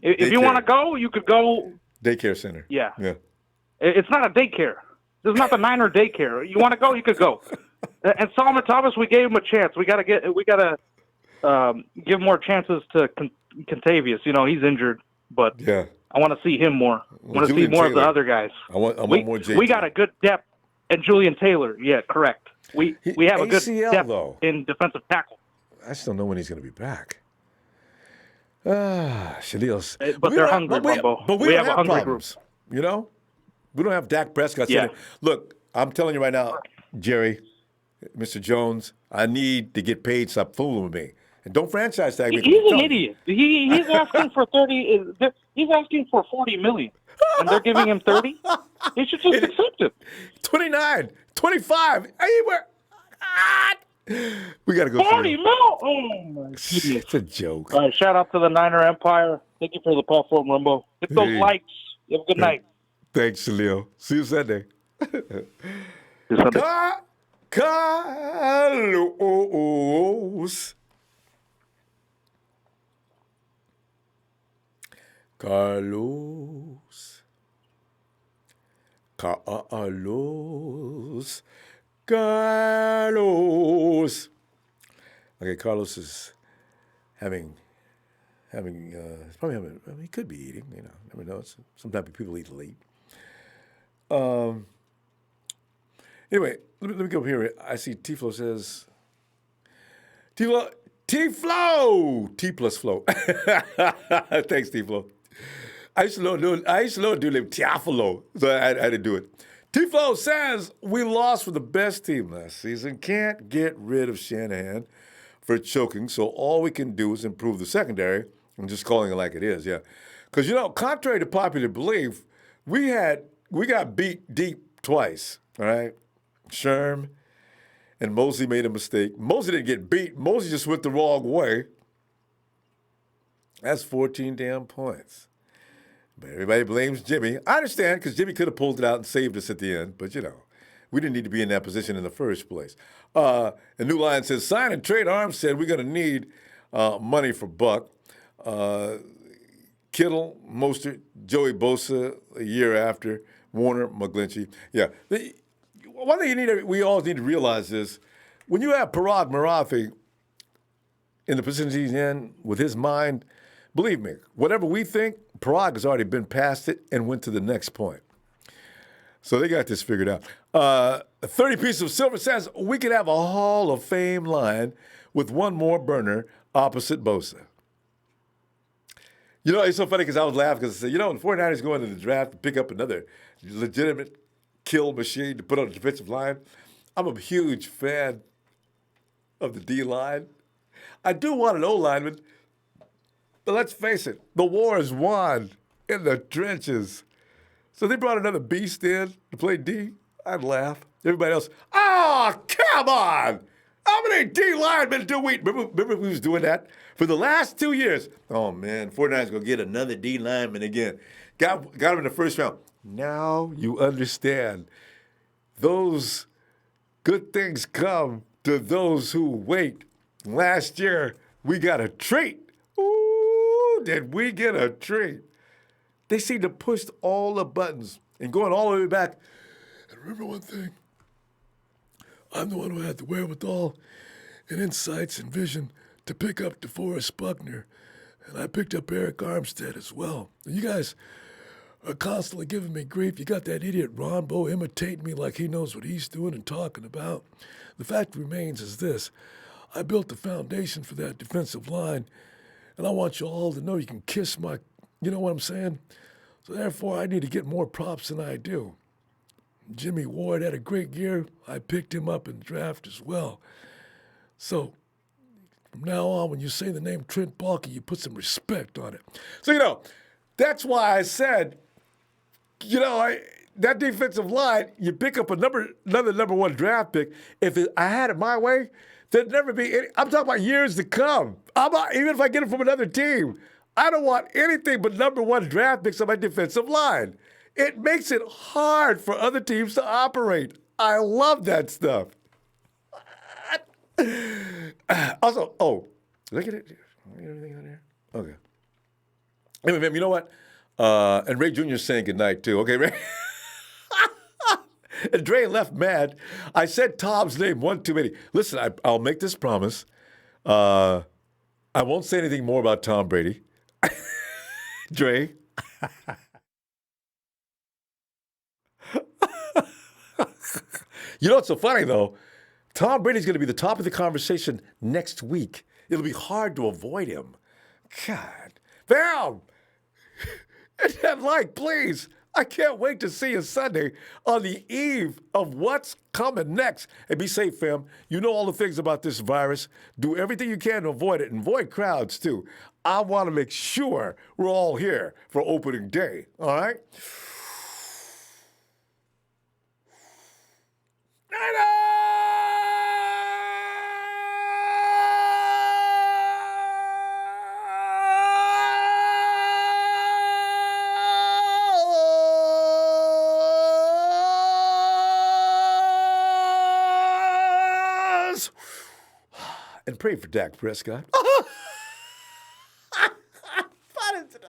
If you want to go, you could go. Daycare center. Yeah. It's not a daycare. This is not the Niner daycare. You want to go, you could go. And Solomon Thomas, we gave him a chance. We got to give more chances to Contavious. He's injured, but I want to see him more. I want to see more of the other guys. I want more JT. We got a good depth, and Julian Taylor. Yeah, correct. We have a good depth in defensive tackle. I still don't know when he's going to be back. Shalios. But they're hungry, but we have a hungry group. We don't have Dak Prescott. Yeah. Look, I'm telling you right now, Jerry, Mr. Jones, I need to get paid. Stop fooling with me. And don't franchise tag me. He's an idiot. He's asking for 30. He's asking for $40 million, and they're giving him 30. He should just accept it. 29, 25. We got to go. 40 mil? Oh, my goodness. It's a joke. All right, shout out to the Niner Empire. Thank you for the platform, Ronbo. Hit those likes. You have a good night. Thanks, Shalil. See you Sunday. Carlos. Carlos. Carlos. Okay, Carlos is having he's probably having, I mean, he could be eating, never know. Sometimes people eat late. Anyway, let me go here. I see T-Flow says, T-Flow, T plus Flow. Thanks, T-Flow. I used to know do Tiafolo, so I had to do it. T-Flow says, we lost for the best team last season. Can't get rid of Shanahan for choking, so all we can do is improve the secondary. I'm just calling it like it is, yeah. Because, contrary to popular belief, we got beat deep twice, all right? Sherm and Mosley made a mistake. Mosley didn't get beat. Mosley just went the wrong way. That's 14 damn points. But everybody blames Jimmy. I understand, because Jimmy could have pulled it out and saved us at the end. But, we didn't need to be in that position in the first place. And New Line says, sign and trade Armstead. We're going to need money for Buck. Kittle, Mostert, Joey Bosa a year after, Warner, McGlinchey. Yeah. One thing we all need to realize is when you have Parag Marafi in the position he's in with his mind, believe me, whatever we think, Parag has already been past it and went to the next point. So they got this figured out. 30 Pieces of Silver says we could have a Hall of Fame line with one more burner opposite Bosa. It's so funny because I was laughing because I said, the 49ers go into the draft to pick up another legitimate kill machine to put on the defensive line. I'm a huge fan of the D-line. I do want an O-lineman, but let's face it, the war is won in the trenches. So they brought another beast in to play D. I'd laugh. Everybody else, come on! How many D linemen do we? Remember we was doing that for the last 2 years. Oh man, 49ers gonna get another D lineman again. Got him in the first round. Now you understand. Those good things come to those who wait. Last year we got a treat. Ooh, did we get a treat? They seem to push all the buttons and going all the way back. And remember one thing. I'm the one who had the wherewithal and insights and vision to pick up DeForest Buckner. And I picked up Arik Armstead as well. And you guys are constantly giving me grief. You got that idiot Ronbo imitating me like he knows what he's doing and talking about. The fact remains is this. I built the foundation for that defensive line, and I want you all to know you can kiss my, you know what I'm saying? So therefore, I need to get more props than I do. Jimmie Ward had a great year. I picked him up in the draft as well. So from now on, when you say the name Trent Baalke, you put some respect on it. So, that's why I said, that defensive line, you pick up another number one draft pick. If I had it my way, there'd never be any. I'm talking about years to come. Even if I get it from another team, I don't want anything but number one draft picks on my defensive line. It makes it hard for other teams to operate. I love that stuff. Also, look at it. Anything on here? Okay. Anyway, you know what? And Ray Jr. is saying goodnight, too. Okay, Ray? And Dre left mad. I said Tom's name one too many. Listen, I'll make this promise. I won't say anything more about Tom Brady. Dre. What's so funny, though? Tom Brady's going to be the top of the conversation next week. It'll be hard to avoid him. God. Bam! Hit that like, please. I can't wait to see you Sunday on the eve of what's coming next. And be safe, fam. You know all the things about this virus. Do everything you can to avoid it and avoid crowds, too. I want to make sure we're all here for opening day. All right? Night-night! Dallas. And pray for Dak Prescott.